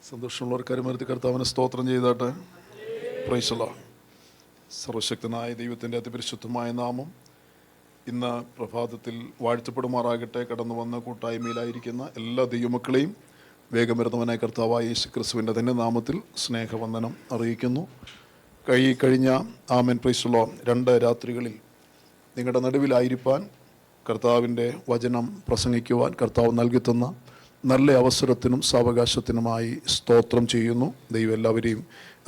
സന്തോഷമുള്ളവർ കരുമരുത്തി കർത്താവിനെ സ്തോത്രം ചെയ്താട്ടെ. Price the Lord. സർവശക്തനായ ദൈവത്തിൻ്റെ അതിപരിശുദ്ധമായ നാമം ഇന്ന് പ്രഭാതത്തിൽ വാഴ്ത്തപ്പെടുമാറാകട്ടെ. കടന്നു വന്ന കൂട്ടായ്മയിലായിരിക്കുന്ന എല്ലാ ദൈവമക്കളെയും വേഗം വരുന്നവനായ കർത്താവായ യേശു ക്രിസ്തുവിൻ്റെ തന്നെ നാമത്തിൽ സ്നേഹവന്ദനം അറിയിക്കുന്നു. കഴിഞ്ഞ ആമേൻ പ്രൈസ് ദി ലോർഡ് 2 രാത്രികളിൽ നിങ്ങളുടെ നടുവിലായിരിക്കാൻ കർത്താവിൻ്റെ വചനം പ്രസംഗിക്കുവാൻ കർത്താവ് നൽകിത്തന്ന നല്ല അവസരത്തിനും സാവകാശത്തിനുമായി സ്തോത്രം ചെയ്യുന്നു. ദൈവം എല്ലാവരെയും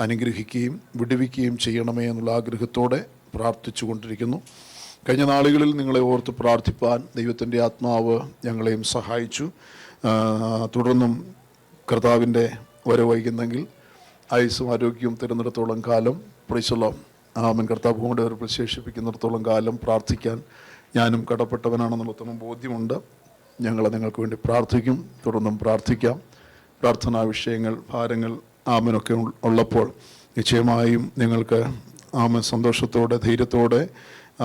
അനുഗ്രഹിക്കുകയും വിടുവിക്കുകയും ചെയ്യണമേ എന്നുള്ള ആഗ്രഹത്തോടെ പ്രാർത്ഥിച്ചു കൊണ്ടിരിക്കുന്നു. കഴിഞ്ഞ നാളുകളിൽ നിങ്ങളെ ഓർത്ത് പ്രാർത്ഥിപ്പാൻ ദൈവത്തിൻ്റെ ആത്മാവ് ഞങ്ങളെയും സഹായിച്ചു. തുടർന്നും കർത്താവിൻ്റെ വരവൈകുന്നെങ്കിൽ ആയുസ്സും ആരോഗ്യവും തരുന്നിടത്തോളം കാലം പ്രൈസ് ദി ലോർഡ് ആമേൻ കർത്താവ് കൊണ്ട് അവർ വിശേഷിപ്പിക്കുന്നിടത്തോളം കാലം പ്രാർത്ഥിക്കാൻ ഞാനും കടപ്പെട്ടവനാണെന്നുള്ള ഉത്തമ ബോധ്യമുണ്ട്. ഞങ്ങൾ നിങ്ങൾക്ക് വേണ്ടി പ്രാർത്ഥിക്കും, തുടർന്നും പ്രാർത്ഥിക്കാം. പ്രാർത്ഥനാ വിഷയങ്ങൾ, ഭാരങ്ങൾ ആമനൊക്കെ ഉള്ളപ്പോൾ നിശ്ചയമായും നിങ്ങൾക്ക് ആമൻ സന്തോഷത്തോടെ ധൈര്യത്തോടെ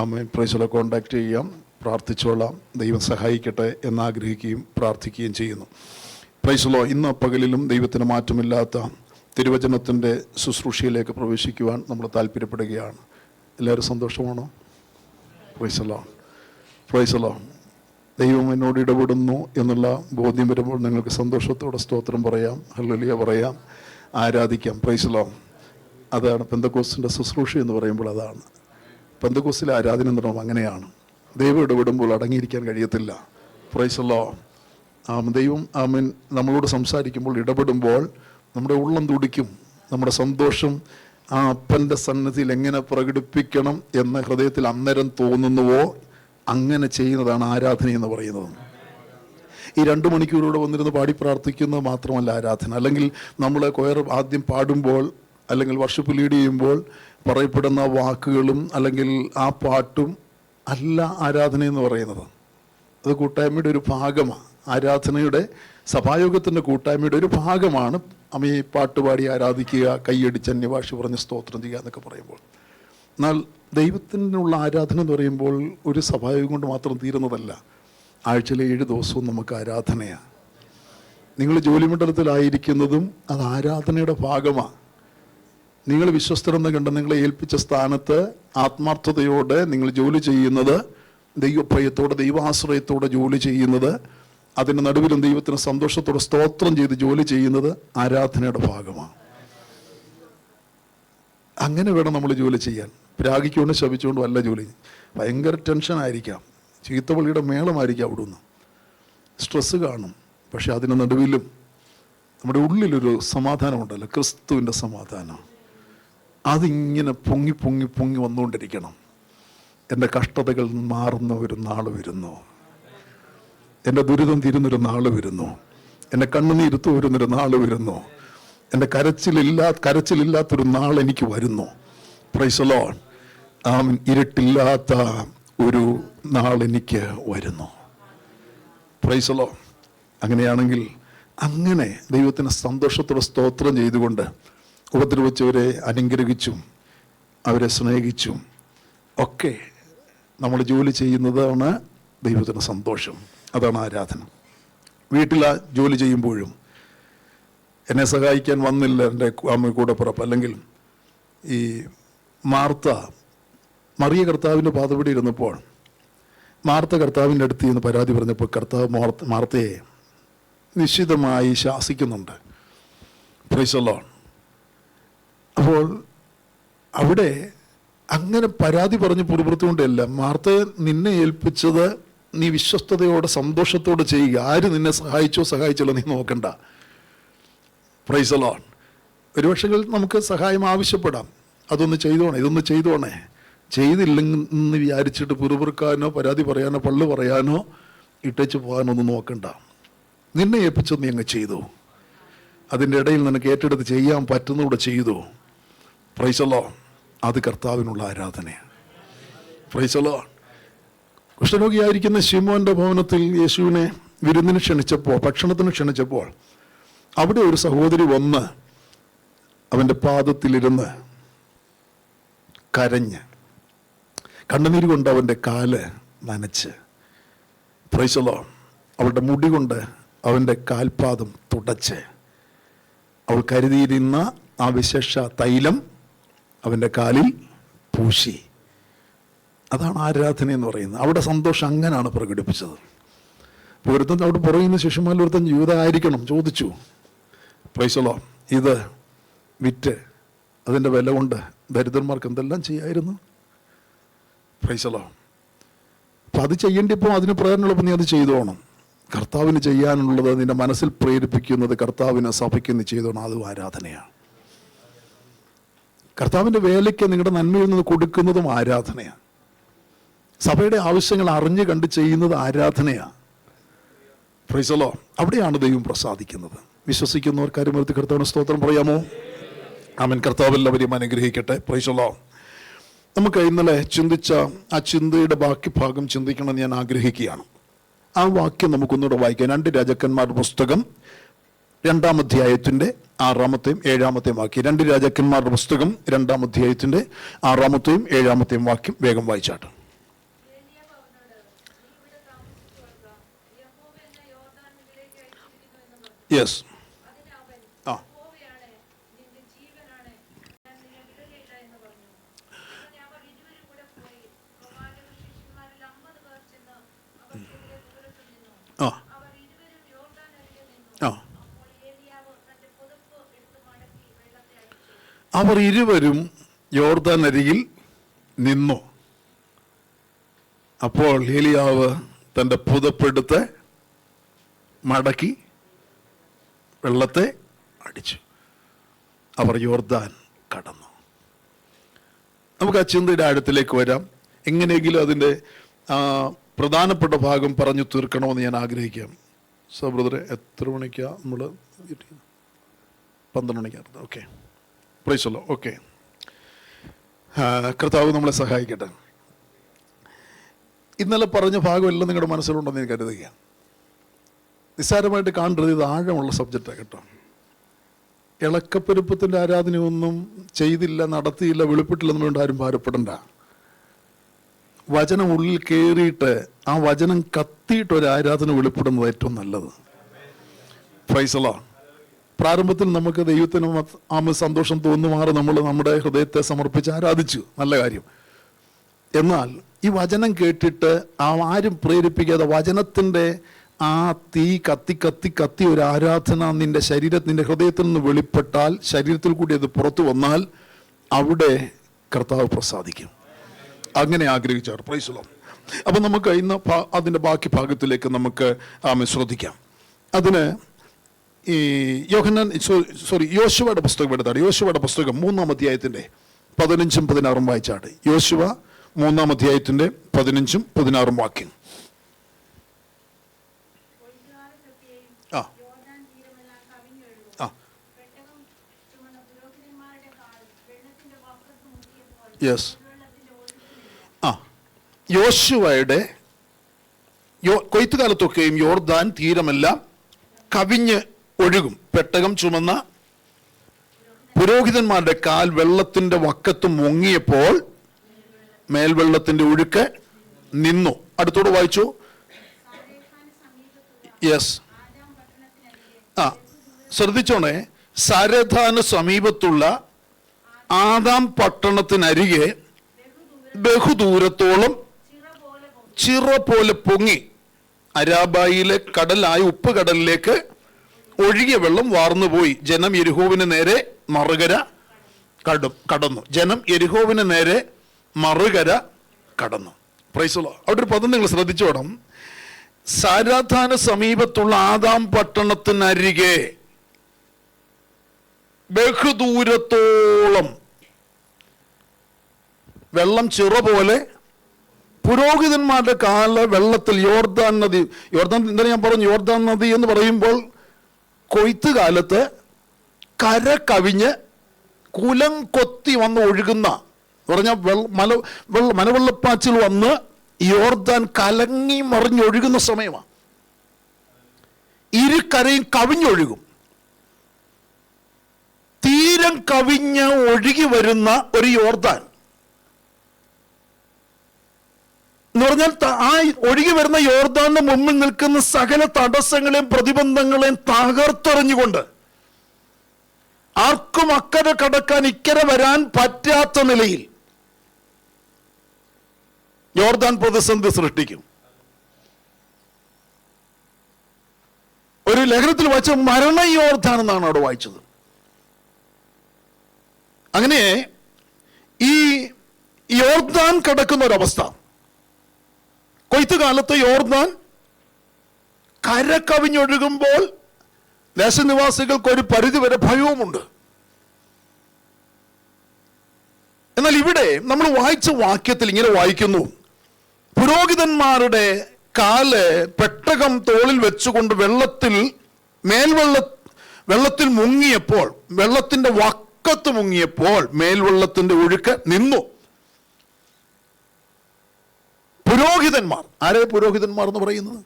ആമൻ പ്രൈസിലെ കോണ്ടാക്ട് ചെയ്യാം, പ്രാർത്ഥിച്ചോളാം. ദൈവം സഹായിക്കട്ടെ എന്നാഗ്രഹിക്കുകയും പ്രാർത്ഥിക്കുകയും ചെയ്യുന്നു. പ്രൈസിലോ ഇന്ന് പകലിലും ദൈവത്തിന് മാറ്റമില്ലാത്ത തിരുവചനത്തിൻ്റെ ശുശ്രൂഷയിലേക്ക് പ്രവേശിക്കുവാൻ നമ്മൾ താല്പര്യപ്പെടുകയാണ്. എല്ലാവരും സന്തോഷമാണോ? പ്രൈസിലോ പ്രൈസിലോ ദൈവം എന്നോട് ഇടപെടുന്നു എന്നുള്ള ബോധ്യം വരുമ്പോൾ നിങ്ങൾക്ക് സന്തോഷത്തോടെ സ്തോത്രം പറയാം, ഹല്ലേലൂയ പറയാം, ആരാധിക്കാം. Price the Lord. അതാണ് പെന്തക്കോസ്തിൻ്റെ ശുശ്രൂഷ എന്ന് പറയുമ്പോൾ. അതാണ് പെന്തക്കോസ്തിലെ ആരാധന എന്ന് പറയുമ്പോൾ. അങ്ങനെയാണ് ദൈവം ഇടപെടുമ്പോൾ അടങ്ങിയിരിക്കാൻ കഴിയത്തില്ല. Price the Lord. ദൈവം ആമേൻ നമ്മളോട് സംസാരിക്കുമ്പോൾ, ഇടപെടുമ്പോൾ നമ്മുടെ ഉള്ളം തുടിക്കും. നമ്മുടെ സന്തോഷം ആ അപ്പൻ്റെ സന്നിധിയിൽ എങ്ങനെ പ്രകടിപ്പിക്കണം എന്ന് ഹൃദയത്തിൽ അന്നേരം തോന്നുന്നുവോ അങ്ങനെ ചെയ്യുന്നതാണ് ആരാധന എന്ന് പറയുന്നത്. ഈ 2 മണിക്കൂറൂടെ വന്നിരുന്ന് പാടി പ്രാർത്ഥിക്കുന്നത് മാത്രമല്ല ആരാധന. അല്ലെങ്കിൽ നമ്മൾ കൊയർ ആദ്യം പാടുമ്പോൾ അല്ലെങ്കിൽ വർഷിപ്പ് ലീഡ് ചെയ്യുമ്പോൾ പറയപ്പെടുന്ന വാക്കുകളും അല്ലെങ്കിൽ ആ പാട്ടും അല്ല ആരാധന എന്ന് പറയുന്നത്. അത് കൂട്ടായ്മയുടെ ഒരു ഭാഗമാണ്. ആരാധനയുടെ സഭായോഗത്തിൻ്റെ കൂട്ടായ്മയുടെ ഒരു ഭാഗമാണ് ഈ പാട്ടുപാടി ആരാധിക്കുക, കൈയടിച്ച് അന്യഭാഷ പറഞ്ഞ് സ്തോത്രം ചെയ്യുക എന്നൊക്കെ പറയുമ്പോൾ. എന്നാൽ ദൈവത്തിനുള്ള ആരാധന എന്ന് പറയുമ്പോൾ ഒരു സഭായോഗം കൊണ്ട് മാത്രം തീരുന്നതല്ല. ആഴ്ചയിലെ 7 ദിവസവും നമുക്ക് ആരാധനയാണ്. നിങ്ങൾ ജോലിമണ്ഡലത്തിലായിരിക്കുന്നതും അത് ആരാധനയുടെ ഭാഗമാണ്. നിങ്ങൾ വിശ്വസ്തരെന്ന് കണ്ട് നിങ്ങളെ ഏൽപ്പിച്ച സ്ഥാനത്ത് ആത്മാർത്ഥതയോടെ നിങ്ങൾ ജോലി ചെയ്യുന്നത്, ദൈവഭയത്തോടെ ദൈവാശ്രയത്തോടെ ജോലി ചെയ്യുന്നത്, അതിൻ്റെ നടുവിലും ദൈവത്തിന് സന്തോഷത്തോടെ സ്തോത്രം ചെയ്ത് ജോലി ചെയ്യുന്നത് ആരാധനയുടെ ഭാഗമാണ്. അങ്ങനെ വേണം നമ്മൾ ജോലി ചെയ്യാൻ. രാഗിക്കൊണ്ട് ശപിച്ചുകൊണ്ടും അല്ല ജോലി. ഭയങ്കര ടെൻഷനായിരിക്കാം, ചീത്തവിളിയുടെ മേളമായിരിക്കാം, അവിടുന്ന് സ്ട്രെസ്സ് കാണും. പക്ഷെ അതിന് നടുവിലും നമ്മുടെ ഉള്ളിലൊരു സമാധാനമുണ്ടല്ലോ, ക്രിസ്തുവിൻ്റെ സമാധാനം. അതിങ്ങനെ പൊങ്ങി പൊങ്ങി പൊങ്ങി വന്നുകൊണ്ടിരിക്കണം. എൻ്റെ കഷ്ടതകൾ മാറുന്ന ഒരു നാൾ വരുന്നു, എൻ്റെ ദുരിതം തീരുന്നൊരു നാൾ വരുന്നു, എൻ്റെ കണ്ണുനീരുത്തു വരുന്നൊരു നാൾ വരുന്നു, എൻ്റെ കരച്ചിലില്ലാത്തൊരു നാൾ എനിക്ക് വരുന്നു. Praise the Lord. ആമേൻ. ഇരുട്ടില്ലാത്ത ഒരു നാൾ എനിക്ക് വരുന്നു. Praise the Lord. അങ്ങനെയാണെങ്കിൽ അങ്ങനെ ദൈവത്തിന് സന്തോഷത്തോടെ സ്തോത്രം ചെയ്തുകൊണ്ട് ഉപദ്രവിച്ചവരെ അനുഗ്രഹിച്ചും അവരെ സ്നേഹിച്ചും ഒക്കെ നമ്മൾ ജോലി ചെയ്യുന്നതാണ് ദൈവത്തിന് സന്തോഷം. അതാണ് ആരാധന. വീട്ടിൽ ജോലി ചെയ്യുമ്പോഴും എന്നെ സഹായിക്കാൻ വന്നില്ല എൻ്റെ കൂടെ പുറപ്പ്. അല്ലെങ്കിൽ ഈ മറിയ കർത്താവിൻ്റെ പാദപടി ഇരുന്നപ്പോൾ മാർത്ത കർത്താവിൻ്റെ അടുത്ത് നിന്ന് പരാതി പറഞ്ഞപ്പോൾ കർത്താവ് മാർത്തയെ നിശ്ചിതമായി ശാസിക്കുന്നുണ്ട്. Praise the Lord. അപ്പോൾ അവിടെ അങ്ങനെ പരാതി പറഞ്ഞ് പുറപ്പെടുത്തുകൊണ്ടല്ല, മാർത്തയെ നിന്നെ ഏൽപ്പിച്ചത് നീ വിശ്വസ്തയോടെ സന്തോഷത്തോടെ ചെയ്യുക. ആര് നിന്നെ സഹായിച്ചല്ലോ നീ നോക്കണ്ട. Price the Lord. ഒരുപക്ഷെ നമുക്ക് സഹായം ആവശ്യപ്പെടാം. അതൊന്ന് ചെയ്തോണേ, ഇതൊന്ന് ചെയ്തോണേ. ചെയ്തില്ലെന്ന് വിചാരിച്ചിട്ട് പിറുപിറുക്കാനോ പരാതി പറയാനോ പള്ളു പറയാനോ ഇട്ടേച്ച് പോകാനോ ഒന്നും നോക്കണ്ട. നിന്നെ ഏൽപ്പിച്ചത് നീ അങ്ങ് ചെയ്തു. അതിൻ്റെ ഇടയിൽ നിനക്ക് ഏറ്റെടുത്ത് ചെയ്യാൻ പറ്റുന്നൂടെ ചെയ്തു. Praise the Lord. അത് കർത്താവിനുള്ള ആരാധനയാണ്. Praise the Lord. കുഷ്ഠരോഗിയായിരിക്കുന്ന ശിമോന്റെ ഭവനത്തിൽ യേശുവിനെ വിരുന്നിന് ക്ഷണിച്ചപ്പോൾ, ഭക്ഷണത്തിന് ക്ഷണിച്ചപ്പോൾ, അവിടെ ഒരു സഹോദരി വന്ന് അവൻ്റെ പാദത്തിലിരുന്ന് കരഞ്ഞ് കണ്ണുനീര് കൊണ്ട് അവൻ്റെ കാല് നനച്ച്, പ്രൈസ് ദി ലോർഡ്, അവളുടെ മുടി കൊണ്ട് അവൻ്റെ കാൽപാദം തുടച്ച് അവൾ കരുതിയിരുന്ന ആ വിശേഷ തൈലം അവൻ്റെ കാലിൽ പൂശി. അതാണ് ആരാധന എന്ന് പറയുന്നത്. അവിടെ സന്തോഷം അങ്ങനെയാണ് പ്രകടിപ്പിച്ചത്. ഒരുത്തൻ അവിടെ പറയുന്ന ശിഷ്യന്മാരിൽ ഒരുത്തൻ യൂത ആയിരിക്കണം ചോദിച്ചു. Price the Lord. ഇത് വിറ്റ് അതിൻ്റെ വില കൊണ്ട് ദരിദ്രന്മാർക്ക് എന്തെല്ലാം ചെയ്യായിരുന്നു. Price the Lord. അപ്പം അത് ചെയ്യേണ്ടിപ്പോൾ അതിന് പ്രേരണയുള്ളപ്പോൾ നീ അത് ചെയ്തോണം. കർത്താവിന് ചെയ്യാനുള്ളത് നിന്റെ മനസ്സിൽ പ്രേരിപ്പിക്കുന്നത് കർത്താവിന് സഭയ്ക്ക് നീ ചെയ്തോണം. അതും ആരാധനയാണ്. കർത്താവിൻ്റെ വേലയ്ക്ക് നിങ്ങളുടെ നന്മയിൽ നിന്ന് കൊടുക്കുന്നതും ആരാധനയാണ്. സഭയുടെ ആവശ്യങ്ങൾ അറിഞ്ഞു കണ്ട് ചെയ്യുന്നത് ആരാധനയാണ്. Praise the Lord. അവിടെയാണ് ദൈവം പ്രസാദിക്കുന്നത്. വിശ്വസിക്കുന്നവർ കാര്യമെടുത്ത് കർത്താവിന് സ്തോത്രം പറയാമോ? ആമേൻ. കർത്താവ് എല്ലാവരെയും അനുഗ്രഹിക്കട്ടെ. Price the Lord. നമുക്ക് ഇന്നലെ ചിന്തിച്ച ആ ചിന്തയുടെ ബാക്കി ഭാഗം ചിന്തിക്കണമെന്ന് ഞാൻ ആഗ്രഹിക്കുകയാണ്. ആ വാക്യം നമുക്കൊന്നുകൂടെ വായിക്കാം. 2 രാജാക്കന്മാരുടെ പുസ്തകം 2-ാം അധ്യായത്തിൻ്റെ 6-ാമത്തെയും 7-ാമത്തെയും വാക്യം. 2 രാജാക്കന്മാരുടെ പുസ്തകം 2-ാം അധ്യായത്തിൻ്റെ 6-ാമത്തെയും 7-ാമത്തെയും വാക്യം വേഗം വായിച്ചാട്ട്. യെസ്. ആ അവർ ഇരുവരും യോർദാൻ അരികിൽ നിന്നു. അപ്പോൾ ഏലിയാവ് തൻ്റെ പുതപ്പെടുത്ത് മടക്കി വെള്ളത്തെ അടിച്ചു. അവർ യോർദാൻ കടന്നു. നമുക്ക് ആ ചിന്തയുടെ ആഴത്തിലേക്ക് വരാം. എങ്ങനെയെങ്കിലും അതിൻ്റെ പ്രധാനപ്പെട്ട ഭാഗം പറഞ്ഞു തീർക്കണമെന്ന് ഞാൻ ആഗ്രഹിക്കാം. ബ്രദറെ, എത്ര മണിക്കാണ് നമ്മൾ? 12 മണിക്കാണ്. Okay, price the Lord. Okay, കർത്താവ് നമ്മളെ സഹായിക്കട്ടെ. ഇന്നലെ പറഞ്ഞ ഭാഗമെല്ലാം നിങ്ങളുടെ മനസ്സിലുണ്ടെന്ന് ഞാൻ കരുതുകയാണ്. നിസ്സാരമായിട്ട് കാണരുത്. ഇത് ആഴമുള്ള സബ്ജക്റ്റാണ് കേട്ടോ. ഇളക്കപ്പെരുപ്പത്തിൻ്റെ ആരാധനയൊന്നും ചെയ്തില്ല, നടത്തിയില്ല, വെളിപ്പെട്ടില്ലെന്ന് വേണ്ട ആരും ഭാരപ്പെടണ്ട. വചനം ഉള്ളിൽ കയറിയിട്ട് ആ വചനം കത്തിയിട്ട് ഒരു ആരാധന വെളിപ്പെടുന്നത് ഏറ്റവും നല്ലത്. Price the Lord. പ്രാരംഭത്തിൽ നമുക്ക് ദൈവത്തിന് സന്തോഷം തോന്നുമാറ് നമ്മൾ നമ്മുടെ ഹൃദയത്തെ സമർപ്പിച്ച് ആരാധിച്ചു, നല്ല കാര്യം. എന്നാൽ ഈ വചനം കേട്ടിട്ട് ആരും പ്രേരിപ്പിക്കാതെ വചനത്തിൻ്റെ ആ തീ കത്തി കത്തി കത്തി ഒരു ആരാധന നിന്റെ നിന്റെ ഹൃദയത്തിൽ നിന്ന് വെളിപ്പെട്ടാൽ, ശരീരത്തിൽ കൂടി അത് പുറത്തു വന്നാൽ അവിടെ കർത്താവ് പ്രസാദിക്കും. അങ്ങനെ ആഗ്രഹിച്ചാർ. Price the Lord. അപ്പം നമുക്ക് ഇന്ന് അതിൻ്റെ ബാക്കി ഭാഗത്തിലേക്ക് നമുക്ക് ശ്രദ്ധിക്കാം. അതിന് ഈ യോശുവയുടെ പുസ്തകം എടുത്താണ്. യോശുവയുടെ പുസ്തകം 3-ാം അധ്യായത്തിൻ്റെ 15-ഉം 16-ഉം വായിച്ചാട്ട്. യോശുവ 3-ാം അധ്യായത്തിൻ്റെ 15-ഉം 16-ഉം വാക്യം. യെസ്. യോശുവയുടെ കൊയ്ത്തുകാലത്തൊക്കെയും യോർദാൻ തീരമെല്ലാം കവിഞ്ഞ് ഒഴുകും. പെട്ടകം ചുമന്ന പുരോഹിതന്മാരുടെ കാൽ വെള്ളത്തിന്റെ വക്കത്ത് മുങ്ങിയപ്പോൾ മേൽവെള്ളത്തിന്റെ ഒഴുക്ക് നിന്നു. അടുത്തോട് വായിച്ചു. യെസ്. ശ്രദ്ധിച്ചോണേ. സാരെഥാന് സമീപത്തുള്ള ആദാം പട്ടണത്തിനരികെ ബഹുദൂരത്തോളം ചിറ പോലെ പൊങ്ങി അരാബായിലെ കടലായ ഉപ്പ് കടലിലേക്ക് ഒഴുകിയ വെള്ളം വാർന്നുപോയി. ജനം യെരിഹോവിന് നേരെ മറുകര കടന്നു. ജനം യെരിഹോവിന് നേരെ മറുകര കടന്നു. Price the Lord. അവിടെ ഒരു പദം നിങ്ങൾ ശ്രദ്ധിച്ചോണം. സാരെഥാന് സമീപത്തുള്ള ആദാം പട്ടണത്തിനരികെ ബഹുദൂരത്തോളം വെള്ളം ചിറ പോലെ പുരോഹിതന്മാരുടെ കാല വെള്ളത്തിൽ യോർദാൻ നദി. ഇന്നലെ ഞാൻ പറഞ്ഞു, യോർദാൻ നദി എന്ന് പറയുമ്പോൾ കൊയ്ത്ത് കാലത്ത് കര കവിഞ്ഞ് കുലം കൊത്തി വന്ന് ഒഴുകുന്ന പറഞ്ഞാൽ മലവെള്ളപ്പാച്ചിൽ വന്ന് യോർദാൻ കലങ്ങി മറിഞ്ഞൊഴുകുന്ന സമയമാണ്. ഇരുകരയും കവിഞ്ഞൊഴുകും. തീരം കവിഞ്ഞ് ഒഴുകി വരുന്ന ഒരു യോർദാൻ എന്ന് പറഞ്ഞാൽ ആ ഒഴുകി വരുന്ന യോർദാന്റെ മുമ്പിൽ നിൽക്കുന്ന സകല തടസ്സങ്ങളെയും പ്രതിബന്ധങ്ങളെയും തകർത്തെറിഞ്ഞുകൊണ്ട് ആർക്കും അക്കരെ കടക്കാൻ ഇക്കരെ വരാൻ പറ്റാത്ത നിലയിൽ യോർദാൻ പ്രതിസന്ധി സൃഷ്ടിക്കും. ഒരു ലേഖനത്തിൽ വായിച്ച മരണ യോർദാൻ എന്നാണ് അവിടെ വായിച്ചത്. അങ്ങനെ ഈ യോർദാൻ കടക്കുന്ന ഒരവസ്ഥ, കൊയ്ത്ത് കാലത്ത് യോർദാൻ കര കവിഞ്ഞൊഴുകുമ്പോൾ ദേശനിവാസികൾക്ക് ഒരു പരിധിവരെ ഭയവുമുണ്ട്. എന്നാൽ ഇവിടെ നമ്മൾ വായിച്ച വാക്യത്തിൽ ഇങ്ങനെ വായിക്കുന്നു, പുരോഹിതന്മാരുടെ കാല് പെട്ടകം തോളിൽ വെച്ചുകൊണ്ട് വെള്ളത്തിൽ മുങ്ങിയപ്പോൾ, വെള്ളത്തിന്റെ വക്കത്ത് മുങ്ങിയപ്പോൾ മേൽവെള്ളത്തിന്റെ ഒഴുക്ക് നിന്നു. പുരോഹിതന്മാർ, ആരെ പുരോഹിതന്മാർ എന്ന് പറയുന്നത്?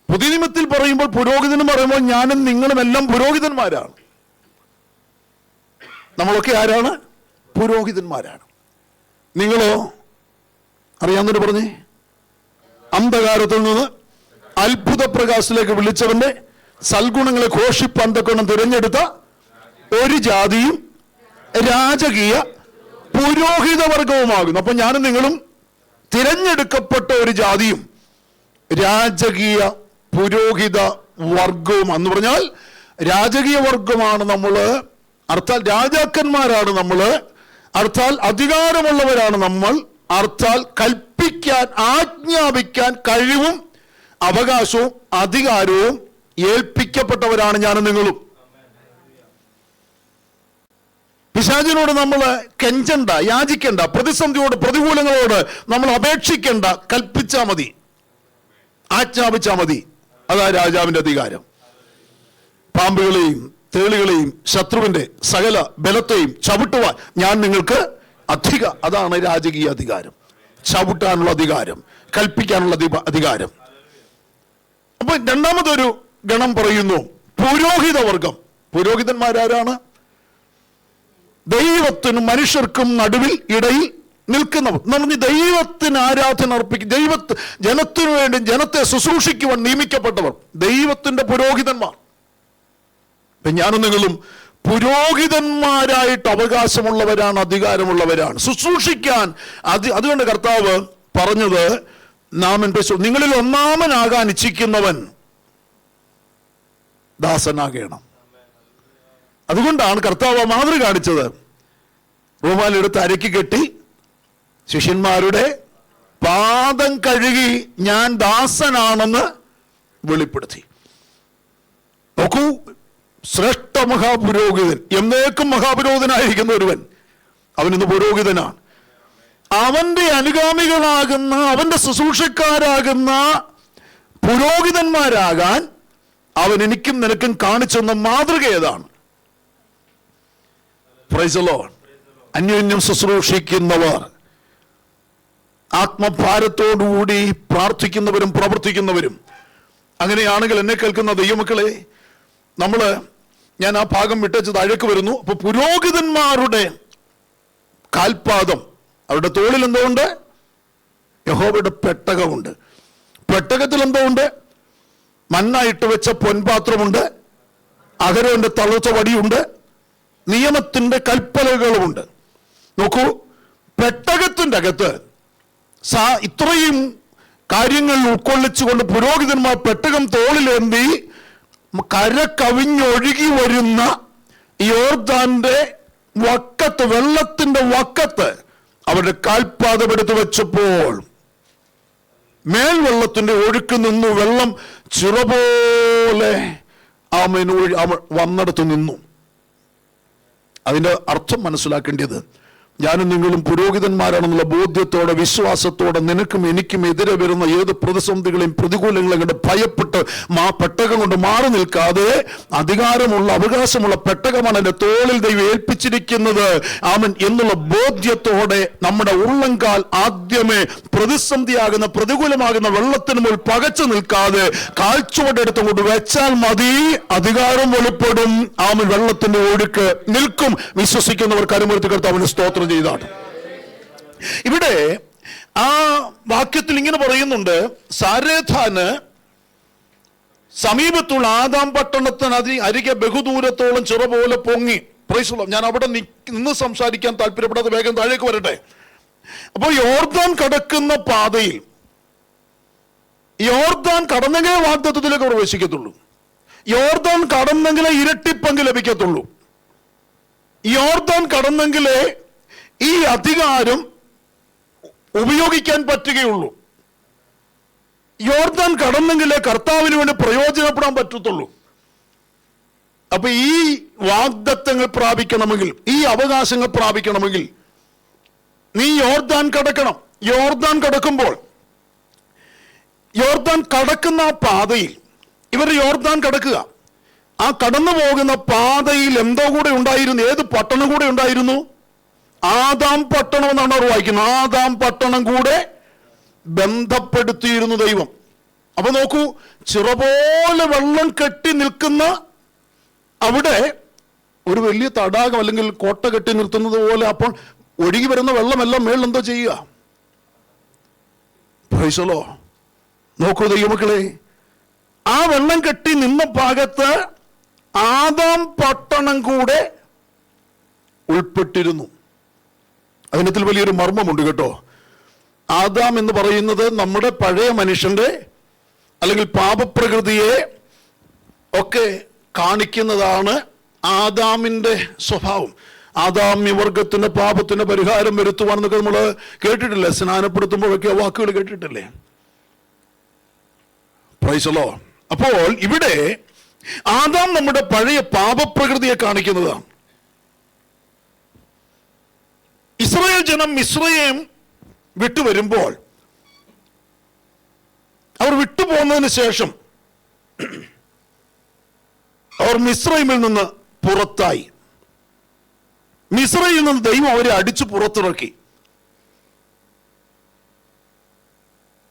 പുതിയ നിയമത്തിൽ പറയുമ്പോൾ പുരോഹിതൻ എന്ന് പറയുമ്പോൾ ഞാനും നിങ്ങളും എല്ലാം പുരോഹിതന്മാരാണ്. നമ്മളൊക്കെ ആരാണ്? പുരോഹിതന്മാരാണ്. നിങ്ങളോ? അറിയാവുന്നവര് പറഞ്ഞേ. അന്ധകാരത്തിൽ നിന്ന് അത്ഭുത പ്രകാശത്തിലേക്ക് വിളിച്ചവന്റെ സൽഗുണങ്ങളെ ഘോഷിപ്പാൻ തക്കവണ്ണം തിരഞ്ഞെടുത്ത ഒരു ജാതിയും രാജകീയ പുരോഹിത വർഗവുമാകുന്നു. അപ്പൊ ഞാനും നിങ്ങളും തിരഞ്ഞെടുക്കപ്പെട്ട ഒരു ജാതിയും രാജകീയ പുരോഹിത വർഗവും എന്ന് പറഞ്ഞാൽ രാജകീയ വർഗമാണ് നമ്മള്, അർത്ഥാൽ രാജാക്കന്മാരാണ് നമ്മള്, അർത്ഥാൽ അധികാരമുള്ളവരാണ് നമ്മൾ, അർത്ഥാൽ കൽപ്പിക്കാൻ ആജ്ഞാപിക്കാൻ കഴിവും അവകാശവും അധികാരവും ഏൽപ്പിക്കപ്പെട്ടവരാണ് ഞാനും നിങ്ങളും. പിശാചിനോട് നമ്മൾ കെഞ്ചണ്ട, യാചിക്കണ്ട, പ്രതിസന്ധിയോട് പ്രതികൂലങ്ങളോട് നമ്മൾ അപേക്ഷിക്കണ്ട, കൽപ്പിച്ചാൽ മതി, ആജ്ഞാപിച്ചാൽ മതി. അതാ രാജാവിന്റെ അധികാരം. പാമ്പുകളെയും തേളുകളെയും ശത്രുവിന്റെ സകല ബലത്തെയും ചവിട്ടുവാൻ ഞാൻ നിങ്ങൾക്ക് അതാണ് രാജകീയ അധികാരം. ചവിട്ടാനുള്ള അധികാരം, കൽപ്പിക്കാനുള്ള അധികാരം. അപ്പൊ രണ്ടാമതൊരു ഗണം പറയുന്നു, പുരോഹിത വർഗം. പുരോഹിതന്മാരാരാണ്? ദൈവത്തിനും മനുഷ്യർക്കും നടുവിൽ ഇടയിൽ നിൽക്കുന്നവർ. നമ്മൾ ദൈവത്തിന് ആരാധന അർപ്പിക്കും, ജനത്തിനു വേണ്ടി ജനത്തെ ശുശ്രൂഷിക്കുവാൻ നിയമിക്കപ്പെട്ടവർ, ദൈവത്തിന്റെ പുരോഹിതന്മാർ. ഞാനും നിങ്ങളും പുരോഹിതന്മാരായിട്ട് അവകാശമുള്ളവരാണ്, അധികാരമുള്ളവരാണ്, ശുശ്രൂഷിക്കാൻ. അതുകൊണ്ട് കർത്താവ് പറഞ്ഞത്, നിങ്ങളിൽ ഒന്നാമനാകാൻ ഇച്ഛിക്കുന്നവൻ ദാസനാകണം. അതുകൊണ്ടാണ് കർത്താവ് മാതൃക കാണിച്ചത്. റൂമാലെടുത്ത് അരക്കി കെട്ടി ശിഷ്യന്മാരുടെ പാദം കഴുകി ഞാൻ ദാസനാണെന്ന് വെളിപ്പെടുത്തി. നോക്കൂ, ശ്രേഷ്ഠ മഹാപുരോഹിതൻ, എന്നേക്കും മഹാപുരോഹിതനായിരിക്കുന്ന ഒരുവൻ, അവനിന്ന് പുരോഹിതനാണ്. അവന്റെ അനുഗാമികളാകുന്ന, അവന്റെ ശുശ്രൂഷക്കാരാകുന്ന പുരോഹിതന്മാരാകാൻ അവൻ എനിക്കും നിനക്കും കാണിച്ചെന്ന മാതൃക ഏതാണ്? Price the Lord. അന്യോന്യം ശുശ്രൂഷിക്കുന്നവർ, ആത്മഭാരത്തോടുകൂടി പ്രാർത്ഥിക്കുന്നവരും പ്രവർത്തിക്കുന്നവരും. അങ്ങനെയാണെങ്കിൽ എന്നെ കേൾക്കുന്ന ദൈവമക്കളെ, ഞാൻ ആ ഭാഗം വിട്ടേച്ച് താഴേക്ക് വരുന്നു. അപ്പൊ പുരോഹിതന്മാരുടെ കാൽപാദം, അവരുടെ തോളിൽ എന്തോ ഉണ്ട്? യഹോവയുടെ പെട്ടകമുണ്ട്. പെട്ടകത്തിൽ എന്തോ ഉണ്ട്? മണ്ണായിട്ട് വെച്ച പൊൻപാത്രമുണ്ട്, അഹരോന്റെ തളർച്ച വടിയുണ്ട്, നിയമത്തിന്റെ കൽപ്പനകളുമുണ്ട്. നോക്കൂ, പെട്ടകത്തിന്റെ അകത്ത് ഇത്രയും കാര്യങ്ങൾ ഉൾക്കൊള്ളിച്ചുകൊണ്ട് പുരോഹിതന്മാർ പെട്ടകം തോളിലേന്തി കര കവിഞ്ഞൊഴുകി വരുന്ന യോർദാന്റെ വക്കത്ത്, വെള്ളത്തിന്റെ വക്കത്ത് അവരുടെ കാൽപാദം എടുത്തു വെച്ചപ്പോൾ മേൽവെള്ളത്തിന്റെ ഒഴുക്ക് നിന്നു. വെള്ളം ചിറപോലെ വന്നിടത്ത് നിന്നു. അതിന്റെ അർത്ഥം മനസ്സിലാക്കേണ്ടത്, ഞാനും നിങ്ങളും പുരോഹിതന്മാരാണെന്നുള്ള ബോധ്യത്തോടെ, വിശ്വാസത്തോടെ, നിനക്കും എനിക്കും എതിരെ വരുന്ന ഏത് പ്രതിസന്ധികളെയും പ്രതികൂലങ്ങളെയും കൊണ്ട് ഭയപ്പെട്ട് പെട്ടകം കൊണ്ട് മാറി നിൽക്കാതെ, അധികാരമുള്ള അവകാശമുള്ള പെട്ടകമാണ് എൻ്റെ തോളിൽ ദൈവം ഏൽപ്പിച്ചിരിക്കുന്നത്, ആമൻ എന്നുള്ള ബോധ്യത്തോടെ നമ്മുടെ ഉള്ളങ്കാൽ ആദ്യമേ പ്രതിസന്ധിയാകുന്ന, പ്രതികൂലമാകുന്ന വെള്ളത്തിന് മുകളിൽ പകച്ചു നിൽക്കാതെ കാൽച്ചുവടെടുത്ത് കൊണ്ട് വെച്ചാൽ മതി, അധികാരം വെളിപ്പെടും, ആമൻ വെള്ളത്തിന്റെ ഒഴുക്ക് നിൽക്കും. വിശ്വസിക്കുന്നവർ കരുമുറുത്തി കർത്താവിന് സ്തോത്രം ചെയ്താണ്. ഇവിടെ ആ വാക്യത്തിൽ ഇങ്ങനെ പറയുന്നുണ്ട്, സമീപത്തുള്ള ആദാം പട്ടണത്തിന് അരികെ ബഹുദൂരത്തോളം ചിറ പോലെ പൊങ്ങി. Price the Lord. ഞാൻ അവിടെ നിന്ന് സംസാരിക്കാൻ താല്പര്യപ്പെടാതെ വേഗം താഴേക്ക് വരട്ടെ. അപ്പോൾ യോർദാൻ കടക്കുന്ന പാതയിൽ, യോർദാൻ കടന്നെങ്കിലേ വാഗ്ദത്തത്തിലേക്ക് പ്രവേശിക്കത്തുള്ളൂ. യോർദാൻ കടന്നെങ്കിലേ ഇരട്ടിപ്പങ്ക് ലഭിക്കത്തുള്ളൂ. യോർദാൻ കടന്നെങ്കിലേ ഈ അധികാരം ഉപയോഗിക്കാൻ പറ്റുകയുള്ളൂ. യോർദാൻ കടന്നെങ്കിലേ കർത്താവിന് വേണ്ടി പ്രയോജനപ്പെടാൻ പറ്റത്തുള്ളൂ. അപ്പൊ ഈ വാഗ്ദത്തങ്ങൾ പ്രാപിക്കണമെങ്കിൽ, ഈ അവകാശങ്ങൾ പ്രാപിക്കണമെങ്കിൽ നീ യോർദാൻ കടക്കണം. യോർദാൻ കടക്കുമ്പോൾ, യോർദാൻ കടക്കുന്ന ആ പാതയിൽ, ഇവർ യോർദാൻ കടക്കുക, ആ കടന്നു പോകുന്ന പാതയിൽ എന്തോ കൂടെ ഉണ്ടായിരുന്നു? ഏത് പട്ടണം കൂടെ ഉണ്ടായിരുന്നു? ആദാം പട്ടണം എന്നാണ് അവർ വായിക്കുന്നത്. ആദാം പട്ടണം കൂടെ ബന്ധപ്പെടുത്തിയിരുന്നു ദൈവം. അപ്പൊ നോക്കൂ, ചിറപോലെ വെള്ളം കെട്ടി നിൽക്കുന്ന അവിടെ ഒരു വലിയ തടാകം അല്ലെങ്കിൽ കോട്ട കെട്ടി നിർത്തുന്നത് പോലെ അപ്പോൾ ഒഴുകി വരുന്ന വെള്ളമെല്ലാം മേളിൽ എന്തോ ചെയ്യുക? Price the Lord. നോക്കൂ ദൈവമക്കളെ, ആ വെള്ളം കെട്ടി നിന്ന ഭാഗത്ത് ആദാം പട്ടണം കൂടെ ഉൾപ്പെട്ടിരുന്നു. അതിനത്തിൽ വലിയൊരു മർമ്മമുണ്ട് കേട്ടോ. ആദാം എന്ന് പറയുന്നത് നമ്മുടെ പഴയ മനുഷ്യന്റെ അല്ലെങ്കിൽ പാപപ്രകൃതിയെ ഒക്കെ കാണിക്കുന്നതാണ് ആദാമിന്റെ സ്വഭാവം. ആദാമ്യ വർഗത്തിന്റെ പാപത്തിന്റെ പരിഹാരം വരുത്തുവാണെന്നൊക്കെ നമ്മൾ കേട്ടിട്ടില്ലേ? സ്നാനപ്പെടുത്തുമ്പോഴൊക്കെ വാക്കുകൾ കേട്ടിട്ടില്ലേ? Price the Lord. അപ്പോൾ ഇവിടെ ആദാം നമ്മുടെ പഴയ പാപപ്രകൃതിയെ കാണിക്കുന്നതാണ്. ഇസ്രായേൽ ജനം മിസ്രയീം വിട്ടുവരുമ്പോൾ, അവർ വിട്ടുപോകുന്നതിന് ശേഷം അവർ മിസ്രയീമിൽ നിന്ന് പുറത്തായി. മിസ്രയീമിൽ നിന്ന് ദൈവം അവരെ അടിച്ചു പുറത്തിറക്കി.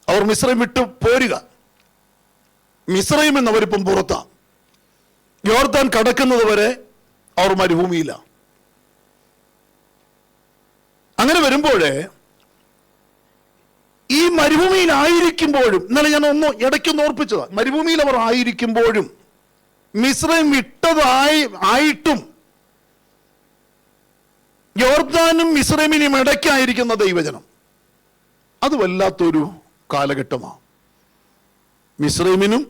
അവർ മിസ്രയീം വിട്ടു പോരുക. മിസ്രയീമിൽ നിന്ന് അവരിപ്പം പുറത്താ. യോർദാൻ കടക്കുന്നത് വരെ അവർ മരുഭൂമിയിലാണ്. അങ്ങനെ വരുമ്പോഴേ ഈ മരുഭൂമിയിലായിരിക്കുമ്പോഴും, ഇന്നലെ ഞാൻ ഇടയ്ക്കൊന്ന് ഓർപ്പിച്ചതാ, മരുഭൂമിയിൽ അവർ ആയിരിക്കുമ്പോഴും മിസ്രയീം ആയിട്ടും യോർദാനും മിസ്രയീമിനും ഇടയ്ക്കായിരിക്കുന്ന ദൈവജനം, അത് വല്ലാത്തൊരു കാലഘട്ടമാണ്. മിസ്രയീമിനും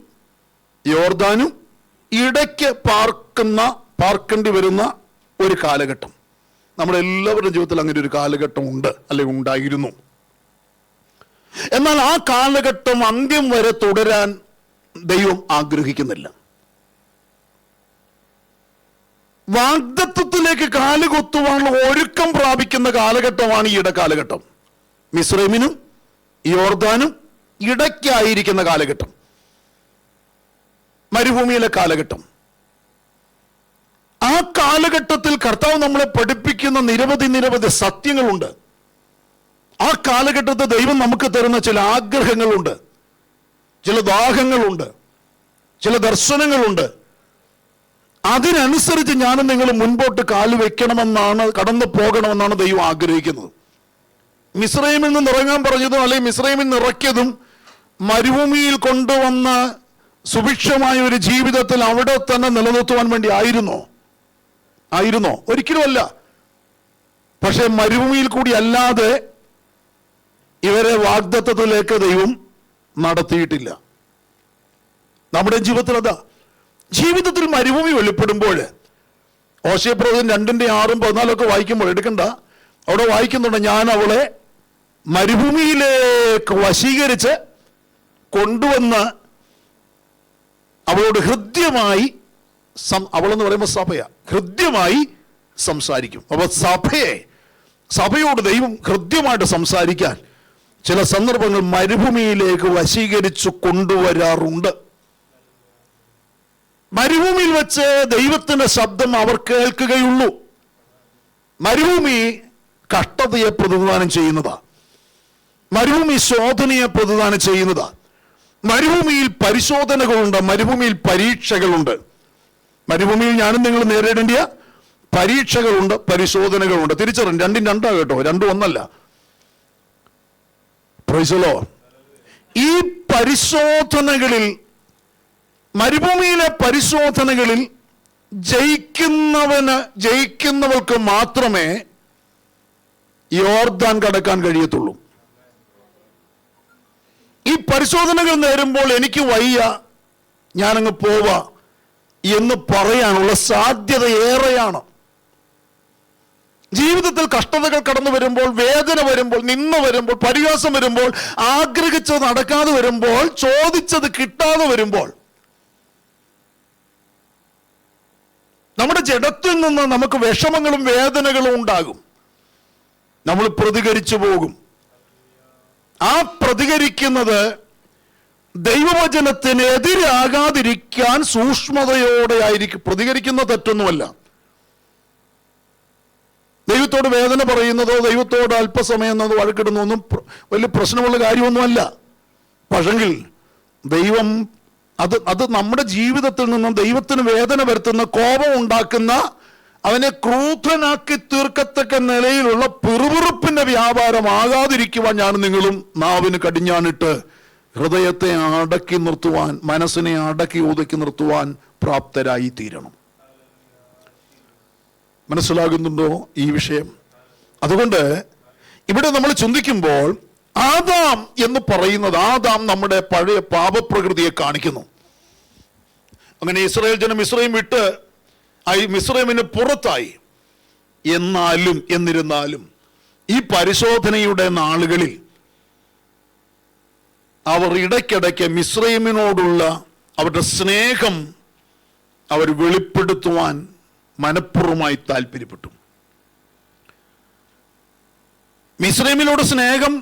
യോർദാനും ഇടയ്ക്ക് പാർക്കേണ്ടി വരുന്ന ഒരു കാലഘട്ടം. നമ്മുടെ എല്ലാവരുടെ ജീവിതത്തിൽ അങ്ങനെ ഒരു കാലഘട്ടം ഉണ്ട്, അല്ലെങ്കിൽ ഉണ്ടായിരുന്നു. എന്നാൽ ആ കാലഘട്ടം അന്ത്യം വരെ തുടരാൻ ദൈവം ആഗ്രഹിക്കുന്നില്ല. വാഗ്ദത്തത്തിലേക്ക് കാലുകൊത്തുവാനുള്ള ഒരുക്കം പ്രാപിക്കുന്ന കാലഘട്ടമാണ് ഈ ഇടക്കാലഘട്ടം. മിസ്രയീമിനും യോർദാനും ഇടയ്ക്കായിരിക്കുന്ന കാലഘട്ടം, മരുഭൂമിയിലെ കാലഘട്ടം. ആ കാലഘട്ടത്തിൽ കർത്താവ് നമ്മളെ പഠിപ്പിക്കുന്ന നിരവധി സത്യങ്ങളുണ്ട്. ആ കാലഘട്ടത്തിൽ ദൈവം നമുക്ക് തരുന്ന ചില ആഗ്രഹങ്ങളുണ്ട്, ചില ദാഹങ്ങളുണ്ട്, ചില ദർശനങ്ങളുണ്ട്. അതിനനുസരിച്ച് ഞാനും നിങ്ങൾ മുൻപോട്ട് കാല് വെക്കണമെന്നാണ്, കടന്നു പോകണമെന്നാണ് ദൈവം ആഗ്രഹിക്കുന്നത്. മിസ്രയീമിൽ നിന്ന് ഇറങ്ങാൻ പറഞ്ഞതും അല്ലെങ്കിൽ മിസ്രയീമിൽ നിന്ന് ഇറക്കിയതും മരുഭൂമിയിൽ കൊണ്ടുവന്ന സുഭിക്ഷമായ ഒരു ജീവിതത്തിൽ അവിടെ തന്നെ നിലനിർത്തുവാൻ വേണ്ടി ആയിരുന്നോ? ഒരിക്കലുമല്ല. പക്ഷെ മരുഭൂമിയിൽ കൂടി അല്ലാതെ ഇവരെ വാഗ്ദത്തത്തിലേക്ക് ദൈവം നടത്തിയിട്ടില്ല. നമ്മുടെ ജീവിതത്തിൽ അതാ. ജീവിതത്തിൽ മരുഭൂമി വെളിപ്പെടുമ്പോൾ ഹോശേയ പ്രവചനം 2:6-14 വായിക്കുമ്പോൾ എടുക്കണ്ട, അവിടെ വായിക്കുന്നുണ്ട്, ഞാൻ അവളെ മരുഭൂമിയിലേക്ക് വശീകരിച്ച് കൊണ്ടുവന്ന് അവളോട് ഹൃദ്യമായി, അവളെന്ന് പറയുമ്പോൾ സഭയാ, ഹൃദ്യമായി സംസാരിക്കും. അപ്പൊ സഭയോട് ദൈവം ഹൃദ്യമായിട്ട് സംസാരിക്കാൻ ചില സന്ദർഭങ്ങൾ മരുഭൂമിയിലേക്ക് വശീകരിച്ചു കൊണ്ടുവരാറുണ്ട്. മരുഭൂമിയിൽ വെച്ച് ദൈവത്തിന്റെ ശബ്ദം അവർ കേൾക്കുകയുള്ളൂ. മരുഭൂമി കഷ്ടതയെ പ്രതിദാനം ചെയ്യുന്നതാ. മരുഭൂമി ശോധനയെ പ്രതിദാനം ചെയ്യുന്നതാ. മരുഭൂമിയിൽ പരിശോധനകളുണ്ട്, മരുഭൂമിയിൽ പരീക്ഷകളുണ്ട്. മരുഭൂമിയിൽ ഞാനും നിങ്ങൾ നേരിടേണ്ട പരീക്ഷകളുണ്ട്, പരിശോധനകളുണ്ട്. തിരിച്ചറിയും, രണ്ടും രണ്ടാ കേട്ടോ, രണ്ടും ഒന്നല്ല. Price the Lord. ഈ പരിശോധനകളിൽ മരുഭൂമിയിലെ പരിശോധനകളിൽ ജയിക്കുന്നവർക്ക് മാത്രമേ യോർദാൻ കടക്കാൻ കഴിയത്തുള്ളൂ. ഈ പരിശോധനകൾ നേരുമ്പോൾ എനിക്ക് വയ്യ, ഞാനങ്ങ് പോവാ എന്ന് പറയാനുള്ള സാധ്യത ഏറെയാണ്. ജീവിതത്തിൽ കഷ്ടതകൾ കടന്നു വരുമ്പോൾ, വേദന വരുമ്പോൾ, നിന്ന വരുമ്പോൾ, പരിഹാസം വരുമ്പോൾ, ആഗ്രഹിച്ചത് നടക്കാതെ വരുമ്പോൾ, ചോദിച്ചത് കിട്ടാതെ വരുമ്പോൾ, നമ്മുടെ ജഡത്തിൽ നിന്ന് നമുക്ക് വിഷമങ്ങളും വേദനകളും ഉണ്ടാകും. നമ്മൾ പ്രതികരിച്ചു പോകും. ആ പ്രതികരിക്കുന്നത് ദൈവവചനത്തിന് എതിരാകാതിരിക്കാൻ സൂക്ഷ്മതയോടെ ആയിരിക്കും. പ്രതികരിക്കുന്ന തെറ്റൊന്നുമല്ല. ദൈവത്തോട് വേദന പറയുന്നതോ ദൈവത്തോട് അല്പസമയം എന്നത് വഴക്കിടുന്നോ ഒന്നും വലിയ പ്രശ്നമുള്ള കാര്യമൊന്നുമല്ല. പക്ഷെങ്കിൽ ദൈവം അത് നമ്മുടെ ജീവിതത്തിൽ നിന്നും ദൈവത്തിന് വേദന വരുത്തുന്ന, കോപം ഉണ്ടാക്കുന്ന, അവനെ ക്രൂദ്ധനാക്കി തീർക്കത്തക്ക നിലയിലുള്ള പിറുപിറുപ്പിന്റെ വ്യാപാരമാകാതിരിക്കുവാൻ ഞാൻ നിങ്ങളും നാവിന് കടിഞ്ഞാണിട്ട് ഹൃദയത്തെ അടക്കി നിർത്തുവാൻ, മനസ്സിനെ അടക്കി ഒതുക്കി നിർത്തുവാൻ പ്രാപ്തരായി തീരണം. മനസ്സിലാകുന്നുണ്ടോ ഈ വിഷയം? അതുകൊണ്ട് ഇവിടെ നമ്മൾ ചിന്തിക്കുമ്പോൾ ആദാം എന്ന് പറയുന്നത്, ആദാം നമ്മുടെ പഴയ പാപപ്രകൃതിയെ കാണിക്കുന്നു. അങ്ങനെ ഇസ്രായേൽ ജനം മിസ്രയീം വിട്ട് മിസ്രയീമിന് പുറത്തായി. എന്നിരുന്നാലും ഈ പരിശോധനയുടെ നാളുകളിൽ അവർ ഇടയ്ക്കിടയ്ക്ക് മിസ്രയീമിനോടുള്ള അവരുടെ സ്നേഹം അവർ വെളിപ്പെടുത്തുവാൻ മനഃപൂർവ്വമായി താല്പര്യപ്പെട്ടു. മിസ്രയീമിനോട് സ്നേഹം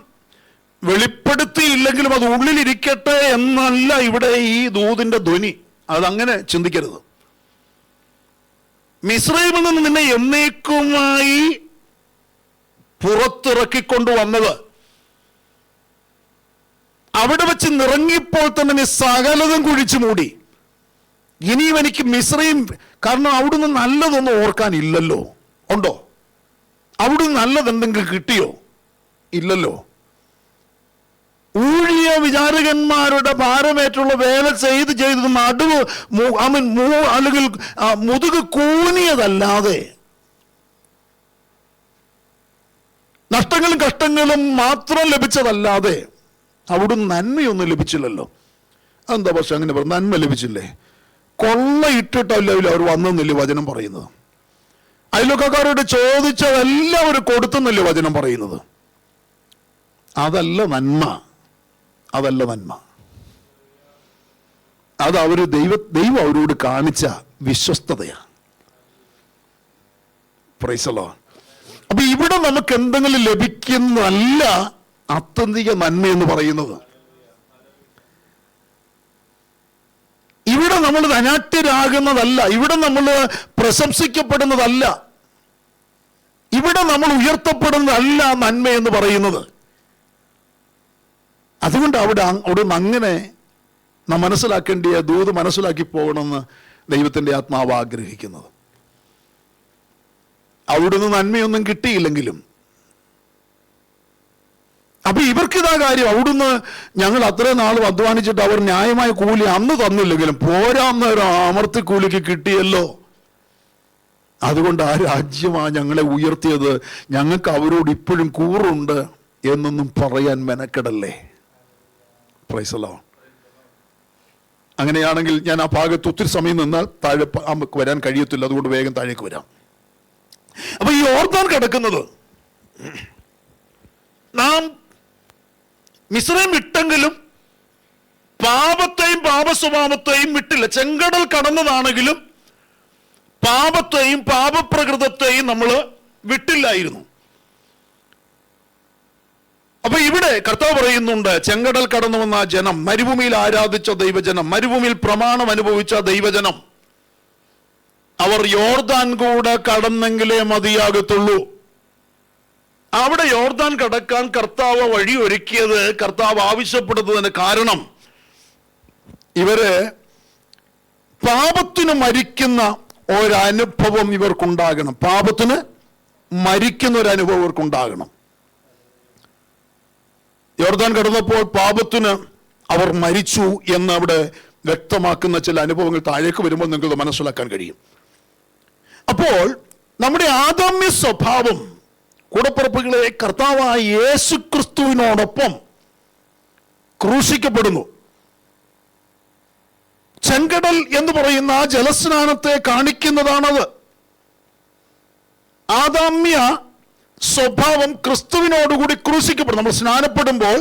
വെളിപ്പെടുത്തിയില്ലെങ്കിലും അത് ഉള്ളിലിരിക്കട്ടെ എന്നല്ല ഇവിടെ ഈ ദൂതിന്റെ ധ്വനി. അതങ്ങനെ ചിന്തിക്കരുത്. മിസ്രയീമിൽ നിന്ന് നിന്നെ എന്നേക്കുമായി പുറത്തിറക്കിക്കൊണ്ടുവന്നത്, അവിടെ വെച്ച് നിറങ്ങിയപ്പോൾ തന്നെ നീ സകലതും കുഴിച്ചു മൂടി. ഇനിയും എനിക്ക് മിസ്രയീം, കാരണം അവിടുന്ന് നല്ലതൊന്നും ഓർക്കാനില്ലല്ലോ. ഉണ്ടോ? അവിടുന്ന് നല്ലതെന്തെങ്കിലും കിട്ടിയോ? ഇല്ലല്ലോ. ഊഴിയ വിചാരകന്മാരുടെ ഭാരമേറ്റുള്ള വേല ചെയ്ത് നടുവ് അല്ലെങ്കിൽ മുതുക് കൂനിയതല്ലാതെ, നഷ്ടങ്ങളും കഷ്ടങ്ങളും മാത്രം ലഭിച്ചതല്ലാതെ അവിടുന്ന് നന്മയൊന്നും ലഭിച്ചില്ലല്ലോ. അതെന്താ പക്ഷെ അങ്ങനെ പറഞ്ഞു? നന്മ ലഭിച്ചില്ലേ? കൊള്ളയിട്ടിട്ടല്ല അവർ വന്നെന്നില്ലേ വചനം പറയുന്നത്? അയൽവക്കക്കാരോട് ചോദിച്ചതെല്ലാം അവർ കൊടുത്തെന്നല്ലേ വചനം പറയുന്നത്? അതല്ല നന്മ. അതല്ല നന്മ. അത് ദൈവം അവരോട് കാണിച്ച വിശ്വസ്തതയാണ്. Price the Lord. അപ്പൊ ഇവിടെ നമുക്ക് എന്തെങ്കിലും ലഭിക്കുന്നതല്ല ആത്യന്തിക നന്മ എന്ന് പറയുന്നത്. ഇവിടെ നമ്മൾ ധനാഢ്യരാകുന്നതല്ല, ഇവിടെ നമ്മൾ പ്രശംസിക്കപ്പെടുന്നതല്ല, ഇവിടെ നമ്മൾ ഉയർത്തപ്പെടുന്നതല്ല നന്മ എന്ന് പറയുന്നത്. അതുകൊണ്ട് അവിടുന്ന് അങ്ങനെ നാം മനസ്സിലാക്കേണ്ടിയ ദൂത് മനസ്സിലാക്കി പോകണമെന്ന് ദൈവത്തിൻ്റെ ആത്മാവ് ആഗ്രഹിക്കുന്നത്. അവിടുന്ന് നന്മയൊന്നും കിട്ടിയില്ലെങ്കിലും, അപ്പൊ ഇവർക്കിതാ കാര്യം, അവിടുന്ന് ഞങ്ങൾ അത്രയും നാളും അധ്വാനിച്ചിട്ട് അവർ ന്യായമായ കൂലി അന്ന് തന്നില്ലെങ്കിലും പോരാന്നേരം അമർത്തി കൂലിക്ക് കിട്ടിയല്ലോ. അതുകൊണ്ട് ആ രാജ്യമാണ് ഞങ്ങളെ ഉയർത്തിയത്, ഞങ്ങൾക്ക് അവരോട് ഇപ്പോഴും കൂറുണ്ട് എന്നൊന്നും പറയാൻ മെനക്കെടല്ലേ. Price the Lord. അങ്ങനെയാണെങ്കിൽ ഞാൻ ആ ഭാഗത്ത് ഒത്തിരി സമയം നിന്നാൽ താഴെ നമുക്ക് വരാൻ കഴിയത്തില്ല. അതുകൊണ്ട് വേഗം താഴേക്ക് വരാം. അപ്പൊ ഈ യോർദാൻ കിടക്കുന്നത്, നാം മിസ്രയീം വിട്ടെങ്കിലും പാപത്തെയും പാപസ്വഭാവത്തെയും വിട്ടില്ല. ചെങ്കടൽ കടന്നതാണെങ്കിലും പാപത്തെയും പാപപ്രകൃതത്തെയും നമ്മൾ വിട്ടില്ലായിരുന്നു. അപ്പൊ ഇവിടെ കർത്താവ് പറയുന്നുണ്ട്, ചെങ്കടൽ കടന്നു വന്ന ജനം, മരുഭൂമിയിൽ ആരാധിച്ച ദൈവജനം, മരുഭൂമിയിൽ പ്രമാണം അനുഭവിച്ച ദൈവജനം, അവർ യോർദാൻ കൂടെ കടന്നെങ്കിലേ മതിയാകത്തുള്ളൂ. അവിടെ യോർദാൻ കടക്കാൻ കർത്താവ് വഴി ഒരുക്കിയത്, കർത്താവ് ആവശ്യപ്പെടുന്നതിന് കാരണം ഇവര് പാപത്തിന് മരിക്കുന്ന ഒരനുഭവം ഇവർക്കുണ്ടാകണം. പാപത്തിന് മരിക്കുന്ന ഒരു അനുഭവം ഇവർക്കുണ്ടാകണം. യോർദാൻ കടന്നപ്പോൾ പാപത്തിന് അവർ മരിച്ചു എന്ന് അവിടെ വ്യക്തമാക്കുന്ന ചില അനുഭവങ്ങൾ താഴേക്ക് വരുമ്പോൾ നിങ്ങൾക്ക് മനസ്സിലാക്കാൻ കഴിയും. അപ്പോൾ നമ്മുടെ ആദാമ്യ സ്വഭാവം കൂടപ്പിറപ്പുകളെ കർത്താവായ യേശു ക്രിസ്തുവിനോടൊപ്പം ക്രൂശിക്കപ്പെടുന്നു. ചെങ്കടൽ എന്ന് പറയുന്ന ആ ജലസ്നാനത്തെ കാണിക്കുന്നതാണത്. ആദാമ്യ സ്വഭാവം ക്രിസ്തുവിനോടുകൂടി ക്രൂശിക്കപ്പെടും. നമ്മൾ സ്നാനപ്പെടുമ്പോൾ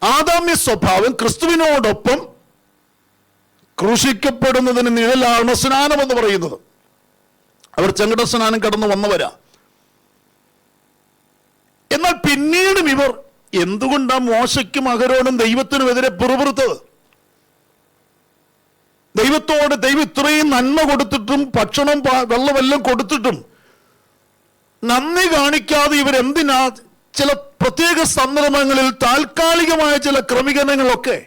ആദാമ്യ സ്വഭാവം ക്രിസ്തുവിനോടൊപ്പം ക്രൂശിക്കപ്പെടുന്നതിന് നിഴലാണ് സ്നാനം എന്ന് പറയുന്നത്. അവർ ചെങ്കട സ്നാനം കടന്നു വന്നവരാ. എന്നാൽ പിന്നീടും ഇവർ എന്തുകൊണ്ടാ മോശയ്ക്കും അഹരോനും ദൈവത്തിനും എതിരെ പിറുപിറുത്തത്? ദൈവം ഇത്രയും നന്മ കൊടുത്തിട്ടും ഭക്ഷണം വെള്ളമെല്ലാം കൊടുത്തിട്ടും നന്ദി കാണിക്കാതെ ഇവരെന്തിനാ ചില പ്രത്യേക സന്ദർഭങ്ങളിൽ താൽക്കാലികമായ ചില ക്രമീകരണങ്ങളൊക്കെ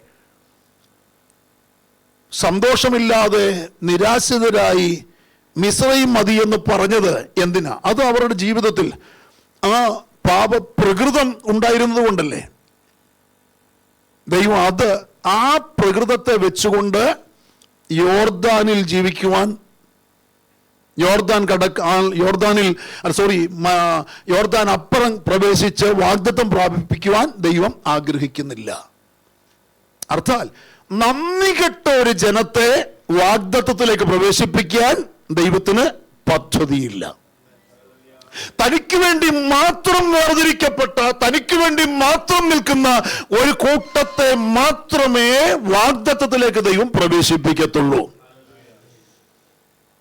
സന്തോഷമില്ലാതെ നിരാശിതരായി മിസ്രയീം മതി എന്ന് പറഞ്ഞത് എന്തിനാ? അത് അവരുടെ ജീവിതത്തിൽ ആ പാപപ്രകൃതം ഉണ്ടായിരുന്നത് കൊണ്ടല്ലേ. ദൈവം ആ പ്രകൃതത്തെ വെച്ചുകൊണ്ട് യോർദാനിൽ ജീവിക്കുവാൻ, യോർദാൻ അപ്പുറം പ്രവേശിച്ച് വാഗ്ദത്തം പ്രാപിപ്പിക്കുവാൻ ദൈവം ആഗ്രഹിക്കുന്നില്ല. അർത്ഥാൽ നന്ദി കെട്ട ഒരു ജനത്തെ വാഗ്ദത്തത്തിലേക്ക് പ്രവേശിപ്പിക്കാൻ ദൈവത്തിന് പദ്ധതിയില്ല. തനിക്ക് വേണ്ടി മാത്രം വേർതിരിക്കപ്പെട്ട, തനിക്ക് വേണ്ടി മാത്രം നിൽക്കുന്ന ഒരു കൂട്ടത്തെ മാത്രമേ വാഗ്ദത്തത്തിലേക്ക് ദൈവം പ്രവേശിപ്പിക്കത്തുള്ളൂ.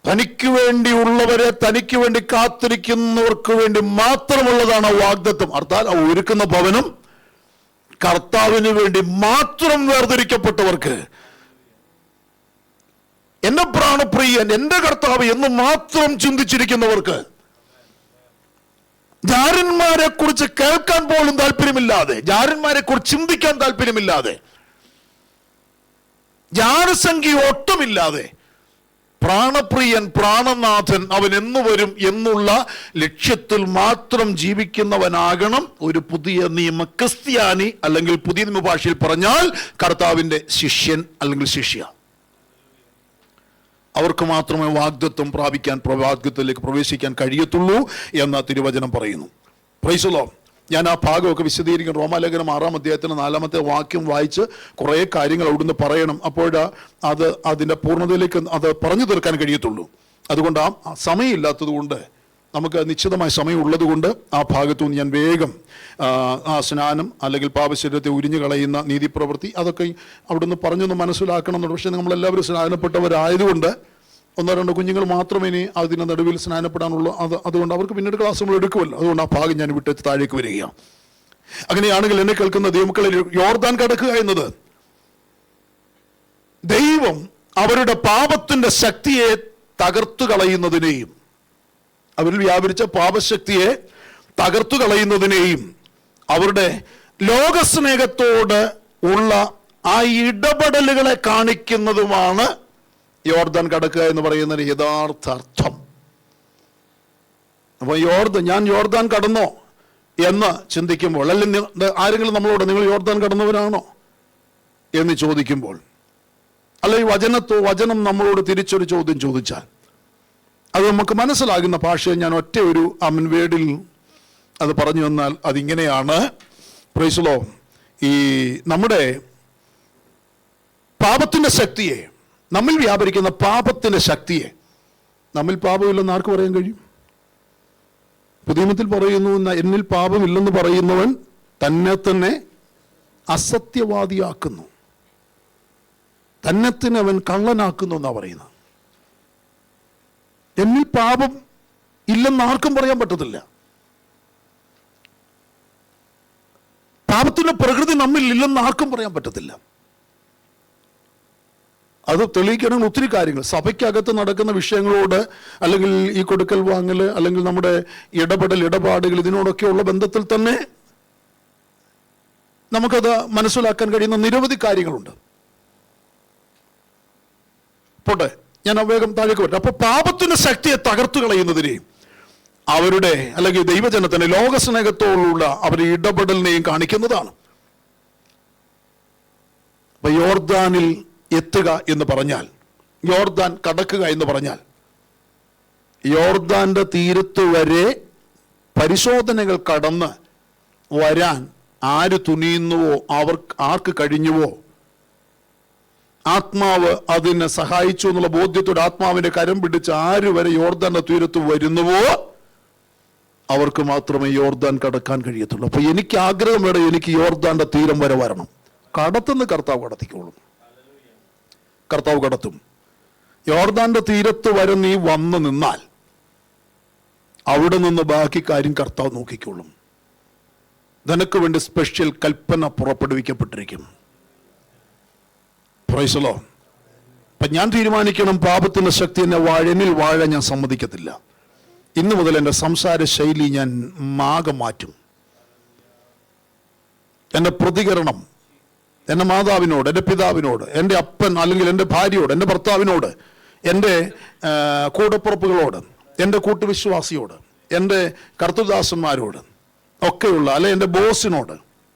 തനിക്ക് വേണ്ടിയുള്ളവരെ, തനിക്ക് വേണ്ടി കാത്തിരിക്കുന്നവർക്ക് വേണ്ടി മാത്രമുള്ളതാണ് വാഗ്ദത്തം. അർത്ഥാൽ ഒരുക്കുന്ന ഭവനം കർത്താവിന് വേണ്ടി മാത്രം വേർതിരിക്കപ്പെട്ടവർക്ക്, എന്റെ പ്രാണപ്രിയൻ, എന്റെ കർത്താവ് എന്ന് മാത്രം ചിന്തിച്ചിരിക്കുന്നവർക്ക്, ജാരന്മാരെ കുറിച്ച് കേൾക്കാൻ പോലും താല്പര്യമില്ലാതെ, ജാരന്മാരെ കുറിച്ച് ചിന്തിക്കാൻ താല്പര്യമില്ലാതെ, ജാരസംഖ്യ ഒട്ടുമില്ലാതെ, പ്രാണപ്രിയൻ, പ്രാണനാഥൻ അവൻ എന്നു വരും എന്നുള്ള ലക്ഷ്യത്തിൽ മാത്രം ജീവിക്കുന്നവനാകണം ഒരു പുതിയ നിയമ ക്രിസ്ത്യാനി, അല്ലെങ്കിൽ പുതിയ നിയമ ഭാഷയിൽ പറഞ്ഞാൽ കർത്താവിന്റെ ശിഷ്യൻ അല്ലെങ്കിൽ ശിഷ്യ. അവർക്ക് മാത്രമേ വാഗ്ദത്വം പ്രാപിക്കാൻ, വാഗ്ദത്വത്തിലേക്ക് പ്രവേശിക്കാൻ കഴിയത്തുള്ളൂ എന്ന് തിരുവചനം പറയുന്നു. Price the Lord. ഞാൻ ആ ഭാഗമൊക്കെ വിശദീകരിക്കും. റോമാലേഖനം 6-ാം അധ്യായത്തിന് 4-ാമത്തെ വാക്യം വായിച്ച് കുറേ കാര്യങ്ങൾ അവിടുന്ന് പറയണം. അപ്പോൾ അതിൻ്റെ പൂർണ്ണതയിലേക്ക് അത് പറഞ്ഞു തീർക്കാൻ കഴിയത്തുള്ളൂ. അതുകൊണ്ട് ആ സമയമില്ലാത്തത് കൊണ്ട്, നമുക്ക് നിശ്ചിതമായ സമയമുള്ളത് കൊണ്ട് ആ ഭാഗത്തുനിന്ന് ഞാൻ വേഗം ആ സ്നാനം അല്ലെങ്കിൽ പാപശരീരത്തെ ഉരിഞ്ഞു കളയുന്ന നീതിപ്രവൃത്തി അതൊക്കെ അവിടുന്ന് പറഞ്ഞൊന്ന് മനസ്സിലാക്കണം എന്നുണ്ട്. പക്ഷേ നമ്മളെല്ലാവരും സ്നാനപ്പെട്ടവരായതുകൊണ്ട് 1-2 കുഞ്ഞുങ്ങൾ മാത്രമേ ഇനി അതിന് നടുവിൽ സ്നാനപ്പെടാനുള്ളൂ. അതുകൊണ്ട് അവർക്ക് പിന്നീട് ക്ലാസ് നമ്മൾ എടുക്കുമല്ലോ. അതുകൊണ്ട് ആ ഭാഗം ഞാൻ വിട്ട് താഴേക്ക് വരികയാണ്. അങ്ങനെയാണെങ്കിൽ എന്നെ കേൾക്കുന്ന ദൈവമക്കളിൽ യോർദാൻ കടക്കുക എന്നത് ദൈവം അവരുടെ പാപത്തിന്റെ ശക്തിയെ തകർത്തു കളയുന്നതിനെയും, അവരിൽ വ്യാപരിച്ച പാപശക്തിയെ തകർത്തു കളയുന്നതിനെയും അവരുടെ ലോകസ്നേഹത്തോട് ഉള്ള ആ ഇടപെടലുകളെ കാണിക്കുന്നതുമാണ് യോർദാൻ കടക്കുക എന്ന് പറയുന്നതിന് യഥാർത്ഥ അർത്ഥം. അപ്പോൾ ഞാൻ യോർദാൻ കടന്നോ എന്ന് ചിന്തിക്കുമ്പോൾ, അല്ലെങ്കിൽ ആരെങ്കിലും നമ്മളോട് നിങ്ങൾ യോർദാൻ കടന്നവരാണോ എന്ന് ചോദിക്കുമ്പോൾ, അല്ലെങ്കിൽ വചനം നമ്മളോട് തിരിച്ചൊരു ചോദ്യം ചോദിച്ചാൽ അത് നമുക്ക് മനസ്സിലാകുന്ന ഭാഷയിൽ ഞാൻ ഒറ്റ ഒരു വേർഡിൽ അത് പറഞ്ഞു തന്നാൽ അതിങ്ങനെയാണ്. Price the Lord. ഈ നമ്മുടെ പാപത്തിന്റെ ശക്തിയെ, നമ്മിൽ വ്യാപരിക്കുന്ന പാപത്തിന്റെ ശക്തിയെ, നമ്മിൽ പാപമില്ലെന്ന് ആർക്ക് പറയാൻ കഴിയും? പുതിയ നിയമത്തിൽ പറയുന്നു, എന്നിൽ പാപമില്ലെന്ന് പറയുന്നവൻ തന്നെ അസത്യവാദിയാക്കുന്നു, തന്നെ അവൻ കള്ളനാക്കുന്നു എന്നാ പറയുന്നത്. എന്നിൽ പാപം ഇല്ലെന്ന് ആർക്കും പറയാൻ പറ്റത്തില്ല. പാപത്തിന്റെ പ്രകൃതി നമ്മിൽ ഇല്ലെന്ന് ആർക്കും പറയാൻ പറ്റത്തില്ല. അത് തെളിയിക്കണമെങ്കിൽ ഒത്തിരി കാര്യങ്ങൾ, സഭയ്ക്കകത്ത് നടക്കുന്ന വിഷയങ്ങളോട്, അല്ലെങ്കിൽ ഈ കൊടുക്കൽ വാങ്ങൽ, അല്ലെങ്കിൽ നമ്മുടെ ഇടപാടുകൾ, ഇതിനോടൊക്കെയുള്ള ബന്ധത്തിൽ തന്നെ നമുക്കത് മനസ്സിലാക്കാൻ കഴിയുന്ന നിരവധി കാര്യങ്ങളുണ്ട്. പോട്ടെ, ഞാൻ വേഗം താഴേക്ക് വരട്ടെ. അപ്പൊ പാപത്തിന്റെ ശക്തിയെ തകർത്തു കളയുന്നതിനെയും അവരുടെ, അല്ലെങ്കിൽ ദൈവജനത്തിന്റെ ലോകസ്നേഹത്തോടുള്ള അവരുടെ ഇടപെടലിനെയും കാണിക്കുന്നതാണ്. അപ്പൊ യോർദാനിൽ എത്തുക എന്ന് പറഞ്ഞാൽ, യോർദാൻ കടക്കുക എന്ന് പറഞ്ഞാൽ, യോർദാന്റെ തീരത്ത് വരെ പരിശോധനകൾ കടന്ന് വരാൻ ആര് തുനിയുന്നുവോ ആർക്ക് കഴിഞ്ഞുവോ, ആത്മാവ് അതിനെ സഹായിച്ചു എന്നുള്ള ബോധ്യത്തോടെ ആത്മാവിന്റെ കരം പിടിച്ച് ആര് വരെ യോർദാന്റെ തീരത്ത് വരുന്നുവോ അവർക്ക് മാത്രമേ യോർദാൻ കടക്കാൻ കഴിയത്തുള്ളൂ. അപ്പൊ എനിക്ക് ആഗ്രഹം വേണം, എനിക്ക് യോർദാന്റെ തീരം വരെ വരണം. കടത്തുന്ന കർത്താവ് കടത്തിക്കോളും, കർത്താവ് കടത്തും. യോർദാന്റെ തീരത്ത് വരെ നീ വന്ന് നിന്നാൽ അവിടെ നിന്ന് ബാക്കി കാര്യം കർത്താവ് നോക്കിക്കോളും. നിനക്ക് വേണ്ടി സ്പെഷ്യൽ കൽപ്പന പുറപ്പെടുവിക്കപ്പെട്ടിരിക്കും. Praise the Lord. അപ്പൊ ഞാൻ തീരുമാനിക്കണം, പാപത്തിന്റെ ശക്തി എന്നെ എന്നിൽ വാഴാൻ ഞാൻ സമ്മതിക്കത്തില്ല. ഇന്നു മുതൽ എൻ്റെ സംസാര ശൈലി ഞാൻ മാറ്റും. എൻ്റെ പ്രതികരണം എൻ്റെ മാതാവിനോട്, എൻ്റെ പിതാവിനോട്, എൻ്റെ അപ്പൻ അല്ലെങ്കിൽ എൻ്റെ ഭാര്യയോട്, എൻ്റെ ഭർത്താവിനോട്, എൻ്റെ കൂടപ്പുറപ്പുകളോട്, എൻ്റെ കൂട്ടുവിശ്വാസിയോട്, എൻ്റെ കർത്തൃദാസന്മാരോട് ഒക്കെയുള്ള, അല്ലെ എൻ്റെ ബോസിനോട്,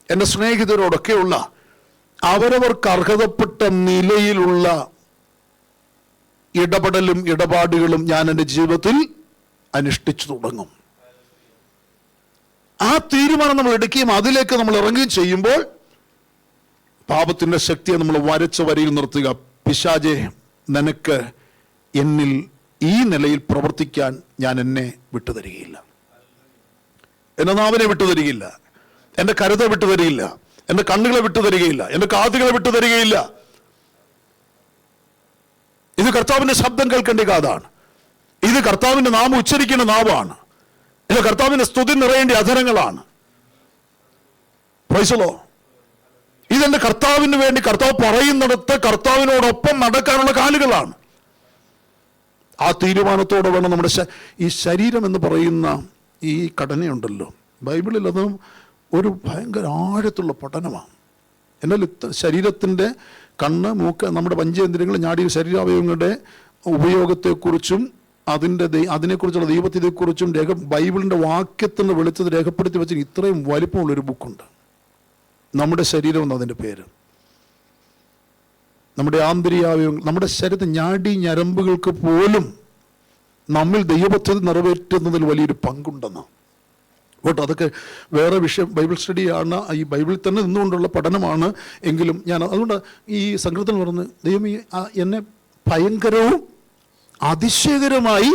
എൻ്റെ സ്നേഹിതരോടൊക്കെയുള്ള അവരവർക്ക് അർഹതപ്പെട്ട നിലയിലുള്ള ഇടപെടലും ഇടപാടുകളും ഞാൻ എൻ്റെ ജീവിതത്തിൽ അനുഷ്ഠിച്ചു തുടങ്ങും. ആ തീരുമാനം നമ്മൾ എടുക്കുകയും അതിലേക്ക് നമ്മൾ ഇറങ്ങുകയും ചെയ്യുമ്പോൾ പാപത്തിന്റെ ശക്തിയെ നമ്മൾ വരച്ച വരയിൽ നിർത്തുക. പിശാചേ, നിനക്ക് എന്നിൽ ഈ നിലയിൽ പ്രവർത്തിക്കാൻ ഞാൻ എന്നെ വിട്ടുതരികയില്ല, എന്റെ നാവിനെ വിട്ടുതരികയില്ല, എന്റെ കരുത വിട്ടുതരികയില്ല, എന്റെ കണ്ണുകളെ വിട്ടുതരികയില്ല, എന്റെ കാതുകളെ വിട്ടുതരികയില്ല. ഇത് കർത്താവിന്റെ ശബ്ദം കേൾക്കേണ്ട കാതാണ്. ഇത് കർത്താവിന്റെ നാമം ഉച്ചരിക്കുന്ന നാവാണ്. ഇത് കർത്താവിന്റെ സ്തുതി നിറയേണ്ട അധരങ്ങളാണ്. Praise the Lord. ഇതെന്റെ കർത്താവിന് വേണ്ടി കർത്താവ് പറയുന്നിടത്ത് കർത്താവിനോടൊപ്പം നടക്കാനുള്ള കാലുകളാണ്. ആ തീരുമാനത്തോടെ വേണം നമ്മുടെ ഈ ശരീരം എന്ന് പറയുന്ന ഈ ഘടനയുണ്ടല്ലോ, ബൈബിളിൽ അത് ഒരു ഭയങ്കര ആഴത്തുള്ള പഠനമാണ്. എന്നാൽ ശരീരത്തിൻ്റെ കണ്ണ്, മൂക്ക്, നമ്മുടെ പഞ്ചേന്ദ്രിയങ്ങൾ, ഞാടി ശരീരാവയവങ്ങളുടെ ഉപയോഗത്തെക്കുറിച്ചും അതിനെക്കുറിച്ചുള്ള ദൈവത്തെക്കുറിച്ചും ബൈബിളിൻ്റെ വാക്യത്തിൻ്റെ വെളിച്ചത് രേഖപ്പെടുത്തി വെച്ചിട്ട് ഇത്രയും വലിപ്പമുള്ളൊരു ബുക്കുണ്ട്. നമ്മുടെ ശരീരം എന്നതിൻ്റെ പേര്. നമ്മുടെ ആന്തരികാവയവങ്ങൾ, നമ്മുടെ ശരീരത്തെ ഞാടി ഞരമ്പുകൾക്ക് പോലും നമ്മിൽ ദൈവപദ്ധതി നിറവേറ്റുന്നതിൽ വലിയൊരു പങ്കുണ്ടെന്ന്. കേട്ടോ, അതൊക്കെ വേറെ വിഷയം, ബൈബിൾ സ്റ്റഡിയാണ്, ഈ ബൈബിളിൽ തന്നെ നിന്നുകൊണ്ടുള്ള പഠനമാണ്. എങ്കിലും ഞാൻ അതുകൊണ്ട് ഈ സങ്കീർത്തനം പറഞ്ഞ് ദൈവം എന്നെ ഭയങ്കരവും അതിശയകരമായി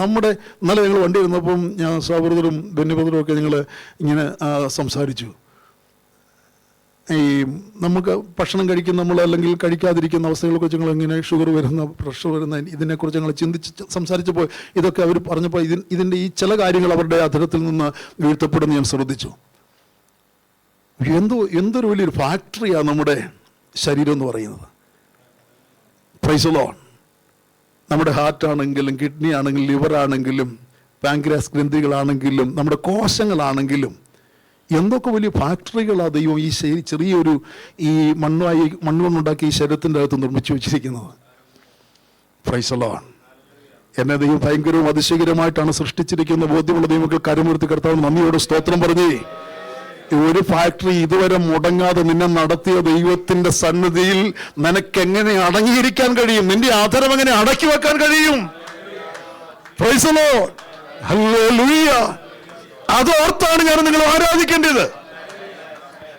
നമ്മുടെ ഇന്നലെ ഞങ്ങൾ വണ്ടി ഇരുന്നപ്പം ഞാൻ സഹോദരനും ബെന്നിബ്രദറും ഒക്കെ ഞങ്ങൾ ഇങ്ങനെ സംസാരിച്ചു. ഈ നമുക്ക് ഭക്ഷണം കഴിക്കുന്ന നമ്മൾ അല്ലെങ്കിൽ കഴിക്കാതിരിക്കുന്ന അവസ്ഥകളെക്കുറിച്ച് ഞങ്ങൾ ഇങ്ങനെ ഷുഗർ വരുന്ന, പ്രഷർ വരുന്ന, ഇതിനെക്കുറിച്ച് ഞങ്ങൾ സംസാരിച്ചപ്പോൾ ഇതൊക്കെ അവർ പറഞ്ഞപ്പോൾ ഇതിൻ്റെ ഈ ചില കാര്യങ്ങൾ അവരുടെ അധരത്തിൽ നിന്ന് വീഴ്ത്തപ്പെടുന്ന ഞാൻ ശ്രദ്ധിച്ചു. എന്തൊരു വലിയൊരു ഫാക്ടറിയാണ് നമ്മുടെ ശരീരം എന്ന് പറയുന്നത്. Price the Lord. നമ്മുടെ ഹാർട്ടാണെങ്കിലും കിഡ്നി ആണെങ്കിലും ലിവർ ആണെങ്കിലും പാൻക്രിയാസ് ഗ്രന്ഥികളാണെങ്കിലും നമ്മുടെ കോശങ്ങളാണെങ്കിലും എന്തൊക്കെ വലിയ ഫാക്ടറികളാണ് ദൈവം ഈ ചെറിയൊരു ഈ മണ്ണുകൊണ്ടുണ്ടാക്കിയ ഈ ശരീരത്തിൻ്റെ അകത്ത് നിർമ്മിച്ചു വെച്ചിരിക്കുന്നത്. Price the Lord. എന്നെ ദൈവം ഭയങ്കരവും അതിശയകരമായിട്ടാണ് സൃഷ്ടിച്ചിരിക്കുന്ന ബോധ്യമുള്ള ദൈവങ്ങൾ കരമുയർത്തി കർത്താവ് നന്ദിയോടെ സ്തോത്രം പറഞ്ഞേ. ഒരു ഫാക്ടറി ഇതുവരെ മുടങ്ങാതെ നിന്നെ നടത്തിയ ദൈവത്തിന്റെ സന്നിധിയിൽ നിനക്കെങ്ങനെ അടങ്ങിയിരിക്കാൻ കഴിയും? നിന്റെ ആധാരം എങ്ങനെ അടക്കി വെക്കാൻ കഴിയും? Price the Lord. ഹല്ലേലൂയ. അത് ഓർത്താണ് ഞാൻ നിങ്ങൾ ആരാധിക്കേണ്ടത്.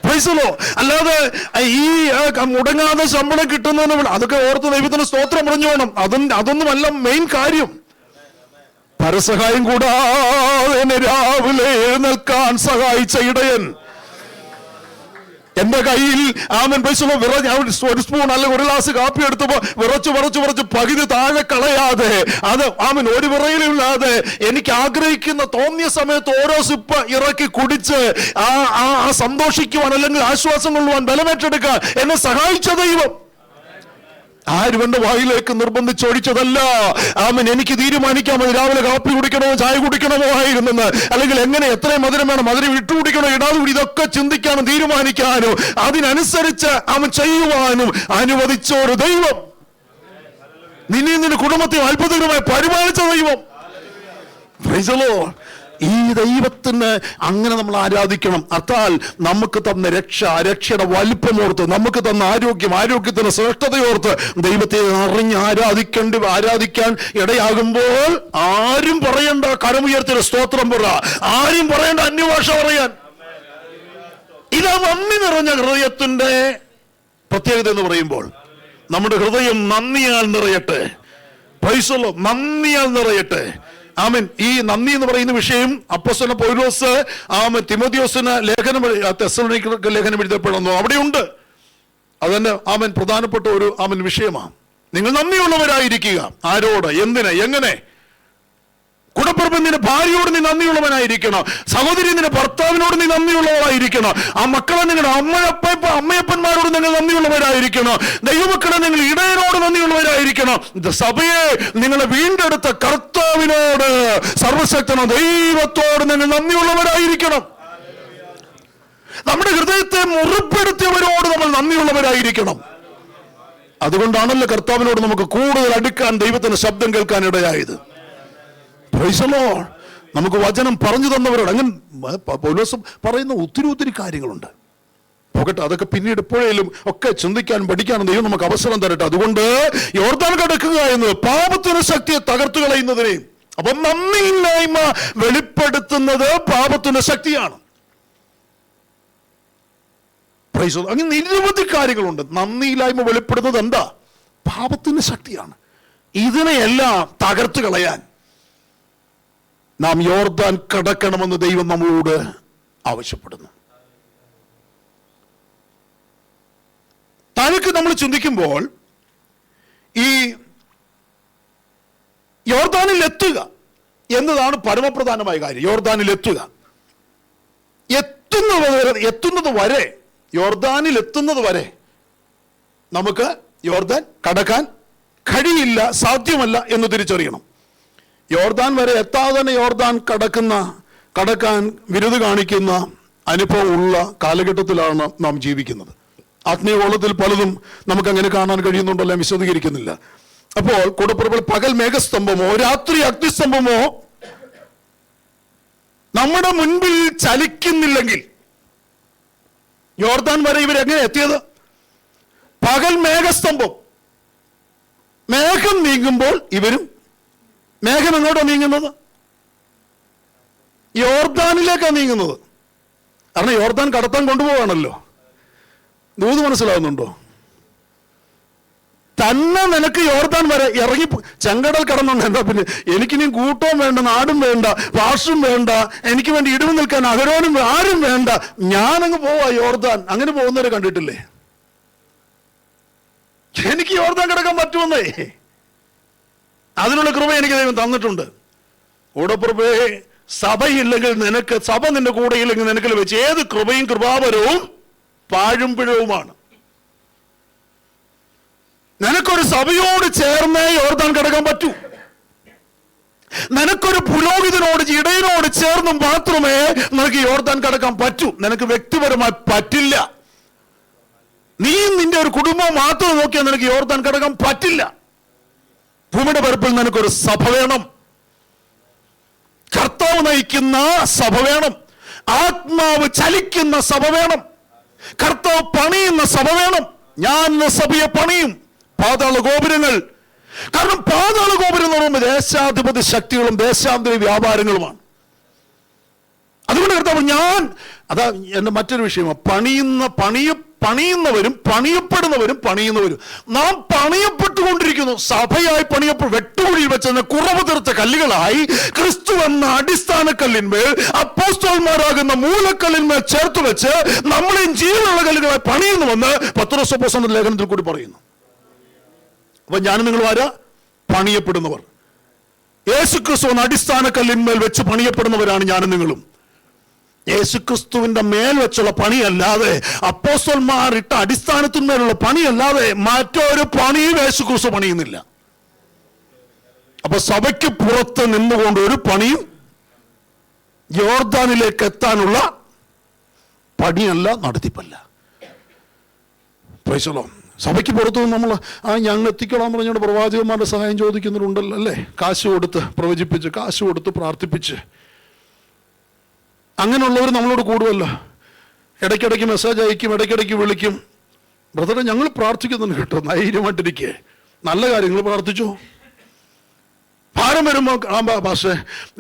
Price the Lord. അല്ലാതെ ഈ മുടങ്ങാതെ ശമ്പളം കിട്ടുന്നതിന് അതൊക്കെ ഓർത്ത് ദൈവത്തിന് സ്തോത്രം പറഞ്ഞു വേണം. അതൊന്നുമല്ല മെയിൻ കാര്യം. പരസഹായം കൂടാതെ എന്നെ രാവിലെ എഴുന്നേൽക്കാൻ സഹായിച്ച ഇടയൻ എന്റെ കയ്യിൽ ആമൻ പൈസ ഒരു സ്പൂൺ അല്ലെങ്കിൽ ഒരു ഗ്ലാസ് കാപ്പി എടുത്തപ്പോ വിറച്ച് പകുതി താഴെ കളയാതെ അത് ആമൻ ഒരു വിറയിലില്ലാതെ എനിക്ക് ആഗ്രഹിക്കുന്ന തോന്നിയ സമയത്ത് ഓരോ സിപ്പ് ഇറക്കി കുടിച്ച് ആ സന്തോഷിക്കുവാൻ അല്ലെങ്കിൽ ആശ്വാസം കൊള്ളുവാൻ ബലമേറ്റെടുക്കാൻ എന്നെ സഹായിച്ച ദൈവം ആരും എന്റെ വായിലേക്ക് നിർബന്ധിച്ചൊഴിച്ചതല്ല. ആമൻ എനിക്ക് തീരുമാനിക്കാം അത് രാവിലെ കാപ്പി കുടിക്കണമോ ചായ കുടിക്കണമോ ആയിരുന്നെന്ന്, അല്ലെങ്കിൽ എങ്ങനെ എത്രയും മധുരം വേണം, മധുരം ഇട്ടുകുടിക്കണോ ഇടാതെ കൂടി, ഇതൊക്കെ ചിന്തിക്കാനും തീരുമാനിക്കാനും അതിനനുസരിച്ച് അവൻ ചെയ്യുവാനും അനുവദിച്ച ഒരു ദൈവം, നിന്നെ നിന്റെ കുടുംബത്തെ അത്ഭുതകരമായി പരിപാലിച്ച ദൈവം. Price the Lord. ഈ ദൈവത്തിന് അങ്ങനെ നമ്മൾ ആരാധിക്കണം. അർത്ഥാൽ നമുക്ക് തന്ന രക്ഷയുടെ വലിപ്പമോർത്ത്, നമുക്ക് തന്ന ആരോഗ്യത്തിന് ശ്രേഷ്ഠതയോർത്ത് ദൈവത്തെ അറിഞ്ഞ് ആരാധിക്കാൻ ഇടയാകുമ്പോൾ ആരും പറയണ്ട കരമുയർത്തിയ സ്തോത്രം പറ, ആരും പറയണ്ട അന്യഭാഷ പറയാൻ. ഇതാ നന്ദി നിറഞ്ഞ ഹൃദയത്തിന്റെ പ്രത്യേകത എന്ന് പറയുമ്പോൾ നമ്മുടെ ഹൃദയം നന്ദിയാൽ നിറയട്ടെ. Price the Lord. നന്ദിയാൽ നിറയട്ടെ. ആമേൻ. ഈ നന്ദി എന്ന് പറയുന്ന വിഷയം അപ്പോസ്തലൻ പൗലോസ് തിമോഥെയോസിന് തെസ്സലോനിക്കർക്ക് ലേഖനം എഴുതപ്പെടുന്നു, അവിടെയുണ്ട്. അതന്നെ ആമേൻ പ്രധാനപ്പെട്ട ഒരു വിഷയമാണ്. നിങ്ങൾ നന്ദിയുള്ളവരായിരിക്കുക. ആരോട്, എന്തിന്, എങ്ങനെ? കുടപ്പുറപ്പ് നിന്റെ ഭാര്യയോട് നീ നന്ദിയുള്ളവനായിരിക്കണം. സഹോദരി നിന്റെ ഭർത്താവിനോട് നീ നന്ദിയുള്ളവരായിരിക്കണം. ആ മക്കളെ നിങ്ങളുടെ അമ്മയപ്പന്മാരോട് നിങ്ങൾ നന്ദിയുള്ളവരായിരിക്കണം. ദൈവമക്കളെ നിങ്ങൾ ഇടയനോട് നന്ദിയുള്ളവരായിരിക്കണം. സഭയെ നിങ്ങളെ വീണ്ടെടുത്ത കർത്താവിനോട്, സർവശക്തനോ ദൈവത്തോട് നിങ്ങൾ നന്ദിയുള്ളവരായിരിക്കണം. നമ്മുടെ ഹൃദയത്തെ മുറിപ്പെടുത്തിയവരോട് നമ്മൾ നന്ദിയുള്ളവരായിരിക്കണം. അതുകൊണ്ടാണല്ലോ കർത്താവിനോട് നമുക്ക് കൂടുതൽ അടുക്കാൻ, ദൈവത്തിന്റെ ശബ്ദം കേൾക്കാൻ ഇടയായത്. Price the Lord. നമുക്ക് വചനം പറഞ്ഞു തന്നവരോട് അങ്ങനെ പൗലോസ് പറയുന്ന ഒത്തിരി കാര്യങ്ങളുണ്ട്. പോകട്ടെ, അതൊക്കെ പിന്നീട് എപ്പോഴേലും ഒക്കെ ചിന്തിക്കാനും പഠിക്കാനും ദൈവം നമുക്ക് അവസരം തരട്ടെ. അതുകൊണ്ട് യോർദാൻ കടക്കുക എന്നത് പാപത്തിന് ശക്തിയെ തകർത്തു കളയുന്നതിനെയും, അപ്പം നന്ദിയില്ലായ്മ വെളിപ്പെടുത്തുന്നത് പാപത്തിന്റെ ശക്തിയാണ്. Price the Lord. അങ്ങനെ നിരവധി കാര്യങ്ങളുണ്ട്. നന്ദിയില്ലായ്മ വെളിപ്പെടുന്നത് എന്താ? പാപത്തിന്റെ ശക്തിയാണ്. ഇതിനെയെല്ലാം തകർത്തു കളയാൻ നാം യോർദാൻ കടക്കണമെന്ന് ദൈവം നമ്മളോട് ആവശ്യപ്പെടുന്നു. താഴേക്ക് നമ്മൾ ചിന്തിക്കുമ്പോൾ ഈ യോർദാനിൽ എത്തുക എന്നതാണ് പരമപ്രധാനമായ കാര്യം. യോർദാനിൽ എത്തുക, യോർദാനിൽ എത്തുന്നത് വരെ നമുക്ക് യോർദാൻ കടക്കാൻ കഴിയില്ല, സാധ്യമല്ല എന്ന് തിരിച്ചറിയണം. യോർദാൻ വരെ എത്താതെ തന്നെ യോർദാൻ കടക്കാൻ വിരുത് കാണിക്കുന്ന അനുഭവം ഉള്ള കാലഘട്ടത്തിലാണ് നാം ജീവിക്കുന്നത്. ആത്മീയഗോളത്തിൽ പലതും നമുക്കങ്ങനെ കാണാൻ കഴിയുന്നുണ്ടല്ലോ, വിശദീകരിക്കുന്നില്ല. അപ്പോൾ കൂടപ്പുറപ്പിൽ പകൽ മേഘസ്തംഭമോ രാത്രി അഗ്നിസ്തംഭമോ നമ്മുടെ മുൻപിൽ ചലിക്കുന്നില്ലെങ്കിൽ യോർദാൻ വരെ ഇവരെങ്ങനെ എത്തിയത്? പകൽ മേഘസ്തംഭം, മേഘം നീങ്ങുമ്പോൾ ഇവരും. മേഘം എങ്ങോട്ടാ നീങ്ങുന്നത്? യോർദാനിലേക്കാണ് നീങ്ങുന്നത്. കാരണം യോർദാൻ കടത്താൻ കൊണ്ടുപോവാണല്ലോ. ദൂത് മനസ്സിലാവുന്നുണ്ടോ? തന്നെ നിനക്ക് യോർദാൻ വരെ ഇറങ്ങി ചെങ്കടൽ കടന്നുണ്ട്. എന്താ പിന്നെ എനിക്കിനിയും കൂട്ടവും വേണ്ട, നാടും വേണ്ട, ഭാഷയും വേണ്ട, എനിക്ക് വേണ്ടി ഇടിവ് നിൽക്കാൻ അഹരോനും ആരും വേണ്ട, ഞാനങ്ങ് പോവാ യോർദാൻ. അങ്ങനെ പോകുന്നവരെ കണ്ടിട്ടില്ലേ? എനിക്ക് യോർദാൻ കിടക്കാൻ പറ്റുമെന്നേ. അതിനുള്ള കൃപ എനിക്ക് ദൈവം തന്നിട്ടുണ്ട്. കൂടപ്പുറപ്പേ, സഭയില്ലെങ്കിൽ നിനക്ക്, സഭ നിന്റെ കൂടെ ഇല്ലെങ്കിൽ നിനക്ക് വെച്ച് ഏത് കൃപയും കൃപാവരവും പാഴും പിഴവുമാണ്. നിനക്കൊരു സഭയോട് ചേർന്നേ യോർദാൻ കിടക്കാൻ പറ്റൂ. നിനക്കൊരു പുരോഹിതനോട്, ഇടയനോട് ചേർന്ന് മാത്രമേ നിനക്ക് യോർദാൻ കിടക്കാൻ പറ്റൂ. നിനക്ക് വ്യക്തിപരമായി പറ്റില്ല. നീ നിന്റെ ഒരു കുടുംബം മാത്രം നോക്കിയാൽ നിനക്ക് യോർദാൻ കിടക്കാൻ പറ്റില്ല. ഭൂമിയുടെ പരപ്പിൽ നിനക്കൊരു സഭ വേണം. കർത്താവ് നയിക്കുന്ന സഭ വേണം. ആത്മാവ് ചലിക്കുന്ന സഭ വേണം. കർത്താവ് പണിയുന്ന സഭ വേണം. ഞാൻ സഭയെ പണിയും. പാതാള ഗോപുരങ്ങൾ, കാരണം പാതാള ഗോപുരം എന്ന് പറയുമ്പോൾ ദേശാധിപതി ശക്തികളും ദേശാന്തര വ്യാപാരങ്ങളുമാണ്. അതുകൊണ്ട് കർത്താവ് അതാ എന്റെ മറ്റൊരു വിഷയമാണ്. പണിയുന്നവരും പണിയുന്നവരും നാം പണിയപ്പെട്ടുകൊണ്ടിരിക്കുന്നു. സഭയായി വെട്ടുകുഴിയിൽ വെച്ച കുറവ് തീർത്ത കല്ലുകളായി ക്രിസ്തു എന്ന അടിസ്ഥാന കല്ലിന്മേൽ അപ്പോസ്തലന്മാരാകുന്ന മൂലക്കല്ലിന്മേൽ ചേർത്ത് വെച്ച് നമ്മളെയും ജീവനുള്ള കല്ലുകളായി പണിയുന്നുവെന്ന് പത്രോസ് അപ്പോസ്തലന്റെ ലേഖനത്തിൽ കൂടി പറയുന്നു. അപ്പൊ ഞാനും നിങ്ങൾ ആരാ? പണിയപ്പെടുന്നവർ. യേശുക്രിസ്തു എന്ന അടിസ്ഥാന കല്ലിന്മേൽ വെച്ച് പണിയപ്പെടുന്നവരാണ് ഞാനും നിങ്ങളും. യേശുക്രിസ്തുവിന്റെ മേൽ വെച്ചുള്ള പണിയല്ലാതെ, അപ്പോസ്തലന്മാർ ഇട്ട അടിസ്ഥാനത്തിന്മേലുള്ള പണിയല്ലാതെ മറ്റൊരു പണിയും യേശുക്രിസ്തു പണിയുന്നില്ല. അപ്പൊ സഭയ്ക്ക് പുറത്ത് നിന്നുകൊണ്ട് ഒരു പണിയും യോർദാനിലേക്ക് എത്താനുള്ള പണിയല്ല, നടത്തിപ്പല്ല. Price the Lord. സഭയ്ക്ക് പുറത്തു നമ്മൾ ഞങ്ങൾ എത്തിക്കോളാൻ പറഞ്ഞുകൊണ്ട് പ്രവാചകന്മാരുടെ സഹായം ചോദിക്കുന്നുണ്ടല്ലോ അല്ലേ? കാശ് കൊടുത്ത് പ്രവചിപ്പിച്ച്, കാശ് കൊടുത്ത് പ്രാർത്ഥിപ്പിച്ച്. അങ്ങനെയുള്ളവർ നമ്മളോട് കൂടുമല്ലോ. ഇടയ്ക്കിടയ്ക്ക് മെസ്സേജ് അയക്കും, ഇടയ്ക്കിടയ്ക്ക് വിളിക്കും. ബ്രദറെ ഞങ്ങൾ പ്രാർത്ഥിക്കുന്നുണ്ട് കേട്ടോ, ധൈര്യമായിട്ടിരിക്കേ, നല്ല കാര്യങ്ങൾ പ്രാർത്ഥിച്ചോ. ഭാരം വരുമ്പോൾ പക്ഷേ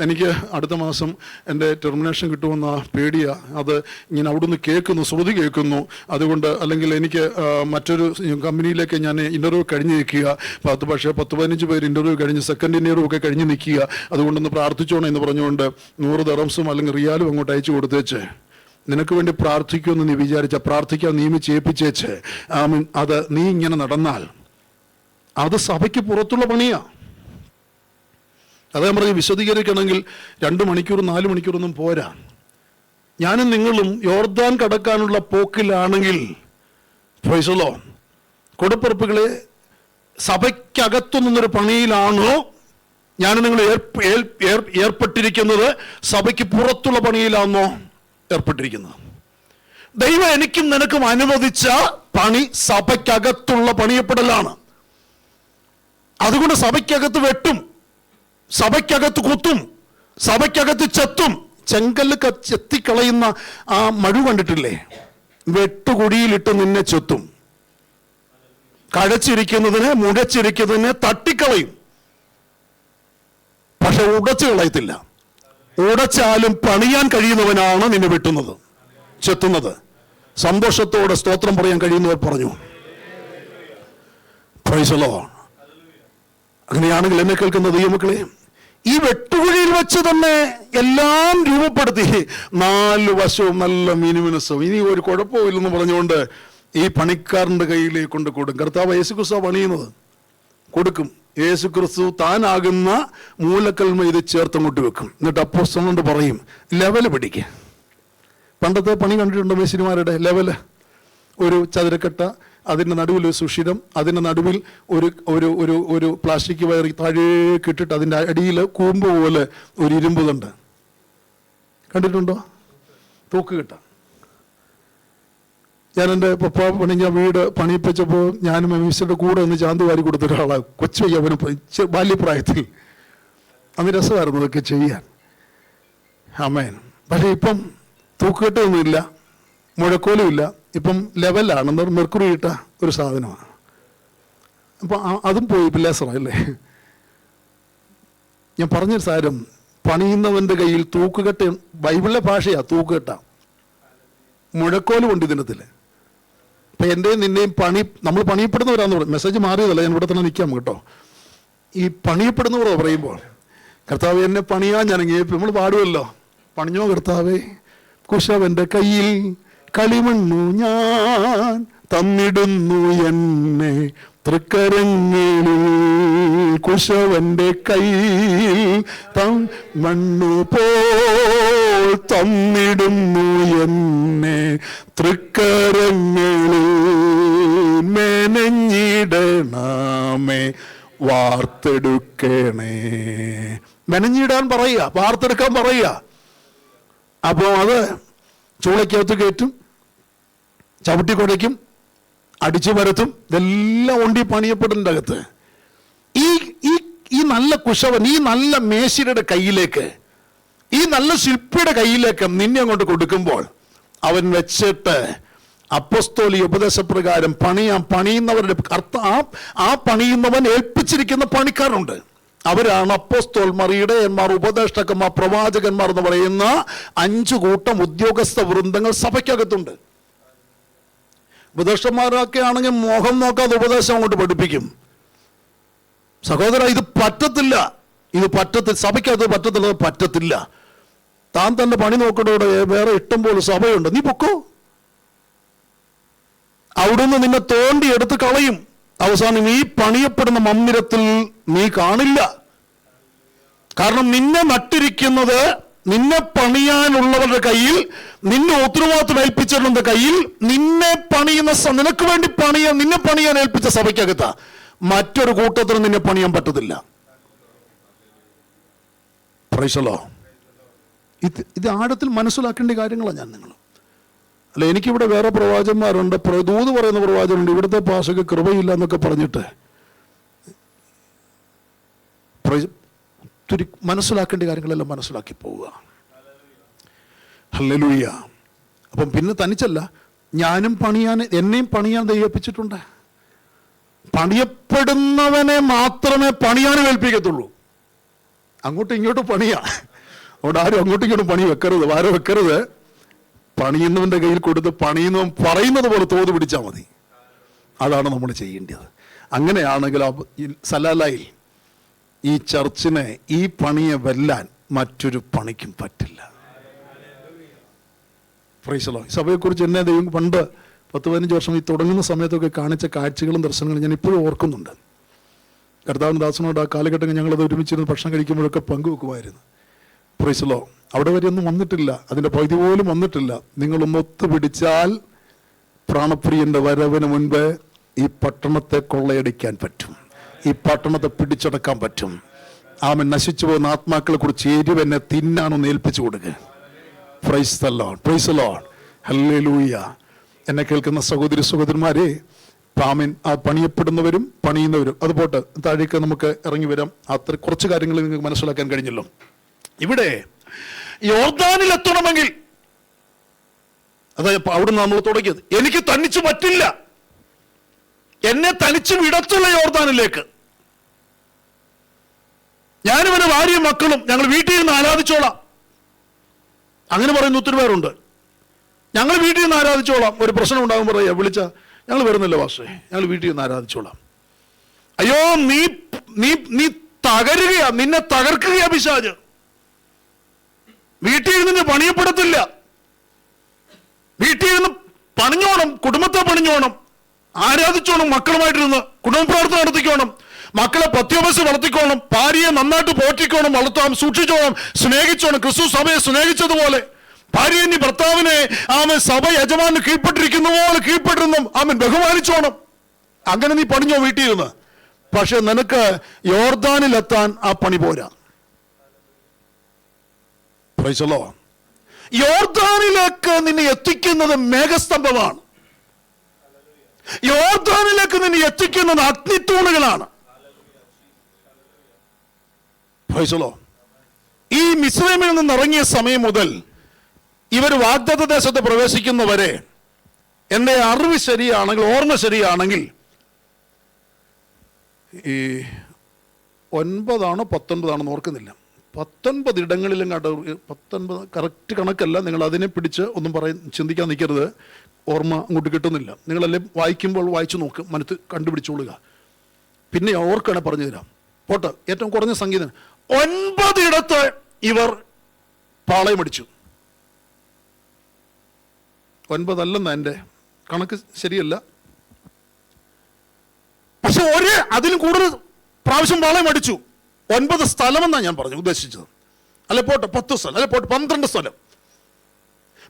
എനിക്ക് അടുത്ത മാസം എൻ്റെ ടെർമിനേഷൻ കിട്ടുമെന്ന പേടിയാ. അത് ഇങ്ങനെ അവിടുന്ന് കേൾക്കുന്നു, ശ്രുതി കേൾക്കുന്നു. അതുകൊണ്ട് അല്ലെങ്കിൽ എനിക്ക് മറ്റൊരു കമ്പനിയിലേക്ക് ഞാൻ ഇൻ്റർവ്യൂ കഴിഞ്ഞ് നിൽക്കുക. പക്ഷേ 10-15 പേര് ഇൻ്റർവ്യൂ കഴിഞ്ഞ് സെക്കൻഡ് ഇൻ്റർവ്യൂ ഒക്കെ കഴിഞ്ഞ് നിൽക്കുക. അതുകൊണ്ടൊന്ന് പ്രാർത്ഥിച്ചോണം എന്ന് പറഞ്ഞുകൊണ്ട് 100 ദിർഹംസും അല്ലെങ്കിൽ റിയാലും അങ്ങോട്ട് അയച്ചു കൊടുത്തേച്ച്, നിനക്ക് വേണ്ടി പ്രാർത്ഥിക്കുമെന്ന് നീ വിചാരിച്ച, പ്രാർത്ഥിക്കാൻ നിയമിച്ചേൽപ്പിച്ചേച്ച് അത് നീ ഇങ്ങനെ നടന്നാൽ അത് സഭയ്ക്ക് പുറത്തുള്ള പണിയാ. അതേ പറഞ്ഞ് വിശദീകരിക്കണമെങ്കിൽ 2 മണിക്കൂർ 4 മണിക്കൂറൊന്നും പോരാ. ഞാനും നിങ്ങളും യോർദാൻ കടക്കാനുള്ള പോക്കിലാണെങ്കിൽ പ്രൈസലോ കൊടുപ്പുറപ്പുകളെ, സഭയ്ക്കകത്തു നിന്നൊരു പണിയിലാണോ ഞാനും നിങ്ങൾ ഏർപ്പെട്ടിരിക്കുന്നത്, സഭയ്ക്ക് പുറത്തുള്ള പണിയിലാണോ ഏർപ്പെട്ടിരിക്കുന്നത്? ദൈവം എനിക്കും നിനക്കും അനുവദിച്ച പണി സഭയ്ക്കകത്തുള്ള പണിയപ്പെടലാണ്. അതുകൊണ്ട് സഭയ്ക്കകത്ത് വെട്ടും, സഭയ്ക്കകത്ത് കുത്തും, സഭയ്ക്കകത്ത് ചെത്തും. ചെങ്കല്ല് ചെത്തിക്കളയുന്ന ആ മഴു കണ്ടിട്ടില്ലേ? വെട്ടുകുടിയിലിട്ട് നിന്നെ ചെത്തും. കഴച്ചിരിക്കുന്നതിന് മുഴച്ചിരിക്കുന്നതിന് തട്ടിക്കളയും, പക്ഷെ ഉടച്ചു കളയത്തില്ല. ഉടച്ചാലും പണിയാൻ കഴിയുന്നവനാണ് നിന്നെ വെട്ടുന്നത്, ചെത്തുന്നത്. സന്തോഷത്തോടെ സ്തോത്രം പറയാൻ കഴിയുന്നവർ പറഞ്ഞു. Price the Lord. അങ്ങനെയാണെങ്കിൽ എന്നെ കേൾക്കുന്ന ദൈവമക്കളെ, ഈ വെട്ടുകുഴിയിൽ വെച്ച് തന്നെ എല്ലാം രൂപപ്പെടുത്തി 4 വശവും നല്ല മിനുമിനുസവും, ഇനി ഒരു കുഴപ്പമില്ലെന്ന് പറഞ്ഞുകൊണ്ട് ഈ പണിക്കാരൻ്റെ കയ്യിലേക്ക് കൊണ്ട് കൊടുക്കും. കർത്താവ് യേശുക്രിസ്തു പണിയുന്നത് കൊടുക്കും. യേശുക്രിസ്തു താനാകുന്ന മൂലക്കൽമ ഇത് ചേർത്തങ്ങോട്ട് വെക്കും. എന്നിട്ട് അപ്പോസ്തലനോട് പറയും, ലെവല് പിടിക്കുക. പണ്ടത്തെ പണി കണ്ടിട്ടുണ്ടോ മേശിരിമാരുടെ? ലെവല്, ഒരു ചതുരക്കട്ട, അതിൻ്റെ നടുവിൽ ഒരു സുഷിരം, അതിൻ്റെ നടുവിൽ ഒരു ഒരു ഒരു ഒരു പ്ലാസ്റ്റിക് വയർ താഴേക്ക് ഇട്ടിട്ട് അതിൻ്റെ അടിയിൽ കൂമ്പ് പോലെ ഒരു ഇരുമ്പ് തണ്ട് കണ്ടിട്ടുണ്ടോ? തൂക്കുകെട്ട. ഞാൻ എൻ്റെ പപ്പ പണിഞ്ഞ വീട് പണിയിപ്പിച്ചപ്പോൾ ഞാനും മിസ്റ്ററുടെ കൂടെ ഒന്ന് ചാന്ത് വാരി കൊടുത്ത ഒരാളാണ്. കൊച്ചു അവന് ബാല്യപ്രായത്തിൽ. അന്ന് രസമായിരുന്നു അതൊക്കെ ചെയ്യാൻ. ആമേൻ. പക്ഷേ ഇപ്പം തൂക്കുകെട്ടൊന്നുമില്ല, മുഴക്കോലും ഇല്ല. ഇപ്പം ലെവലാണ്, മെർക്കുറി ഇട്ട ഒരു സാധനമാണ്. അപ്പം അതും പോയി ലേസറല്ലേ. ഞാൻ പറഞ്ഞൊരു സാരം, പണിയുന്നവൻ്റെ കയ്യിൽ തൂക്കുകെട്ട, ബൈബിളിലെ ഭാഷയാ തൂക്കുകെട്ട, മുഴക്കോലും ഉണ്ട് ഇതിനത്തിൽ. അപ്പം എൻ്റെയും നിന്നെയും നമ്മൾ പണിയപ്പെടുന്നവരാന്ന് പറയും. മെസ്സേജ് മാറിയതല്ല, ഞാൻ ഇവിടെ തന്നെ നിൽക്കാം കേട്ടോ. ഈ പണിയപ്പെടുന്നവരോ പറയുമ്പോൾ, കർത്താവ് എന്നെ പണിയാൻ ഞാനെങ്കിൽ നമ്മൾ പാടുമല്ലോ, പണിഞ്ഞോ കർത്താവേ കുശവൻ്റെ കയ്യിൽ കളിമണ്ണു ഞാൻ തന്നിടുന്നു എന്നെ തൃക്കരങ്ങളിൽ, കുശവൻ്റെ കയ്യിൽ മണ്ണു പോൽ തന്നിടുന്നു എന്നെ തൃക്കരങ്ങളിൽ, മെനഞ്ഞിടണമേ വാർത്തെടുക്കണേ. മെനഞ്ഞിടാൻ പറയുക, വാർത്തെടുക്കാൻ പറയുക. അപ്പോൾ അത് ചൂളയ്ക്കകത്ത് കയറ്റും, ചവിട്ടിക്കുടയ്ക്കും, അടിച്ചു പരത്തും. ഇതെല്ലാം ഉണ്ട് ഈ പണിയപ്പെടുന്നതിൻ്റെ അകത്ത്. ഈ നല്ല കുശവൻ, ഈ നല്ല മേശിയുടെ കയ്യിലേക്ക്, ഈ നല്ല ശില്പിയുടെ കയ്യിലേക്ക് നിന്നെ അങ്ങോട്ട് കൊടുക്കുമ്പോൾ അവൻ വെച്ചിട്ട് അപ്പോസ്തോലിക ഉപദേശപ്രകാരം പണിയുന്നവരുടെ ആ പണിയുന്നവൻ ഏൽപ്പിച്ചിരിക്കുന്ന പണിക്കാരുണ്ട്. അവരാണ് അപ്പോസ്തോലന്മാർ, ഇടയന്മാർ, ഉപദേഷ്ടാക്കന്മാർ, പ്രവാചകന്മാർ എന്ന് പറയുന്ന 5 കൂട്ടം ഉദ്യോഗസ്ഥ വൃന്ദങ്ങൾ സഭയ്ക്കകത്തുണ്ട്. ഉപദേഷ്ടന്മാരൊക്കെ ആണെങ്കിൽ മുഖം നോക്കാതെ ഉപദേശം അങ്ങോട്ട് പഠിപ്പിക്കും. സഹോദര, ഇത് പറ്റത്തില്ല, സഭയ്ക്കകത്ത് പറ്റത്തില്ല. താൻ തന്റെ പണി നോക്കണോടെ വേറെ ഇഷ്ടം പോലെ സഭയുണ്ട്, നീ പൊക്കോ. അവിടുന്ന് നിന്നെ തോണ്ടി എടുത്ത് കളയും. അവസാനം ഈ പണിയപ്പെടുന്ന മന്ദിരത്തിൽ നീ കാണില്ല. കാരണം നിന്നെ നട്ടിരിക്കുന്നത്, നിന്നെ പണിയാനുള്ളവരുടെ കയ്യിൽ, നിന്നെ ഉത്തരവാദിത്വം ഏൽപ്പിച്ചവരുടെ കയ്യിൽ, നിന്നെ വേണ്ടി നിന്നെ പണിയാൻ ഏൽപ്പിച്ച സഭയ്ക്കകത്താ. മറ്റൊരു കൂട്ടത്തിനും നിന്നെ പണിയാൻ പറ്റത്തില്ല. Price the Lord. ഇത് ആഴത്തിൽ മനസ്സിലാക്കേണ്ട കാര്യങ്ങളാണ് ഞാൻ നിങ്ങൾ. അല്ല, എനിക്കിവിടെ വേറെ പ്രവാചകന്മാരുണ്ട്, ദൂത് പറയുന്ന പ്രവാചകനുണ്ട്, ഇവിടുത്തെ ഭാഷയ്ക്ക് കൃപയില്ല എന്നൊക്കെ പറഞ്ഞിട്ട് മനസ്സിലാക്കേണ്ട കാര്യങ്ങളെല്ലാം മനസ്സിലാക്കി പോവുക. ഹല്ലേലൂയ. അപ്പം പിന്നെ തനിച്ചല്ല, ഞാനും എന്നെയും പണിയാൻ ദൈവപ്പിച്ചിട്ടുണ്ട്. പണിയപ്പെടുന്നവനെ മാത്രമേ പണിയാനും ഏൽപ്പിക്കത്തുള്ളൂ. അങ്ങോട്ടും ഇങ്ങോട്ടും പണിയാ. അവിടെ ആരും അങ്ങോട്ടും ഇങ്ങോട്ടും പണി വെക്കരുത്, വാരം വെക്കരുത്. പണിയുന്നവന്റെ കയ്യിൽ കൊടുത്ത് പണിയുന്നവൻ പറയുന്നത് പോലെ തോത് പിടിച്ചാൽ മതി. അതാണ് നമ്മൾ ചെയ്യേണ്ടത്. അങ്ങനെയാണെങ്കിൽ സലാലയിൽ ഈ ചർച്ചിനെ, ഈ പണിയെ വെല്ലാൻ മറ്റൊരു പണിക്കും പറ്റില്ല. Price the Lord. സഭയെക്കുറിച്ച് എന്നെ ദൈവം പണ്ട് 10-15 വർഷം ഈ തുടങ്ങുന്ന സമയത്തൊക്കെ കാണിച്ച കാഴ്ചകളും ദർശനങ്ങളും ഞാൻ ഇപ്പോഴും ഓർക്കുന്നുണ്ട്. കർത്താവിന് ദാസനോട് ആ കാലഘട്ടങ്ങൾ ഞങ്ങളത് ഒരുമിച്ചിരുന്ന് ഭക്ഷണം കഴിക്കുമ്പോഴൊക്കെ പങ്കുവെക്കുമായിരുന്നു. Praise the Lord. അവിടെ വരെ ഒന്നും വന്നിട്ടില്ല, അതിൻ്റെ പകുതി പോലും വന്നിട്ടില്ല. നിങ്ങളൊന്ന് ഒത്തുപിടിച്ചാൽ പ്രാണപ്രിയന്റെ വരവിന് മുൻപ് ഈ പട്ടണത്തെ കൊള്ളയടിക്കാൻ പറ്റും, ഈ പട്ടണത്തെ പിടിച്ചടക്കാൻ പറ്റും. ആമേൻ. നശിച്ചു പോകുന്ന ആത്മാക്കളെ കുറിച്ച് എരിവെന്നെ തിന്നാനൊന്ന് ഏൽപ്പിച്ചു കൊടുക്കുക. Price the Lord, price the Lord, hallelujah. എന്നെ കേൾക്കുന്ന സഹോദരി സഹോദരന്മാരെ, ആമേൻ. ആ പണിയപ്പെടുന്നവരും പണിയുന്നവരും അത് പോട്ടെ, താഴേക്ക് നമുക്ക് ഇറങ്ങി വരാം. അത്ര കുറച്ച് കാര്യങ്ങൾ നിങ്ങൾക്ക് മനസ്സിലാക്കാൻ കഴിഞ്ഞല്ലോ. ഇവിടെ യോർദാനിൽ എത്തണമെങ്കിൽ, അതായത് അവിടെ നമ്മൾ തുടങ്ങിയത്, എനിക്ക് തനിച്ചു പറ്റില്ല, എന്നെ തനിച്ചു വിടത്തുള്ള യോർദാനിലേക്ക്. ഞാനിവന് ഭാര്യയും മക്കളും ഞങ്ങൾ വീട്ടിൽ നിന്ന് ആരാധിച്ചോളാം. അങ്ങനെ പറയുന്ന ഒത്തിരി പേരുണ്ട്. ഞങ്ങൾ വീട്ടിൽ നിന്ന് ആരാധിച്ചോളാം. ഒരു പ്രശ്നം ഉണ്ടാകും, പറയാ വിളിച്ച ഞങ്ങൾ വരുന്നില്ല വാസേ, ഞങ്ങൾ വീട്ടിൽ നിന്ന് ആരാധിച്ചോളാം. അയ്യോ, നീ നീ നീ തകരുകയാ, നിന്നെ തകർക്കുകയാ പിശാച്. വീട്ടിൽ നിന്ന് പണിയപ്പെടത്തില്ല. വീട്ടിൽ നിന്ന് പണിഞ്ഞോണം, കുടുംബത്തെ പണിഞ്ഞോണം, ആരാധിച്ചോണം, മക്കളുമായിട്ടിരുന്ന് കുടുംബ പ്രവർത്തനം നടത്തിക്കോണം, മക്കളെ പത്യോപസ് വളർത്തിക്കോണം, ഭാര്യയെ നന്നായിട്ട് പോറ്റിക്കോണം, വളർത്താം, സൂക്ഷിച്ചോണം, സ്നേഹിച്ചോണം. ക്രിസ്തു സഭയെ സ്നേഹിച്ചതുപോലെ ഭാര്യ നീ ഭർത്താവിനെ ആമൻ സഭ യജമാന് കീഴ്പ്പെട്ടിരിക്കുന്ന പോലെ കീഴ്പ്പെട്ടിരുന്നും ആമൻ ബഹുമാനിച്ചോണം. അങ്ങനെ നീ പണിഞ്ഞോ വീട്ടിൽ നിന്ന്. പക്ഷെ നിനക്ക് യോർദാനിലെത്താൻ ആ പണി പോരാ. Price the Lord. യോർദാനിലേക്ക് നിന്നെ എത്തിക്കുന്നത് മേഘസ്തംഭമാണ്. യോർദാനിലേക്ക് നിന്നെ എത്തിക്കുന്നത് അഗ്നിത്തൂണുകളാണ്. Price the Lord. ഈ മിസ്രൈമിൽ നിന്ന് ഇറങ്ങിയ സമയം മുതൽ ഇവർ വാഗ്ദത്ത ദേശത്ത് പ്രവേശിക്കുന്നവരെ, എൻ്റെ അറിവ് ശരിയാണെങ്കിൽ, ഓർമ്മ ശരിയാണെങ്കിൽ, ഈ 9 19 ഓർക്കുന്നില്ല, 19 ഇടങ്ങളിലും 19 കറക്റ്റ് കണക്കല്ല. നിങ്ങൾ അതിനെ പിടിച്ച് ഒന്നും ചിന്തിക്കാൻ നിൽക്കരുത്. ഓർമ്മ അങ്ങോട്ട് കിട്ടുന്നില്ല. നിങ്ങളെല്ലാം വായിക്കുമ്പോൾ വായിച്ചു നോക്ക്, മനത്ത് കണ്ടുപിടിച്ചോളുക. പിന്നെ ഓർക്കാണ് പറഞ്ഞു തരാം. പോട്ടെ, ഏറ്റവും കുറഞ്ഞ സംഖ്യ 9 ഇടത്ത് ഇവർ പാളയമടിച്ചു. 9 അല്ലെന്ന എൻ്റെ കണക്ക് ശരിയല്ല. പക്ഷെ അതിലും കൂടുതൽ പ്രാവശ്യം പാളയമടിച്ചു. 9 സ്ഥലമെന്നാണ് ഞാൻ പറഞ്ഞു ഉദ്ദേശിച്ചത്. അല്ലെ പോട്ടെ 10 സ്ഥലം, അല്ലെ പോട്ടെ 12 സ്ഥലം.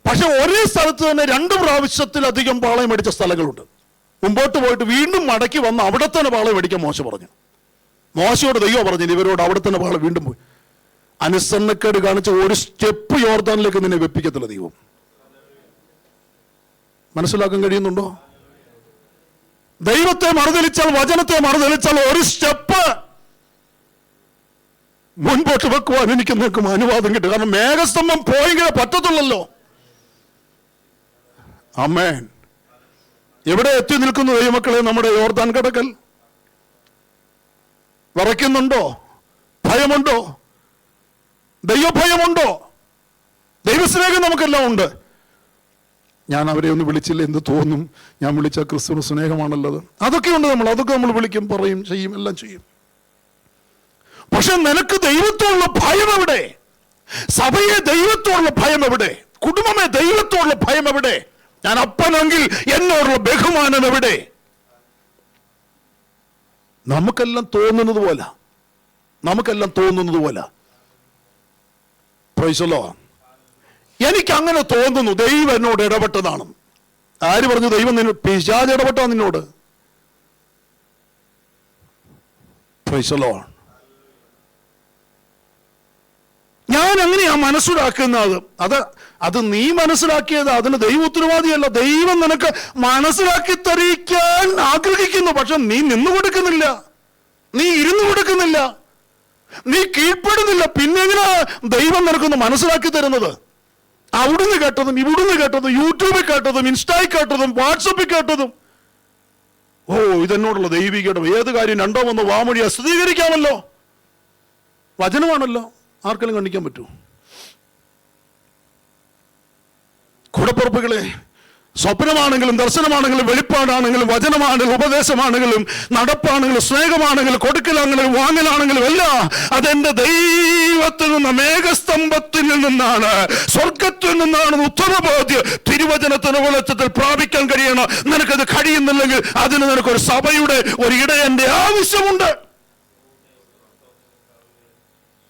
പക്ഷെ ഒരേ സ്ഥലത്ത് തന്നെ 2 പ്രാവശ്യത്തിലധികം പാളയമടിച്ച സ്ഥലങ്ങളുണ്ട്. മുമ്പോട്ട് പോയിട്ട് വീണ്ടും മടക്കി വന്ന് അവിടെ തന്നെ പാളയമടിക്കാൻ മോശ പറഞ്ഞു. മോശയോട് ദൈവം പറഞ്ഞു, ഇവരോട് അവിടെ തന്നെ പാള വീണ്ടും പോയി. അനുസരണക്കേട് കാണിച്ച ഒരു സ്റ്റെപ്പ് യോർദാനിലേക്ക് നിന്നെ വെപ്പിക്കത്തില്ല ദൈവം. മനസ്സിലാക്കാൻ കഴിയുന്നുണ്ടോ? ദൈവത്തെ മറുതലിച്ചാൽ, വചനത്തെ മറുതലിച്ചാൽ ഒരു സ്റ്റെപ്പ് മുൻപോട്ട് വെക്കുവാൻ എനിക്ക് നിൽക്കും അനുവാദം കിട്ടും. കാരണം മേഘസ്തംഭം പോയെങ്കിലേ പറ്റത്തുള്ളല്ലോ. ആമേൻ. എവിടെ എത്തി നിൽക്കുന്നു ദൈവമക്കളെ നമ്മുടെ യോർദാൻ കടക്കൽ? വിറയ്ക്കുന്നുണ്ടോ? ഭയമുണ്ടോ? ദൈവഭയമുണ്ടോ? ദൈവസ്നേഹം നമുക്കെല്ലാം ഉണ്ട്. ഞാൻ അവരെ ഒന്ന് വിളിച്ചില്ല എന്ത് തോന്നും? ഞാൻ വിളിച്ച ക്രിസ്തുവിന് സ്നേഹമാണല്ലത്. അതൊക്കെയുണ്ട്. അതൊക്കെ നമ്മൾ വിളിക്കും, പറയും, ചെയ്യും, എല്ലാം ചെയ്യും. പക്ഷെ നിനക്ക് ദൈവത്തോടുള്ള ഭയം എവിടെ? സഭയെ ദൈവത്തോടുള്ള ഭയം എവിടെ? കുടുംബമേ ദൈവത്തോടുള്ള ഭയം എവിടെ? ഞാൻ അപ്പനെങ്കിൽ എന്നോടുള്ള ബഹുമാനം എവിടെ? നമുക്കെല്ലാം തോന്നുന്നത് പോലെ പ്രൈസ് ദി ലോർഡ്. എനിക്ക് അങ്ങനെ തോന്നുന്നു ദൈവം എന്നോട് ഇടപെട്ടതാണ്. ആര് പറഞ്ഞു ദൈവം പിശാച് ഇടപെട്ടാ നിന്നോട്? Price the Lord. ഞാൻ അങ്ങനെയാ മനസ്സിലാക്കുന്നത്. അത് നീ മനസ്സിലാക്കിയത്, അതിന് ദൈവ ഉത്തരവാദിയല്ല. ദൈവം നിനക്ക് മനസ്സിലാക്കി തരിക്കാൻ ആഗ്രഹിക്കുന്നു. പക്ഷെ നീ നിന്നു കൊടുക്കുന്നില്ല, നീ ഇരുന്നു കൊടുക്കുന്നില്ല, നീ കീഴ്പ്പെടുന്നില്ല. പിന്നെ എങ്ങനെയാ ദൈവം നിനക്കൊന്ന് മനസ്സിലാക്കി തരുന്നത്? അവിടുന്ന് കേട്ടതും ഇവിടുന്ന് കേട്ടതും യൂട്യൂബിൽ കേട്ടതും ഇൻസ്റ്റയിൽ കേട്ടതും വാട്സപ്പിൽ കേട്ടതും. ഓ, ഇതെന്നോടുള്ള ദൈവികയുടെ ഏത് കാര്യം രണ്ടോ മൂന്നോ വാമൊഴിയാ സ്ഥിരീകരിക്കാമല്ലോ. വചനമാണല്ലോ, ആർക്കെങ്കിലും കണ്ടിക്കാൻ പറ്റുമോ? കൂടപ്പുറപ്പുകളെ, സ്വപ്നമാണെങ്കിലും ദർശനമാണെങ്കിലും വെളിപ്പാടാണെങ്കിലും വചനമാണെങ്കിലും ഉപദേശമാണെങ്കിലും നടപ്പാണെങ്കിലും സ്നേഹമാണെങ്കിലും കൊടുക്കലാണെങ്കിലും വാങ്ങലാണെങ്കിലും എല്ലാം അതെന്റെ ദൈവത്തിൽ നിന്ന് മേഘസ്തംഭത്തിൽ നിന്നാണ്, സ്വർഗത്തിൽ നിന്നാണ് ഉത്തരബോധ്യം. തിരുവചനത്തിന് വെളിച്ചത്തിൽ പ്രാപിക്കാൻ കഴിയണം. നിനക്കത് കഴിയുന്നില്ലെങ്കിൽ അതിന് നിനക്കൊരു സഭയുടെ ഒരു ഇടയന്റെ ആവശ്യമുണ്ട്.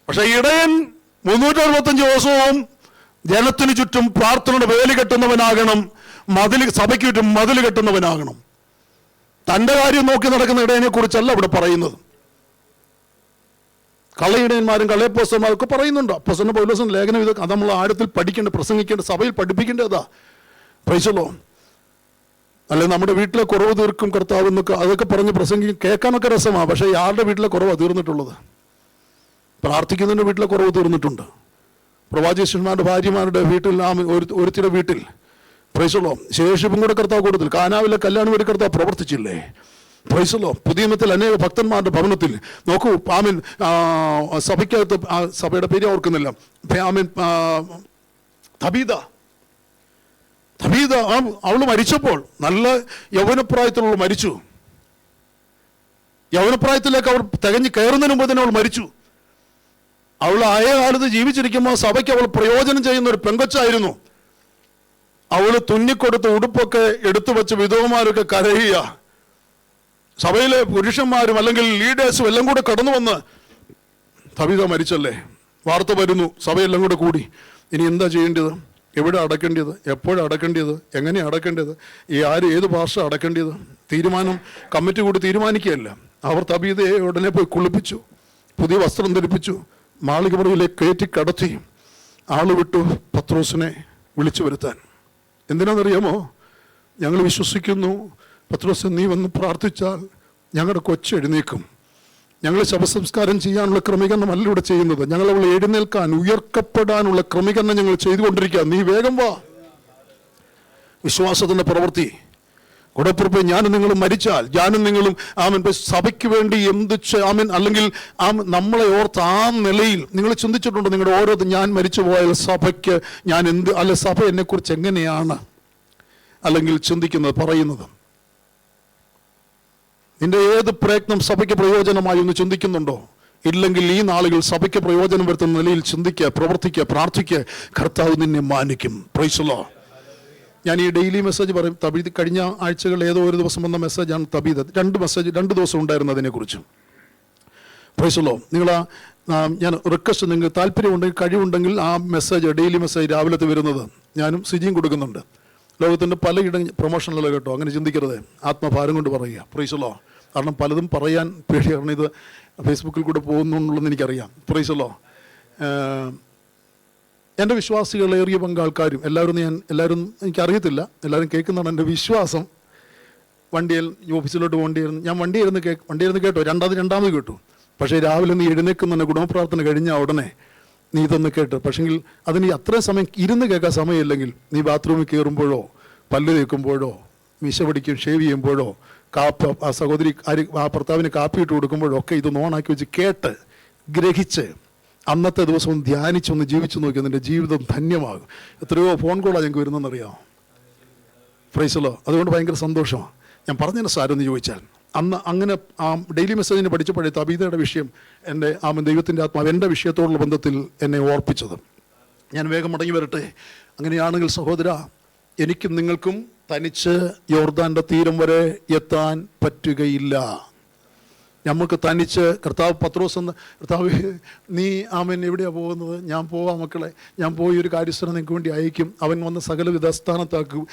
പക്ഷെ ഇടയൻ 365 ദിവസവും ജനത്തിനു ചുറ്റും പ്രാർത്ഥനയുടെ വേലി കെട്ടുന്നവനാകണം, സഭയ്ക്ക് ചുറ്റും മതിൽ കെട്ടുന്നവനാകണം. തൻ്റെ കാര്യം നോക്കി നടക്കുന്ന ഇടയനെ കുറിച്ചല്ല ഇവിടെ പറയുന്നത്. കള്ളയിടയന്മാരും കള്ളയപ്പോസ്തലന്മാരും ഒക്കെ പറയുന്നുണ്ട്. അപ്പോസ്തലൻ പൗലോസിന്റെ ലേഖനം ഇത് അത് നമ്മൾ ആഴത്തിൽ പഠിക്കേണ്ട, പ്രസംഗിക്കേണ്ട, സഭയിൽ പഠിപ്പിക്കേണ്ടതാ. Price the Lord. അല്ലെങ്കിൽ നമ്മുടെ വീട്ടിലെ കുറവ് തീർക്കും കർത്താവ് എന്നൊക്കെ അതൊക്കെ പറഞ്ഞ് പ്രസംഗിക്കും, കേൾക്കാനൊക്കെ രസമാണ്. പക്ഷേ ആരുടെ വീട്ടിലെ കുറവാണ് തീർന്നിട്ടുള്ളത്? പ്രാർത്ഥിക്കുന്നതിൻ്റെ വീട്ടിലെ കുറവ് തീർന്നിട്ടുണ്ട്. പ്രവാചകന്മാരുടെ ഭാര്യമാരുടെ വീട്ടിൽ, ഒരുത്തിയുടെ വീട്ടിൽ പ്രൈസ് ദി ലോർഡ് ശേഷിപ്പും കൂടെ കർത്താവ് കൊടുത്തില്ല. കാനാവിലെ കല്യാണം വരെ കർത്താവ് പ്രവർത്തിച്ചില്ലേ? Price the Lord. പുതിയ നിയമത്തിൽ അനേക ഭക്തന്മാരുടെ ഭവനത്തിൽ നോക്കൂ. ആമീൻ. സഭയ്ക്കകത്ത് സഭയുടെ പേര് ഓർക്കുന്നില്ല. ആമീൻ. തബീത അവള് മരിച്ചപ്പോൾ നല്ല യൗവനപ്രായത്തിലുള്ള മരിച്ചു. യൗവനപ്രായത്തിലേക്ക് അവൾ തികഞ്ഞ് കയറുന്നതിന് മുമ്പ് തന്നെ അവൾ മരിച്ചു. അവൾ ആയ കാലത്ത് ജീവിച്ചിരിക്കുമ്പോൾ സഭയ്ക്ക് അവൾ പ്രയോജനം ചെയ്യുന്ന ഒരു പെങ്കൊച്ചായിരുന്നു. അവള് തുന്നിക്കൊടുത്ത ഉടുപ്പൊക്കെ എടുത്തു വെച്ച് വിധവമാരൊക്കെ കരയുക. സഭയിലെ പുരുഷന്മാരും അല്ലെങ്കിൽ ലീഡേഴ്സും എല്ലാം കൂടെ കടന്നു വന്ന് തബീത മരിച്ചല്ലേ, വാർത്ത വരുന്നു. സഭയെല്ലാം കൂടെ കൂടി ഇനി എന്താ ചെയ്യേണ്ടത്, എവിടെ അടക്കേണ്ടത്, എപ്പോഴും അടക്കേണ്ടത്, എങ്ങനെ അടക്കേണ്ടത്, ഏത് ഭാഷ അടക്കേണ്ടത്, തീരുമാനം കമ്മിറ്റി കൂടി തീരുമാനിക്കുകയല്ല. അവർ തബീതയെ ഉടനെ പോയി കുളിപ്പിച്ചു, പുതിയ വസ്ത്രം ധരിപ്പിച്ചു, മാളികപ്പുറയിലേക്ക് കയറ്റി കടത്തി ആള് വിട്ടു പത്രോസിനെ വിളിച്ചു വരുത്താൻ. എന്തിനാണെന്നറിയാമോ? ഞങ്ങൾ വിശ്വസിക്കുന്നു പത്രോസ് നീ വന്ന് പ്രാർത്ഥിച്ചാൽ ഞങ്ങളുടെ കൊച്ചു എഴുന്നേക്കും. ഞങ്ങൾ ശവസംസ്കാരം ചെയ്യാനുള്ള ക്രമീകരണമല്ല ഇവിടെ ചെയ്യുന്നത്. ഞങ്ങൾ അവൾ എഴുന്നേൽക്കാൻ ഉയർക്കപ്പെടാനുള്ള ക്രമീകരണം ഞങ്ങൾ ചെയ്തുകൊണ്ടിരിക്കുക. നീ വേഗം വാ. വിശ്വാസത്തിൻ്റെ പ്രവൃത്തി. കൂടപ്പുറപ്പെ ഞാനും നിങ്ങളും മരിച്ചാൽ ഞാനും നിങ്ങളും ആമൻ സഭയ്ക്ക് വേണ്ടി ആമൻ അല്ലെങ്കിൽ നമ്മളെ ഓർത്ത് ആ നിലയിൽ നിങ്ങൾ ചിന്തിച്ചിട്ടുണ്ടോ? നിങ്ങളുടെ ഓരോ ഞാൻ മരിച്ചു പോയാൽ സഭയ്ക്ക് ഞാൻ സഭ എന്നെക്കുറിച്ച് എങ്ങനെയാണ് അല്ലെങ്കിൽ ചിന്തിക്കുന്നത്, പറയുന്നത്? നിന്റെ ഏത് പ്രയത്നം സഭയ്ക്ക് പ്രയോജനമായി ഒന്ന് ചിന്തിക്കുന്നുണ്ടോ? ഇല്ലെങ്കിൽ ഈ നാളുകൾ സഭയ്ക്ക് പ്രയോജനം വരുത്തുന്ന നിലയിൽ ചിന്തിക്കുക, പ്രവർത്തിക്കുക, പ്രാർത്ഥിക്കുക. കർത്താവ് നിന്നെ മാനിക്കും. Price the Lord. ഞാൻ ഈ ഡെയിലി മെസ്സേജ് പറയും. തബീത് കഴിഞ്ഞ ആഴ്ചകൾ ഏതോ ഒരു ദിവസം വന്ന മെസ്സേജാണ് തബീത്. 2 ദിവസം ഉണ്ടായിരുന്നു അതിനെക്കുറിച്ച്. Price the Lord. ഞാൻ റിക്വസ്റ്റ്, നിങ്ങൾക്ക് താല്പര്യമുണ്ടെങ്കിൽ കഴിവുണ്ടെങ്കിൽ ആ മെസ്സേജ് ഡെയിലി മെസ്സേജ് രാവിലത്തെ വരുന്നത് ഞാനും സിജിയും കൊടുക്കുന്നുണ്ട്. ലോകത്തിൻ്റെ പലയിടം പ്രൊമോഷനിലോ കേട്ടോ, അങ്ങനെ ചിന്തിക്കരുത്. ആത്മഭാരം കൊണ്ട് പറയുക. Price the Lord. കാരണം പലതും പറയാൻ പേടി, കാരണം ഇത് ഫേസ്ബുക്കിൽ കൂടെ പോകുന്നുണ്ടെന്ന് എനിക്കറിയാം. Price the Lord. എൻ്റെ വിശ്വാസികളേറിയ പങ്കാൾക്കാരും എല്ലാവരും എനിക്കറിയത്തില്ല, എല്ലാവരും കേൾക്കുന്നതാണ് എൻ്റെ വിശ്വാസം. ഓഫീസിലോട്ട് ഞാൻ വണ്ടിയിരുന്ന് കേട്ടോ, രണ്ടാമത് കേട്ടു. പക്ഷേ രാവിലെ നീ എഴുന്നേക്കുന്ന കുടുംബപ്രാർത്ഥന കഴിഞ്ഞാൽ ഉടനെ നീ ഇതൊന്ന് കേട്ടു. പക്ഷെങ്കിൽ അതിന് അത്രയും സമയം ഇരുന്ന് കേൾക്കാൻ സമയമില്ലെങ്കിൽ നീ ബാത്റൂമിൽ കയറുമ്പോഴോ പല്ല് തേക്കുമ്പോഴോ മീശ പിടിക്കും ഷേവ് ചെയ്യുമ്പോഴോ ആ സഹോദരി ആ ഭർത്താവിന് കാപ്പി ഇട്ട് കൊടുക്കുമ്പോഴോ ഒക്കെ ഇത് ഓണാക്കി വെച്ച് കേട്ട് ഗ്രഹിച്ച് അന്നത്തെ ദിവസം ധ്യാനിച്ചൊന്ന് ജീവിച്ചു നോക്കി, നിന്റെ ജീവിതം ധന്യമാകും. എത്രയോ ഫോൺ കോളാണ് ഞങ്ങൾക്ക് വരുന്നതെന്നറിയാമോ? Price the Lord. അതുകൊണ്ട് ഭയങ്കര സന്തോഷമാണ്. ഞാൻ പറഞ്ഞതിന് സാരെന്ന് ചോദിച്ചാൽ അന്ന് അങ്ങനെ ആ ഡെയിലി മെസ്സേജിനെ പഠിച്ചപ്പോഴേ തബീതയുടെ വിഷയം എൻ്റെ ദൈവത്തിൻ്റെ ആത്മാവ് എൻ്റെ വിഷയത്തോടുള്ള ബന്ധത്തിൽ എന്നെ ഓർപ്പിച്ചത്. ഞാൻ വേഗം മടങ്ങി വരട്ടെ. അങ്ങനെയാണെങ്കിൽ സഹോദര, എനിക്കും നിങ്ങൾക്കും തനിച്ച് യോർദാൻ്റെ തീരം വരെ എത്താൻ പറ്റുകയില്ല. നമുക്ക് തനിച്ച് പത്രോസ് കർത്താവ് നീ ആമൻ എവിടെയാണ് പോകുന്നത്? ഞാൻ പോവാം മക്കളെ, ഞാൻ പോയി ഒരു കാര്യസ്ഥനെ നിങ്ങൾക്ക് വേണ്ടി അയക്കും, അവൻ വന്ന് സകലവിധ സ്ഥാനത്താക്കും.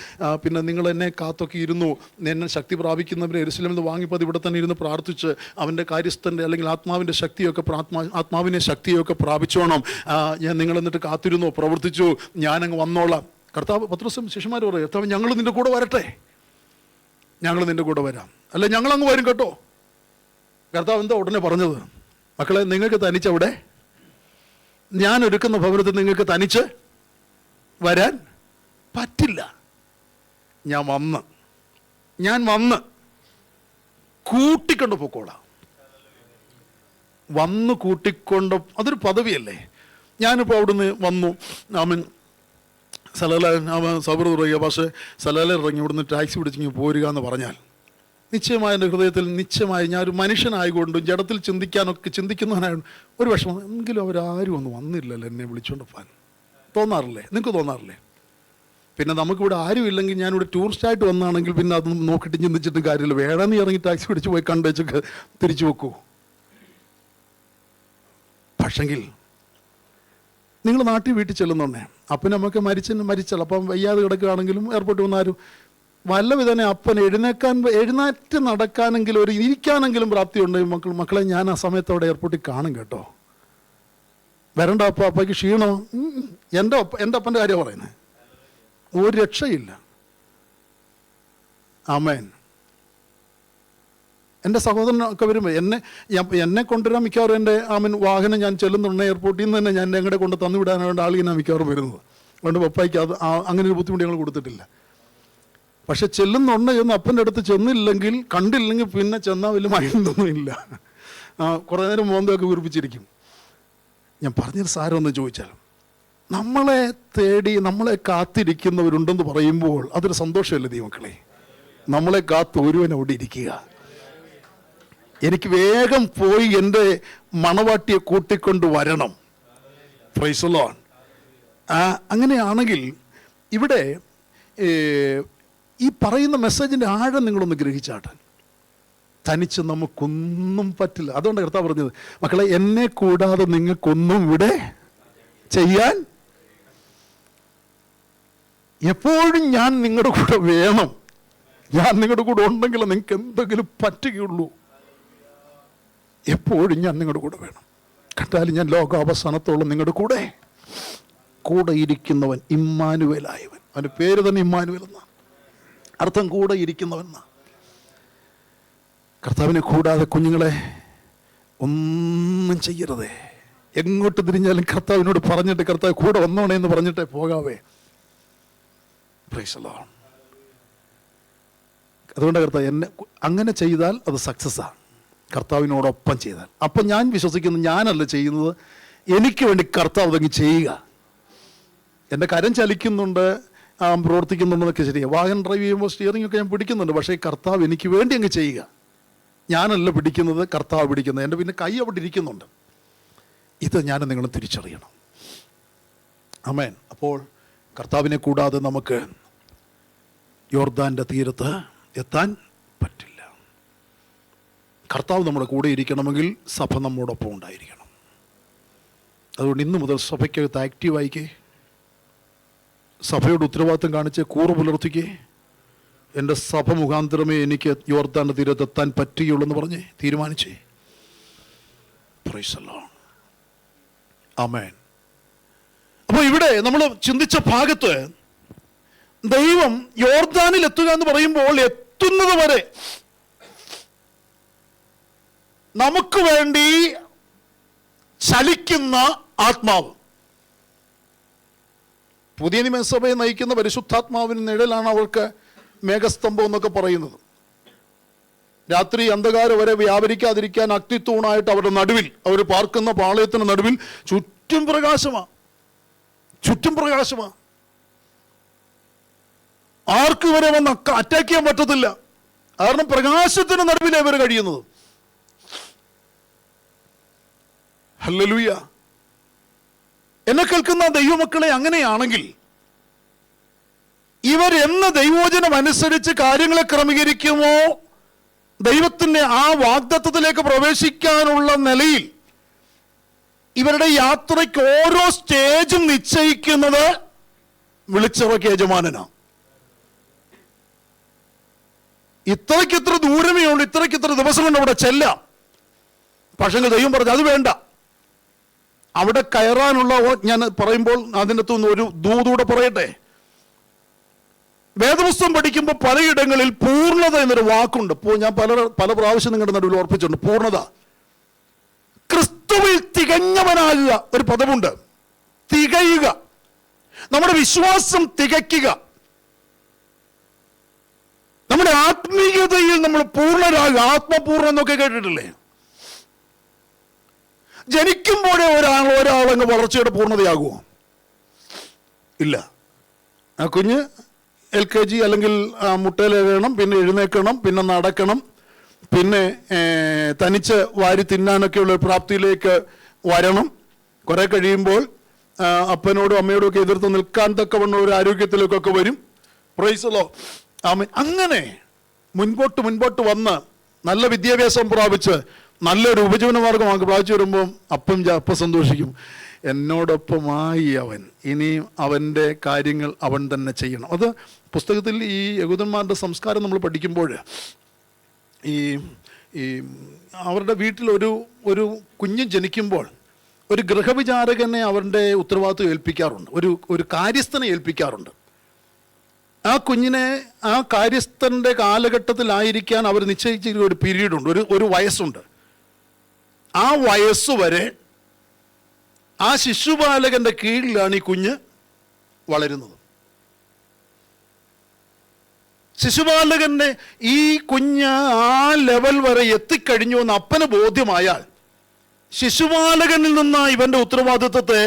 പിന്നെ നിങ്ങൾ എന്നെ കാത്തൊക്കെ ഇരുന്നു, എന്നെ ശക്തി പ്രാപിക്കുന്നവരെ യെരൂശലേമിൽ നിന്ന് വാങ്ങിപ്പത് ഇവിടെ തന്നെ ഇരുന്ന് പ്രാർത്ഥിച്ച് അവൻ്റെ കാര്യസ്ഥൻ്റെ അല്ലെങ്കിൽ ആത്മാവിൻ്റെ ശക്തിയൊക്കെ ആത്മാവിനെ ശക്തിയൊക്കെ പ്രാപിച്ചോണം. ഞാൻ നിങ്ങൾ എന്നിട്ട് കാത്തിരുന്നു, പ്രവർത്തിച്ചു, ഞാനങ്ങ് വന്നോളാം. പത്രോസും ശിഷ്യന്മാർ പറയും, കർത്താവ് ഞങ്ങൾ നിൻ്റെ കൂടെ വരട്ടെ, ഞങ്ങൾ നിൻ്റെ കൂടെ വരാം, അല്ലെ ഞങ്ങളങ്ങ് വരും കേട്ടോ. കർത്താവ് എന്താ ഉടനെ പറഞ്ഞത്? മക്കളെ, നിങ്ങൾക്ക് തനിച്ചവിടെ ഞാൻ ഒരുക്കുന്ന ഭവനത്തിൽ നിങ്ങൾക്ക് തനിച്ച് വരാൻ പറ്റില്ല. ഞാൻ വന്ന് കൂട്ടിക്കൊണ്ട് പോക്കോളാം. വന്ന് കൂട്ടിക്കൊണ്ട്, അതൊരു പദവിയല്ലേ. ഞാനിപ്പോൾ അവിടുന്ന് വന്നു, സബർ പറയുക, പക്ഷേ സലാല ഇറങ്ങി ഇവിടുന്ന് ടാക്സി പിടിച്ചിങ്ങ് പോരുക എന്ന് പറഞ്ഞാൽ നിശ്ചയമായ എൻ്റെ ഹൃദയത്തിൽ നിശ്ചയമായി ഞാൻ ഒരു മനുഷ്യനായതുകൊണ്ടും ജഡത്തിൽ ചിന്തിക്കുന്നവനായതുകൊണ്ട് ഒരു വിഷമം, എങ്കിലും അവരാരും ഒന്നും വന്നില്ലല്ലോ എന്നെ വിളിച്ചുകൊണ്ട് പോകാൻ തോന്നാറില്ലേ? നിങ്ങൾക്ക് തോന്നാറില്ലേ? പിന്നെ നമുക്കിവിടെ ആരും ഇല്ലെങ്കിൽ, ഞാനിവിടെ ടൂറിസ്റ്റായിട്ട് വന്നാണെങ്കിൽ പിന്നെ അതൊന്നും നോക്കിയിട്ട് ചിന്തിച്ചിട്ട് കാര്യമില്ല. വേണമെന്ന് ഇറങ്ങി ടാക്സി പിടിച്ച് പോയി കണ്ടുവെച്ചൊക്കെ തിരിച്ചു വെക്കൂ. പക്ഷെങ്കിൽ നിങ്ങൾ വീട്ടിൽ ചെല്ലുന്നുണ്ടേ, അപ്പം നമുക്ക് മരിച്ചാൽ അപ്പം വയ്യാതെ കിടക്കുകയാണെങ്കിലും എയർപോർട്ടിൽ വന്നാരും വല്ല വിധനെ അപ്പൻ എഴുന്നേറ്റ് നടക്കാനെങ്കിലും ഇരിക്കാനെങ്കിലും പ്രാപ്തിയുണ്ട്. മക്കളെ ഞാൻ ആ സമയത്ത് അവിടെ എയർപോർട്ടിൽ കാണും കേട്ടോ. വരണ്ട അപ്പയ്ക്ക് ക്ഷീണോ? എൻ്റെ അപ്പൻ്റെ കാര്യം പറയുന്നത്. ഒരു രക്ഷയില്ല. ആമേൻ. എൻ്റെ സഹോദരനൊക്കെ വരുമ്പോൾ എന്നെ കൊണ്ടുവരാൻ മിക്കവാറും എൻ്റെ വാഹനം ഞാൻ ചെല്ലുന്നുണ്ട് എയർപോർട്ടിൽ നിന്ന് തന്നെ ഞാൻ എങ്ങടെ കൊണ്ട് തന്നു വിടാനാണ് ആളുകൾ മിക്കവാറും വരുന്നത്. അതുകൊണ്ട് പപ്പായ്ക്ക് അങ്ങനെ ഒരു ബുദ്ധിമുട്ട് ഞങ്ങൾ കൊടുത്തിട്ടില്ല. പക്ഷെ ചെല്ലുന്നുണ്ട് എന്ന് അപ്പൻ്റെ അടുത്ത് ചെന്നില്ലെങ്കിൽ, കണ്ടില്ലെങ്കിൽ പിന്നെ ചെന്നാൽ വലിയ മൈൻഡൊന്നും ഇല്ല. കുറേ നേരം മോന്തൊക്കെ വീർപ്പിച്ചിരിക്കും. ഞാൻ പറഞ്ഞൊരു സാരമെന്ന് ചോദിച്ചാൽ, നമ്മളെ തേടി നമ്മളെ കാത്തിരിക്കുന്നവരുണ്ടെന്ന് പറയുമ്പോൾ അതൊരു സന്തോഷമല്ലേ ദൈവമക്കളെ? നമ്മളെ കാത്ത് ഒരുവൻ അവിടെ ഇരിക്കുക. എനിക്ക് വേഗം പോയി എൻ്റെ മണവാട്ടിയെ കൂട്ടിക്കൊണ്ട് വരണം. Price the Lord. അങ്ങനെയാണെങ്കിൽ ഇവിടെ ഈ പറയുന്ന മെസ്സേജിൻ്റെ ആഴം നിങ്ങളൊന്ന് ഗ്രഹിച്ചാട്ടെ. തനിച്ച് നമുക്കൊന്നും പറ്റില്ല. അതുകൊണ്ട് കർത്താവ് പറഞ്ഞത്, മക്കളെ എന്നെ കൂടാതെ നിങ്ങൾക്കൊന്നും ഇവിടെ ചെയ്യാൻ, എപ്പോഴും ഞാൻ നിങ്ങളുടെ കൂടെ വേണം. ഞാൻ നിങ്ങളുടെ കൂടെ ഉണ്ടെങ്കിൽ നിങ്ങൾക്ക് എന്തെങ്കിലും പറ്റുകയുള്ളൂ. എപ്പോഴും ഞാൻ നിങ്ങളുടെ കൂടെ വേണം. കണ്ടാലും ഞാൻ ലോകാവസാനത്തോളം നിങ്ങളുടെ കൂടെ ഇരിക്കുന്നവൻ, ഇമ്മാനുവേലായവൻ. അവൻ്റെ പേര് തന്നെ ഇമ്മാനുവേൽ എന്നാണ് അർത്ഥം, കൂടെ ഇരിക്കുന്നവൻ എന്നാണ്. കർത്താവിനെ കൂടാതെ കുഞ്ഞുങ്ങളെ ഒന്നും ചെയ്യരുതേ. എങ്ങോട്ട് തിരിഞ്ഞാലും കർത്താവിനോട് പറഞ്ഞിട്ട്, കർത്താവ് കൂടെ വന്നോണേ എന്ന് പറഞ്ഞിട്ടേ പോകാവേ. Price the Lord. അതുകൊണ്ട് കർത്താവ് എന്നെ അങ്ങനെ ചെയ്താൽ അത് സക്സസ്സാണ്. കർത്താവിനോടൊപ്പം ചെയ്താൽ. അപ്പം ഞാൻ വിശ്വസിക്കുന്നു, ഞാനല്ല ചെയ്യുന്നത്, എനിക്ക് വേണ്ടി കർത്താവ് അതങ്ങ് ചെയ്യുക. എൻ്റെ കരം ചലിക്കുന്നുണ്ട്, പ്രവർത്തിക്കുന്നുണ്ടെന്നൊക്കെ ശരിയാണ്. വാഹനം ഡ്രൈവ് ചെയ്യുമ്പോൾ സ്റ്റിയറിംഗ് ഒക്കെ ഞാൻ പിടിക്കുന്നുണ്ട്. പക്ഷേ കർത്താവ് എനിക്ക് വേണ്ടി അങ്ങ് ചെയ്യുക. ഞാനല്ല പിടിക്കുന്നത്, കർത്താവ് പിടിക്കുന്നത്. എൻ്റെ പിന്നെ കൈ അവിടെ ഇരിക്കുന്നുണ്ട്. ഇത് ഞാൻ നിങ്ങൾ തിരിച്ചറിയണം. ആമേൻ. അപ്പോൾ കർത്താവിനെ കൂടാതെ നമുക്ക് യോർദാൻ്റെ തീരത്ത് എത്താൻ പറ്റില്ല. കർത്താവ് നമ്മുടെ കൂടെ ഇരിക്കണമെങ്കിൽ സഭ നമ്മോടൊപ്പം ഉണ്ടായിരിക്കണം. അതുകൊണ്ട് ഇന്ന് മുതൽ സഭയ്ക്കകത്ത് ആക്റ്റീവായിക്കേ, സഭയുടെ ഉത്തരവാദിത്വം കാണിച്ച് കൂറ് പുലർത്തിക്കേ. എൻ്റെ സഭ മുഖാന്തരമേ എനിക്ക് യോർദാൻ്റെ തീരത്തെത്താൻ പറ്റുകയുള്ളൂ എന്ന് പറഞ്ഞ് തീരുമാനിച്ചേ. Praise the Lord. ആമേൻ. അപ്പോൾ ഇവിടെ നമ്മൾ ചിന്തിച്ച ഭാഗത്ത് ദൈവം യോർദാനിൽ എത്തുക എന്ന് പറയുമ്പോൾ എത്തുന്നത് വരെ നമുക്ക് വേണ്ടി ചലിക്കുന്ന ആത്മാവ്. പുതിയ നിയമസഭയെ നയിക്കുന്ന പരിശുദ്ധാത്മാവിന് നിഴലാണ് അവർക്ക് മേഘസ്തംഭം എന്നൊക്കെ പറയുന്നത്. രാത്രി അന്ധകാരം വരെ വ്യാപരിക്കാതിരിക്കാൻ അഗ്നിത്തൂണായിട്ട് അവരുടെ നടുവിൽ, അവർ പാർക്കുന്ന പാളയത്തിന് നടുവിൽ ചുറ്റും പ്രകാശമാണ്. ആർക്ക് വരെ വന്ന് അറ്റാക്ക് ചെയ്യാൻ പറ്റത്തില്ല. കാരണം പ്രകാശത്തിന് നടുവിലേ ഇവർ കഴിയുന്നത്. ഹല്ലേലൂയ. എന്നെ കേൾക്കുന്ന ദൈവമക്കളെ, അങ്ങനെയാണെങ്കിൽ ഇവരെന്ന് ദൈവവചനം അനുസരിച്ച് കാര്യങ്ങളെ ക്രമീകരിക്കുമോ, ദൈവത്തിൻ്റെ ആ വാഗ്ദത്തത്തിലേക്ക് പ്രവേശിക്കാനുള്ള നിലയിൽ ഇവരുടെ യാത്രയ്ക്ക് ഓരോ സ്റ്റേജും നിശ്ചയിക്കുന്നത് വിളിച്ചിറക്കിയ യജമാനനാണ്. ഇത്രയ്ക്കിത്ര ദൂരമേ ഉള്ളൂ, ഇത്രയ്ക്കിത്ര ദിവസം കൊണ്ട് അവിടെ ചെല്ലാം. പക്ഷേ ദൈവം പറഞ്ഞു അത് വേണ്ട. അവിടെ കയറാനുള്ള, ഞാൻ പറയുമ്പോൾ അതിനകത്തുനിന്ന് ഒരു ദൂതൂടെ പറയട്ടെ. വേദപുസ്തകം പഠിക്കുമ്പോൾ പലയിടങ്ങളിൽ പൂർണ്ണത എന്നൊരു വാക്കുണ്ട്. ഞാൻ പല പ്രാവശ്യം നിങ്ങളുടെ നടുവിൽ ഓർപ്പിച്ചിട്ടുണ്ട്. പൂർണ്ണത, ക്രിസ്തുവിൽ തികഞ്ഞവനാകുക ഒരു പദമുണ്ട്. തികയുക. നമ്മുടെ വിശ്വാസം തികയ്ക്കുക, നമ്മുടെ ആത്മീയതയിൽ നമ്മൾ പൂർണ്ണരാകുക. ആത്മപൂർണ്ണം എന്നൊക്കെ കേട്ടിട്ടില്ലേ? ജനിക്കുമ്പോഴേ ഒരാളങ്ങ് വളർച്ചയുടെ പൂർണ്ണതയാകുമോ? ഇല്ല. ആ കുഞ്ഞ് LKG അല്ലെങ്കിൽ മുട്ടയിലെഴണം, പിന്നെ എഴുന്നേൽക്കണം, പിന്നെ നടക്കണം, പിന്നെ തനിച്ച് വാരി തിന്നാനൊക്കെയുള്ള പ്രാപ്തിയിലേക്ക് വരണം. കുറെ കഴിയുമ്പോൾ അപ്പനോടും അമ്മയോടും ഒക്കെ എതിർത്ത് നിൽക്കാൻ തക്കവണ്ണം ഒരു ആരോഗ്യത്തിലേക്കൊക്കെ വരും. Praise the Lord. ആമേൻ. അങ്ങനെ മുൻപോട്ട് വന്ന് നല്ല വിദ്യാഭ്യാസം പ്രാപിച്ച് നല്ലൊരു ഉപജീവന മാർഗം പ്രാപിച്ചു വരുമ്പം അപ്പം സന്തോഷിക്കും, എന്നോടൊപ്പമായി അവൻ, ഇനിയും അവൻ്റെ കാര്യങ്ങൾ അവൻ തന്നെ ചെയ്യണം. അത് പുസ്തകത്തിൽ ഈ യഹൂദന്മാരുടെ സംസ്കാരം നമ്മൾ പഠിക്കുമ്പോൾ ഈ അവരുടെ വീട്ടിൽ ഒരു കുഞ്ഞ് ജനിക്കുമ്പോൾ ഒരു ഗൃഹവിചാരകനെ അവരുടെ ഉത്തരവാദിത്വം ഏൽപ്പിക്കാറുണ്ട്, ഒരു കാര്യസ്ഥനെ ഏൽപ്പിക്കാറുണ്ട്. ആ കുഞ്ഞിനെ ആ കാര്യസ്ഥൻ്റെ കാലഘട്ടത്തിലായിരിക്കാൻ അവർ നിശ്ചയിച്ച ഒരു പീരീഡുണ്ട്, ഒരു വയസ്സുണ്ട്. ആ വയസ്സുവരെ ആ ശിശുപാലകന്റെ കീഴിലാണ് ഈ കുഞ്ഞ് വളരുന്നത്. ശിശുപാലകന്റെ ഈ കുഞ്ഞ് ആ ലെവൽ വരെ എത്തിക്കഴിഞ്ഞു എന്ന് അപ്പന് ബോധ്യമായാൽ ശിശുപാലകനിൽ നിന്ന് ഇവന്റെ ഉത്തരവാദിത്വത്തെ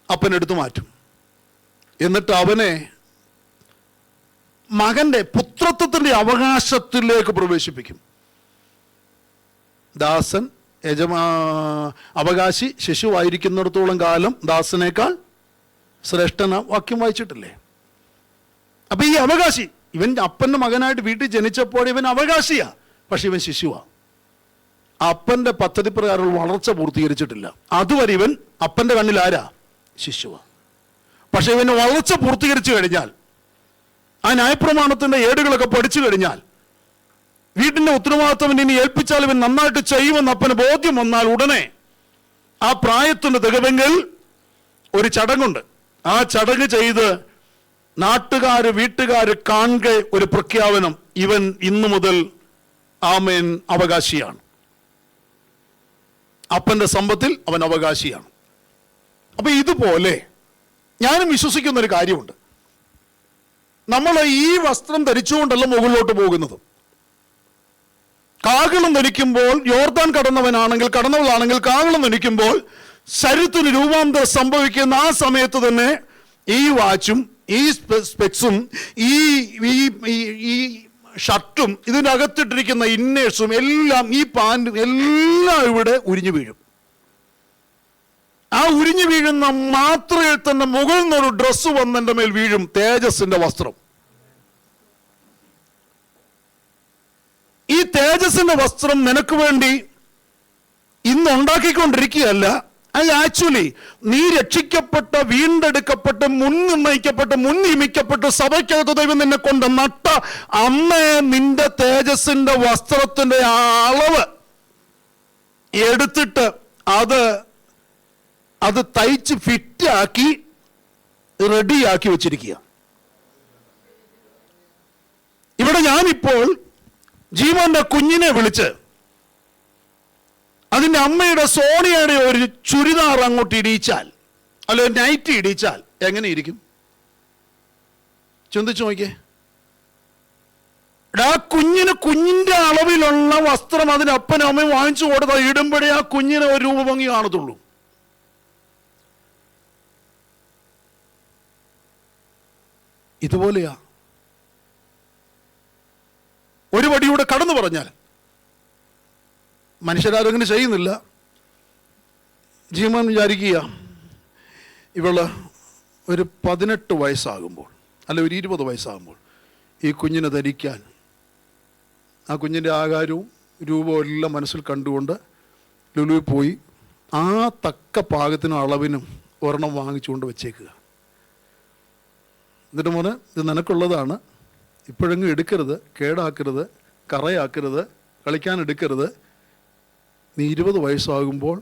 അപ്പൻ എടുത്തു മാറ്റും. എന്നിട്ട് അവനെ മകന്റെ പുത്രത്വത്തിന്റെ അവകാശത്തിലേക്ക് പ്രവേശിപ്പിക്കും. ദാസൻ അവകാശി ശിശുവായിരിക്കുന്നിടത്തോളം കാലം ദാസനേക്കാൾ ശ്രേഷ്ഠന വാക്യം വായിച്ചിട്ടില്ലേ? അപ്പൊ ഈ അവകാശി, ഇവൻ അപ്പന്റെ മകനായിട്ട് വീട്ടിൽ ജനിച്ചപ്പോൾ ഇവൻ അവകാശിയാ, പക്ഷെ ഇവൻ ശിശുവാ. അപ്പന്റെ പദ്ധതി പ്രകാരം വളർച്ച പൂർത്തീകരിച്ചിട്ടില്ല. അതുവരെ ഇവൻ അപ്പന്റെ കണ്ണിൽ ആരാ? ശിശുവാ. പക്ഷെ ഇവന് വളർച്ച പൂർത്തീകരിച്ചു കഴിഞ്ഞാൽ, ആ ന്യായപ്രമാണത്തിന്റെ ഏടുകളൊക്കെ പഠിച്ചു കഴിഞ്ഞാൽ, വീട്ടിന്റെ ഉത്തരവാദിത്വം ഇനി ഏൽപ്പിച്ചാൽ ഇവൻ നന്നായിട്ട് ചെയ്യുമെന്ന് അപ്പന് ബോധ്യം വന്നാൽ ഉടനെ ആ പ്രായത്തിന് തികവെങ്കിൽ ഒരു ചടങ്ങുണ്ട്. ആ ചടങ്ങ് ചെയ്ത് വീട്ടുകാര് കാണെ ഒരു പ്രഖ്യാപനം, ഇവൻ ഇന്നു മുതൽ ആമേൻ അവകാശിയാണ്, അപ്പന്റെ സമ്പത്തിൽ അവൻ അവകാശിയാണ്. അപ്പൊ ഇതുപോലെ ഞാനും വിശ്വസിക്കുന്ന ഒരു കാര്യമുണ്ട്. നമ്മൾ ഈ വസ്ത്രം ധരിച്ചുകൊണ്ടല്ല മുകളിലോട്ട് പോകുന്നത്. കാഹളം ധരിക്കുമ്പോൾ, യോർദാൻ കടന്നവളാണെങ്കിൽ കാഹളം ധരിക്കുമ്പോൾ ശരീരത്തിന് രൂപാന്തരം സംഭവിക്കുന്ന ആ സമയത്ത് തന്നെ ഈ വാച്ചും ഈ സ്പെക്സും ഈ ഷർട്ടും ഇതിനകത്തിട്ടിരിക്കുന്ന ഇന്നേഴ്സും എല്ലാം, ഈ പാൻറ്റും എല്ലാം ഇവിടെ ഉരിഞ്ഞു വീഴും. ആ ഉരിഞ്ഞു വീഴുന്ന മാത്രയിൽ തന്നെ മുകളിൽ നിന്നൊരു ഡ്രസ്സ് വന്നെൻ്റെ മേൽ വീഴും, തേജസ്സിന്റെ വസ്ത്രം. ഈ തേജസ്സിന്റെ വസ്ത്രം നിനക്ക് വേണ്ടി ഇന്ന് ഉണ്ടാക്കിക്കൊണ്ടിരിക്കുകയല്ല. അത് ആക്ച്വലി നീ രക്ഷിക്കപ്പെട്ട, വീണ്ടെടുക്കപ്പെട്ട്, മുൻ നിയമിക്കപ്പെട്ട് സഭയ്ക്കകത്ത് ദൈവം നിന്നെ കൊണ്ട് നട്ട അമ്മേ, നിന്റെ തേജസ്സിന്റെ വസ്ത്രത്തിന്റെ അളവ് എടുത്തിട്ട് അത് തയ്ച്ച് ഫിറ്റാക്കി റെഡിയാക്കി വെച്ചിരിക്കുക. ഇവിടെ ഞാനിപ്പോൾ ജീവന്റെ കുഞ്ഞിനെ വിളിച്ച് അതിന്റെ അമ്മയുടെ സോണിയയുടെ ഒരു ചുരിദാർ അങ്ങോട്ട് ഇടിച്ചാൽ, അല്ലെ നൈറ്റ് ഇടിച്ചാൽ എങ്ങനെ ഇരിക്കും? ചിന്തിച്ചു നോക്കിയേ. ആ കുഞ്ഞിന്റെ അളവിലുള്ള വസ്ത്രം അതിന് അപ്പനും അമ്മയും വാങ്ങിച്ചു കൊടുത്താൽ ഇടുമ്പോഴേ ആ കുഞ്ഞിനെ ഒരു രൂപഭംഗി കാണത്തുള്ളൂ. ഇതുപോലെയാ ഒരു വടിയൂടെ കടന്നു പറഞ്ഞാൽ, മനുഷ്യരാരങ്ങനെ ചെയ്യുന്നില്ല. ജീവൻ വിചാരിക്കുക, ഇവള് ഒരു 18 വയസ്സാകുമ്പോൾ അല്ല ഒരു 20 വയസ്സാകുമ്പോൾ ഈ കുഞ്ഞിനെ ധരിക്കാൻ, ആ കുഞ്ഞിൻ്റെ ആകാരവും രൂപവും എല്ലാം മനസ്സിൽ കണ്ടുകൊണ്ട് ലുലുവിൽ പോയി ആ തക്ക പാകത്തിനും അളവിനും ഒരെണ്ണം വാങ്ങിച്ചുകൊണ്ട് വെച്ചേക്കുക. എന്നിട്ട് മോനെ, ഇത് നിനക്കുള്ളതാണ്, ഇപ്പോഴെങ്ങും എടുക്കരുത്, കേടാക്കരുത്, കറയാക്കരുത്, കളിക്കാൻ എടുക്കരുത്. നീ 20 വയസ്സാകുമ്പോൾ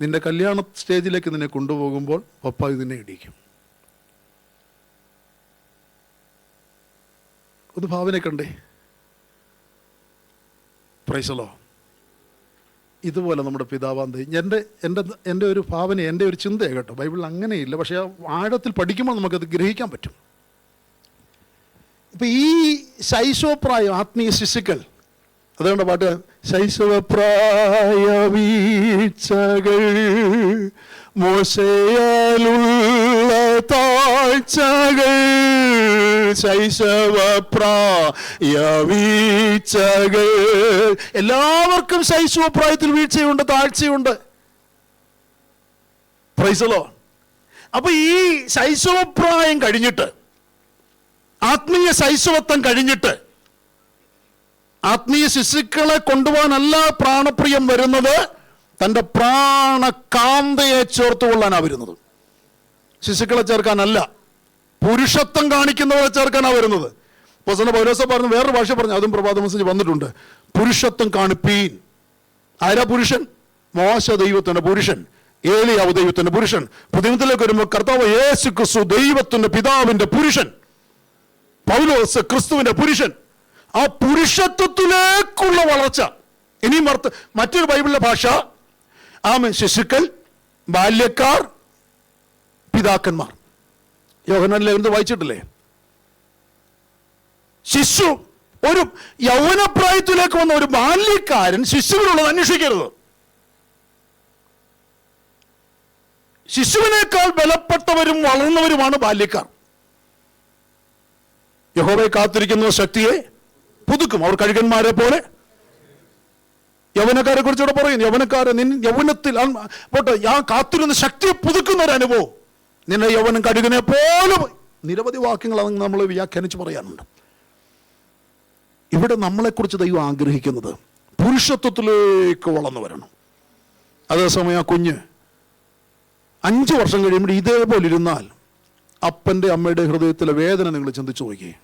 നിന്റെ കല്യാണ സ്റ്റേജിലേക്ക് നിന്നെ കൊണ്ടുപോകുമ്പോൾ പപ്പ ഇതിനെ ഇടിക്കും. ഒന്ന് ഭാവനെ കണ്ടേ. Price the Lord. ഇതുപോലെ നമ്മുടെ പിതാവാം ദൈവം എൻ്റെ ഒരു ഭാവന, എൻ്റെ ഒരു ചിന്തയാണ് കേട്ടോ. ബൈബിളിൽ അങ്ങനെയില്ല, പക്ഷേ ആഴത്തിൽ പഠിക്കുമ്പോൾ നമുക്കത് ഗ്രഹിക്കാൻ പറ്റും. ഇപ്പം ഈ ശൈശവപ്രായം, ആത്മീയ ശിശുക്കൾ, അതുകൊണ്ട് പാട്ട് ശൈശവപ്രായ വീഴ്ചകൾ മോശയാലുള്ള താഴ്ചകൾ, ശൈശവപ്രായ വീഴ്ചകൾ. എല്ലാവർക്കും ശൈശവപ്രായത്തിൽ വീഴ്ചയുണ്ട്, താഴ്ചയുണ്ട്. Praise the Lord. അപ്പൊ ഈ ശൈശവപ്രായം കഴിഞ്ഞിട്ട്, ആത്മീയ ശൈശവത്വം കഴിഞ്ഞിട്ട്, ആത്മീയ ശിശുക്കളെ കൊണ്ടുപോകാനല്ല പ്രാണപ്രിയം വരുന്നത്, തൻ്റെ പ്രാണകാന്തയെ ചേർത്തുകൊള്ളാനാണ് വരുന്നത്. ശിശുക്കളെ ചേർക്കാനല്ല, പുരുഷത്വം കാണിക്കുന്നവരെ ചേർക്കാനാണ് വരുന്നത്. പൗലോസ് പറഞ്ഞു, വേറൊരു ഭാഷ പറഞ്ഞു, അതും പ്രഭാത മെസ്സേജ് വന്നിട്ടുണ്ട്, പുരുഷത്വം കാണിപ്പീൻ. ആരാ പുരുഷൻ? മോശ ദൈവത്തിന്റെ പുരുഷൻ, ഏലിയാവ് ദൈവത്തിന്റെ പുരുഷൻ. പുതിയത്തിലേക്ക് വരുമ്പോൾ കർത്താവ് യേശു ക്രിസ്തു ദൈവത്തിന്റെ പിതാവിന്റെ പുരുഷൻ, പൗലോസ് ക്രിസ്തുവിന്റെ പുരുഷൻ. ആ പുരുഷത്വത്തിലേക്കുള്ള വളർച്ച. ഇനിയും മറ്റൊരു ബൈബിളിലെ ഭാഷ ശിശുക്കൾ, ബാല്യക്കാർ, പിതാക്കന്മാർ. യോഹന്നാനിൽ എന്ത് വായിച്ചിട്ടില്ലേ? ശിശു, ഒരു യൗവനപ്രായത്തിലേക്ക് വന്ന ഒരു ബാല്യക്കാരൻ ശിശുവിനുള്ളത് അന്വേഷിക്കരുത്. ശിശുവിനേക്കാൾ ബലപ്പെട്ടവരും വളർന്നവരുമാണ് ബാല്യക്കാർ. യഹോവയെ കാത്തിരിക്കുന്ന ശക്തിയെ പുതുക്കും, അവർ കഴുകന്മാരെ പോലെ. യൗവനക്കാരെ കുറിച്ച് ഇവിടെ പറയും, യൗവനക്കാരെ യൗവനത്തിൽ പോട്ടെ, ആ കാത്തിരുന്ന ശക്തിയെ പുതുക്കുന്ന ഒരു അനുഭവം. നിന്നെ യൗവനം കഴുകനെ പോലെ. നിരവധി വാക്യങ്ങൾ അത് നമ്മൾ വ്യാഖ്യാനിച്ച് പറയാനുണ്ട്. ഇവിടെ നമ്മളെക്കുറിച്ച് ദൈവം ആഗ്രഹിക്കുന്നത് പുരുഷത്വത്തിലേക്ക് വളർന്നു വരണം. അതേസമയം ആ കുഞ്ഞ് 5 വർഷം കഴിയുമ്പോൾ ഇതേപോലെ ഇരുന്നാൽ അപ്പൻ്റെ അമ്മയുടെ ഹൃദയത്തിലെ വേദന നിങ്ങൾ ചിന്തിച്ചു നോക്കിയേ.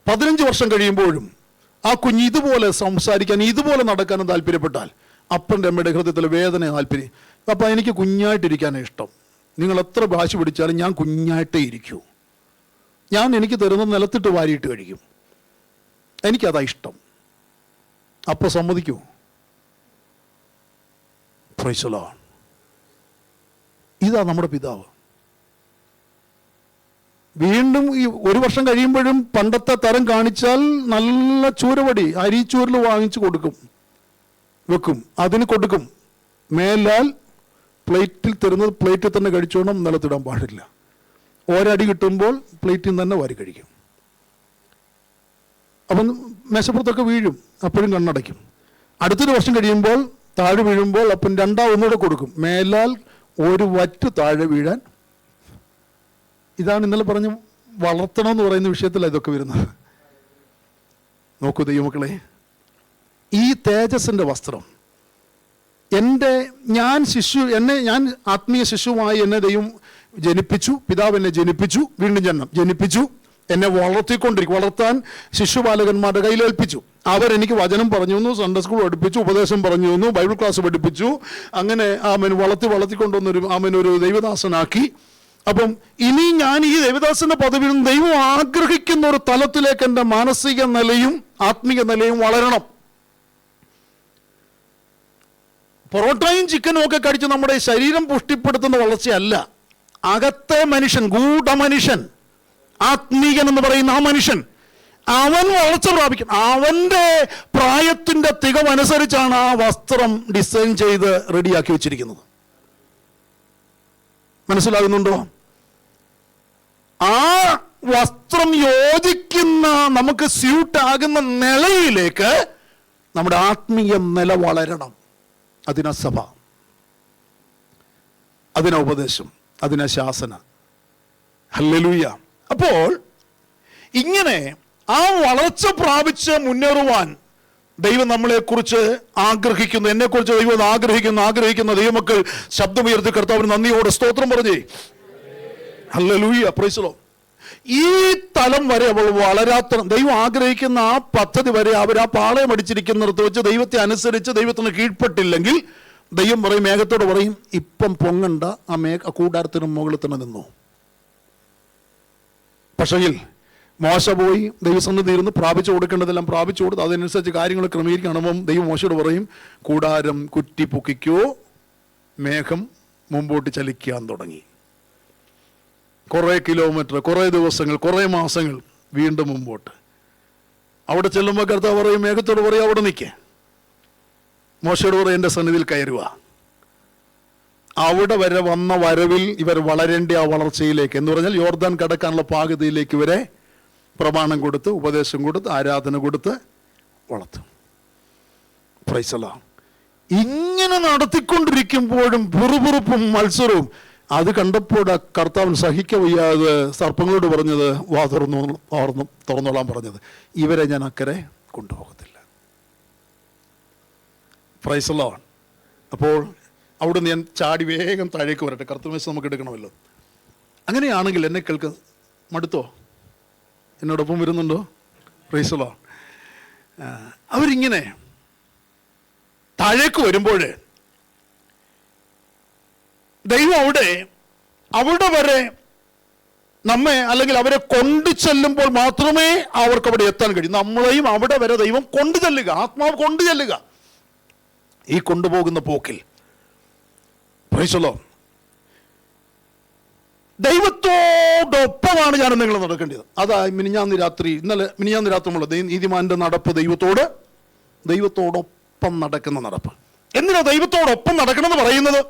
15 വർഷം കഴിയുമ്പോഴും ആ കുഞ്ഞ് ഇതുപോലെ സംസാരിക്കാൻ, ഇതുപോലെ നടക്കാനും താല്പര്യപ്പെട്ടാൽ അപ്പൻ്റെ അമ്മയുടെ ഹൃദയത്തിലെ വേദന, താല്പര്യം. അപ്പം എനിക്ക് കുഞ്ഞായിട്ടിരിക്കാനാണ് ഇഷ്ടം. നിങ്ങൾ എത്ര ഭാഷ പിടിച്ചാലും ഞാൻ കുഞ്ഞായിട്ടേ ഇരിക്കൂ. എനിക്ക് തരുന്നത് നിലത്തിട്ട് വാരിയിട്ട് കഴിക്കും. എനിക്കതാ ഇഷ്ടം. അപ്പോൾ സമ്മതിക്കൂ? Price the Lord. ഇതാ നമ്മുടെ പിതാവ്. വീണ്ടും ഈ 1 വർഷം കഴിയുമ്പോഴും പണ്ടത്തെ തരം കാണിച്ചാൽ നല്ല ചൂരവടി അരിച്ചൂരിൽ വാങ്ങിച്ചു വെക്കും, അതിന് കൊടുക്കും. മേലാൽ പ്ലേറ്റിൽ തരുന്നത് പ്ലേറ്റിൽ തന്നെ കഴിച്ചോണം, നിലത്തിടാൻ പാടില്ല. ഒരടി കിട്ടുമ്പോൾ പ്ലേറ്റിൽ നിന്ന് തന്നെ വാരി കഴിക്കും. അപ്പം മേശപ്പുറത്തൊക്കെ വീഴും, അപ്പോഴും കണ്ണടയ്ക്കും. അടുത്തൊരു വർഷം കഴിയുമ്പോൾ താഴെ വീഴുമ്പോൾ അപ്പം ഒന്നുകൂടെ കൊടുക്കും. മേലാൽ ഒരു വറ്റ് താഴെ വീഴാൻ. ഇതാണ് ഇന്നലെ പറഞ്ഞു വളർത്തണമെന്ന് പറയുന്ന വിഷയത്തിലാണ് ഇതൊക്കെ വരുന്നത്. നോക്കൂ ദൈവമക്കളെ, ഈ തേജസ്സിൻ്റെ വസ്ത്രം ഞാൻ ആത്മീയ ശിശുവായി എന്നെ ദൈവം ജനിപ്പിച്ചു. പിതാവ് എന്നെ ജനിപ്പിച്ചു, വീണ്ടും ജനിപ്പിച്ചു, എന്നെ വളർത്താൻ ശിശുപാലകന്മാരുടെ കയ്യിലേൽപ്പിച്ചു. അവരെനിക്ക് വചനം പറഞ്ഞു തന്നു, സൺഡേ സ്കൂൾ പഠിപ്പിച്ചു, ഉപദേശം പറഞ്ഞു തന്നു, ബൈബിൾ ക്ലാസ് പഠിപ്പിച്ചു. അങ്ങനെ വളർത്തിക്കൊണ്ടുവന്നൊരു ദൈവദാസനാക്കി. അപ്പം ഇനി ഞാൻ ഈ ദൈവദാസന്റെ പദവിയിൽ നിന്ന് ദൈവം ആഗ്രഹിക്കുന്ന ഒരു തലത്തിലേക്ക് എൻ്റെ മാനസിക നിലയും ആത്മീയ നിലയും വളരണം. പൊറോട്ടയും ചിക്കനും ഒക്കെ കഴിച്ച് നമ്മുടെ ശരീരം പുഷ്ടിപ്പെടുത്തുന്ന വളർച്ചയല്ല. അകത്തെ മനുഷ്യൻ, ഗൂഢമനുഷ്യൻ, ആത്മീയൻ എന്ന് പറയുന്ന ആ മനുഷ്യൻ, അവൻ വളർച്ച പ്രാപിക്കും. അവന്റെ പ്രായത്തിന്റെ തികവനുസരിച്ചാണ് ആ വസ്ത്രം ഡിസൈൻ ചെയ്ത് റെഡിയാക്കി വെച്ചിരിക്കുന്നത്. മനസ്സിലാകുന്നുണ്ടോ? ആ വസ്ത്രം യോജിക്കുന്ന, നമുക്ക് സ്യൂട്ട് ആകുന്ന നിലയിലേക്ക് നമ്മുടെ ആത്മീയ നില വളരണം. അതിനാ സഭ, അതിനാ ഉപദേശം, അതിനാ ശാസന. ഹല്ലേലൂയ. അപ്പോൾ ഇങ്ങനെ ആ വളർച്ച പ്രാപിച്ച് മുന്നേറുവാൻ ദൈവം നമ്മളെക്കുറിച്ച് ആഗ്രഹിക്കുന്നു, എന്നെക്കുറിച്ച് ദൈവം ആഗ്രഹിക്കുന്ന ദൈവമക്കൾ ശബ്ദമുയർത്തി കർത്താവിന് നന്ദിയോടെ സ്തോത്രം പറഞ്ഞേ. Hallelujah, praise the Lord. ഈ തലം വരെ അവൾ വളരാത്ത, ദൈവം ആഗ്രഹിക്കുന്ന ആ പദ്ധതി വരെ അവർ ആ പാളയം അടിച്ചിരിക്കുന്നിടത്ത് വെച്ച് ദൈവത്തെ അനുസരിച്ച് ദൈവത്തിന് കീഴ്പ്പെട്ടില്ലെങ്കിൽ ദൈവം പറയും, മേഘത്തോട് പറയും, ഇപ്പം പൊങ്ങണ്ട, ആ കൂടാരത്തിന് മുകളിൽ തന്നെ നിന്നു. പക്ഷെങ്കിൽ മോശ പോയി ദൈവസന്നിധി ഇരുന്ന് പ്രാപിച്ചു കൊടുക്കേണ്ടതെല്ലാം പ്രാപിച്ചു കൊടുത്ത് അതിനനുസരിച്ച് കാര്യങ്ങൾ ക്രമീകരിക്കണമെന്നും ദൈവം മോശയോട് പറയും, കൂടാരം കുറ്റി പൊക്കിക്കോ, മേഘം മുമ്പോട്ട് ചലിക്കാൻ തുടങ്ങി. കുറേ കിലോമീറ്റർ, കുറേ ദിവസങ്ങൾ, കുറേ മാസങ്ങൾ വീണ്ടും മുമ്പോട്ട്. അവിടെ ചെല്ലുമ്പോൾ കർത്താവ് പറയും, മേഘത്തോട് പറയും അവിടെ നിൽക്കേ. മോശയോട് പറയും എൻ്റെ സന്നിധിയിൽ കയറുക. അവിടെ വരെ വന്ന വരവിൽ ഇവർ വളരേണ്ട ആ വളർച്ചയിലേക്ക്, എന്ന് പറഞ്ഞാൽ യോർദാൻ കടക്കാനുള്ള പാകതയിലേക്ക് ഇവരെ പ്രമാണം കൊടുത്ത്, ഉപദേശം കൊടുത്ത്, ആരാധന കൊടുത്ത് വളർത്തും. Price the Lord. ഇങ്ങനെ നടത്തിക്കൊണ്ടിരിക്കുമ്പോഴും പിറുപിറുപ്പും മത്സരവും അത് കണ്ടപ്പോൾ ആ കർത്താവിന് സഹിക്കവയ്യാതെ സർപ്പങ്ങളോട് പറഞ്ഞത്, വാ തുറന്നോളാൻ പറഞ്ഞത്, ഇവരെ ഞാൻ അക്കരെ കൊണ്ടുപോകത്തില്ല. Price the Lord. അപ്പോൾ അവിടെ നിന്ന് ഞാൻ ചാടി വേഗം താഴേക്ക് വരട്ടെ, കർത്തൃമേശം നമുക്ക് എടുക്കണമല്ലോ. അങ്ങനെയാണെങ്കിൽ എന്നെ കേൾക്ക്, മടുത്തോ? എന്നോടൊപ്പം വരുന്നുണ്ടോ? Price the Lord. അവരിങ്ങനെ താഴേക്ക് വരുമ്പോൾ ദൈവം അവിടെ വരെ നമ്മെ അല്ലെങ്കിൽ അവരെ കൊണ്ടു ചെല്ലുമ്പോൾ മാത്രമേ അവർക്ക് അവിടെ എത്താൻ കഴിയൂ. നമ്മളെയും അവിടെ വരെ ദൈവം കൊണ്ടു ചെല്ലുക, ആത്മാവ് കൊണ്ടു ചെല്ലുക. ഈ കൊണ്ടുപോകുന്ന പോക്കിൽ പ്രൈസ് ദി ലോർഡ്, ദൈവത്തോടൊപ്പമാണ് ഞാൻ നിങ്ങൾ നടക്കേണ്ടത്. അതാ മിനിഞ്ഞാന്ന് രാത്രി മുള്ള നീതിമാന്റെ നടപ്പ് ദൈവത്തോടൊപ്പം നടക്കുന്ന നടപ്പ്. എന്തിനാ ദൈവത്തോടൊപ്പം നടക്കണമെന്ന് പറയുന്നത്?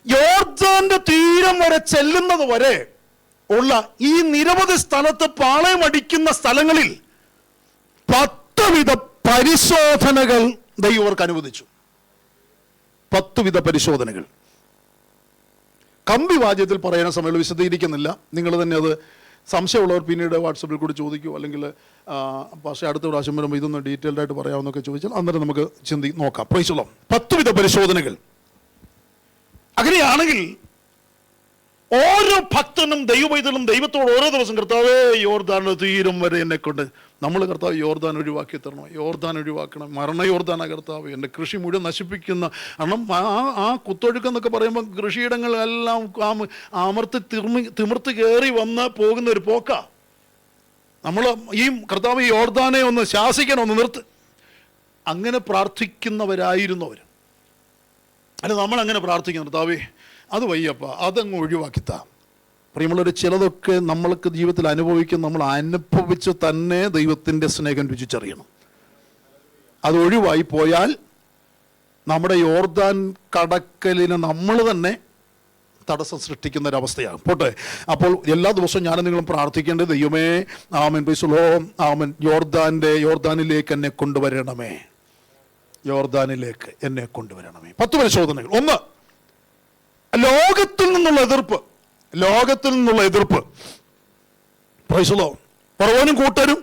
യോർദാന്റെ തീരം വരെ ചെല്ലുന്നത് വരെ ഉള്ള ഈ നിരവധി സ്ഥലത്ത് പാളയമടിക്കുന്ന സ്ഥലങ്ങളിൽ 10 വിധ പരിശോധനകൾ ദൈവം അവർക്ക് അനുവദിച്ചു. 10 വിധ പരിശോധനകൾ. കമ്പി വാദ്യത്തിൽ പറയുന്ന സമയത്ത് വിശദീകരിക്കുന്നില്ല. നിങ്ങൾ തന്നെ അത് സംശയമുള്ളവർ പിന്നീട് വാട്സപ്പിൽ കൂടി ചോദിക്കുമോ, അല്ലെങ്കിൽ പക്ഷേ അടുത്ത പ്രാവശ്യം വരുമ്പോൾ ഇതൊന്ന് ഡീറ്റെയിൽഡ് ആയിട്ട് പറയാമെന്നൊക്കെ ചോദിച്ചാൽ അന്നേരം നമുക്ക് നോക്കാം. Price the Lord. 10 വിധ പരിശോധനകൾ. അങ്ങനെയാണെങ്കിൽ ഓരോ ഭക്തനും ദൈവപൈതലും ദൈവത്തോട് ഓരോ ദിവസം, കർത്താവേ യോർദാന്റെ തീരം വരെ എന്നെ കൊണ്ട്, നമ്മൾ കർത്താവ് യോർദാൻ ഒഴിവാക്കി തരണോ, യോർദാൻ ഒഴിവാക്കണം, മരണ യോർദാന കർത്താവ്, എൻ്റെ കൃഷി മുഴുവൻ നശിപ്പിക്കുന്ന. കാരണം ആ കുത്തൊഴുക്കെന്നൊക്കെ പറയുമ്പോൾ കൃഷിയിടങ്ങളെല്ലാം തിമിർത്ത് കയറി വന്ന് പോകുന്ന ഒരു പോക്കാ. നമ്മൾ ഈ കർത്താവ് യോർദാനെ ഒന്ന് ശാസിക്കണം, ഒന്ന് നിർത്ത്. അങ്ങനെ പ്രാർത്ഥിക്കുന്നവരായിരുന്നു അവർ. അല്ല, നമ്മളങ്ങനെ പ്രാർത്ഥിക്കണം, കർത്താവേ അത് വയ്യപ്പ, അതങ്ങ് ഒഴിവാക്കിത്താ. പ്രിയമുള്ളൊരു ചിലതൊക്കെ നമ്മൾക്ക് ജീവിതത്തിൽ നമ്മൾ അനുഭവിച്ച് തന്നെ ദൈവത്തിൻ്റെ സ്നേഹം രുചിച്ചറിയണം. അത് ഒഴിവായി പോയാൽ നമ്മുടെ യോർദാൻ കടക്കലിന് നമ്മൾ തന്നെ തടസ്സം സൃഷ്ടിക്കുന്ന ഒരവസ്ഥയാണ്. പോട്ടെ, അപ്പോൾ എല്ലാ ദിവസവും ഞാൻ നിങ്ങളും പ്രാർത്ഥിക്കേണ്ടത്, ദൈവമേ ആമേൻ പൈസലോ ആമേൻ യോർദാനിലേക്ക് എന്നെ കൊണ്ടുവരണമേ, യോർദാനിലേക്ക് എന്നെ കൊണ്ടുവരണമേ. 10 പരിശോധനകൾ. 1, ലോകത്തിൽ നിന്നുള്ള എതിർപ്പ്. Praise the Lord. ഫറവോനും കൂട്ടരും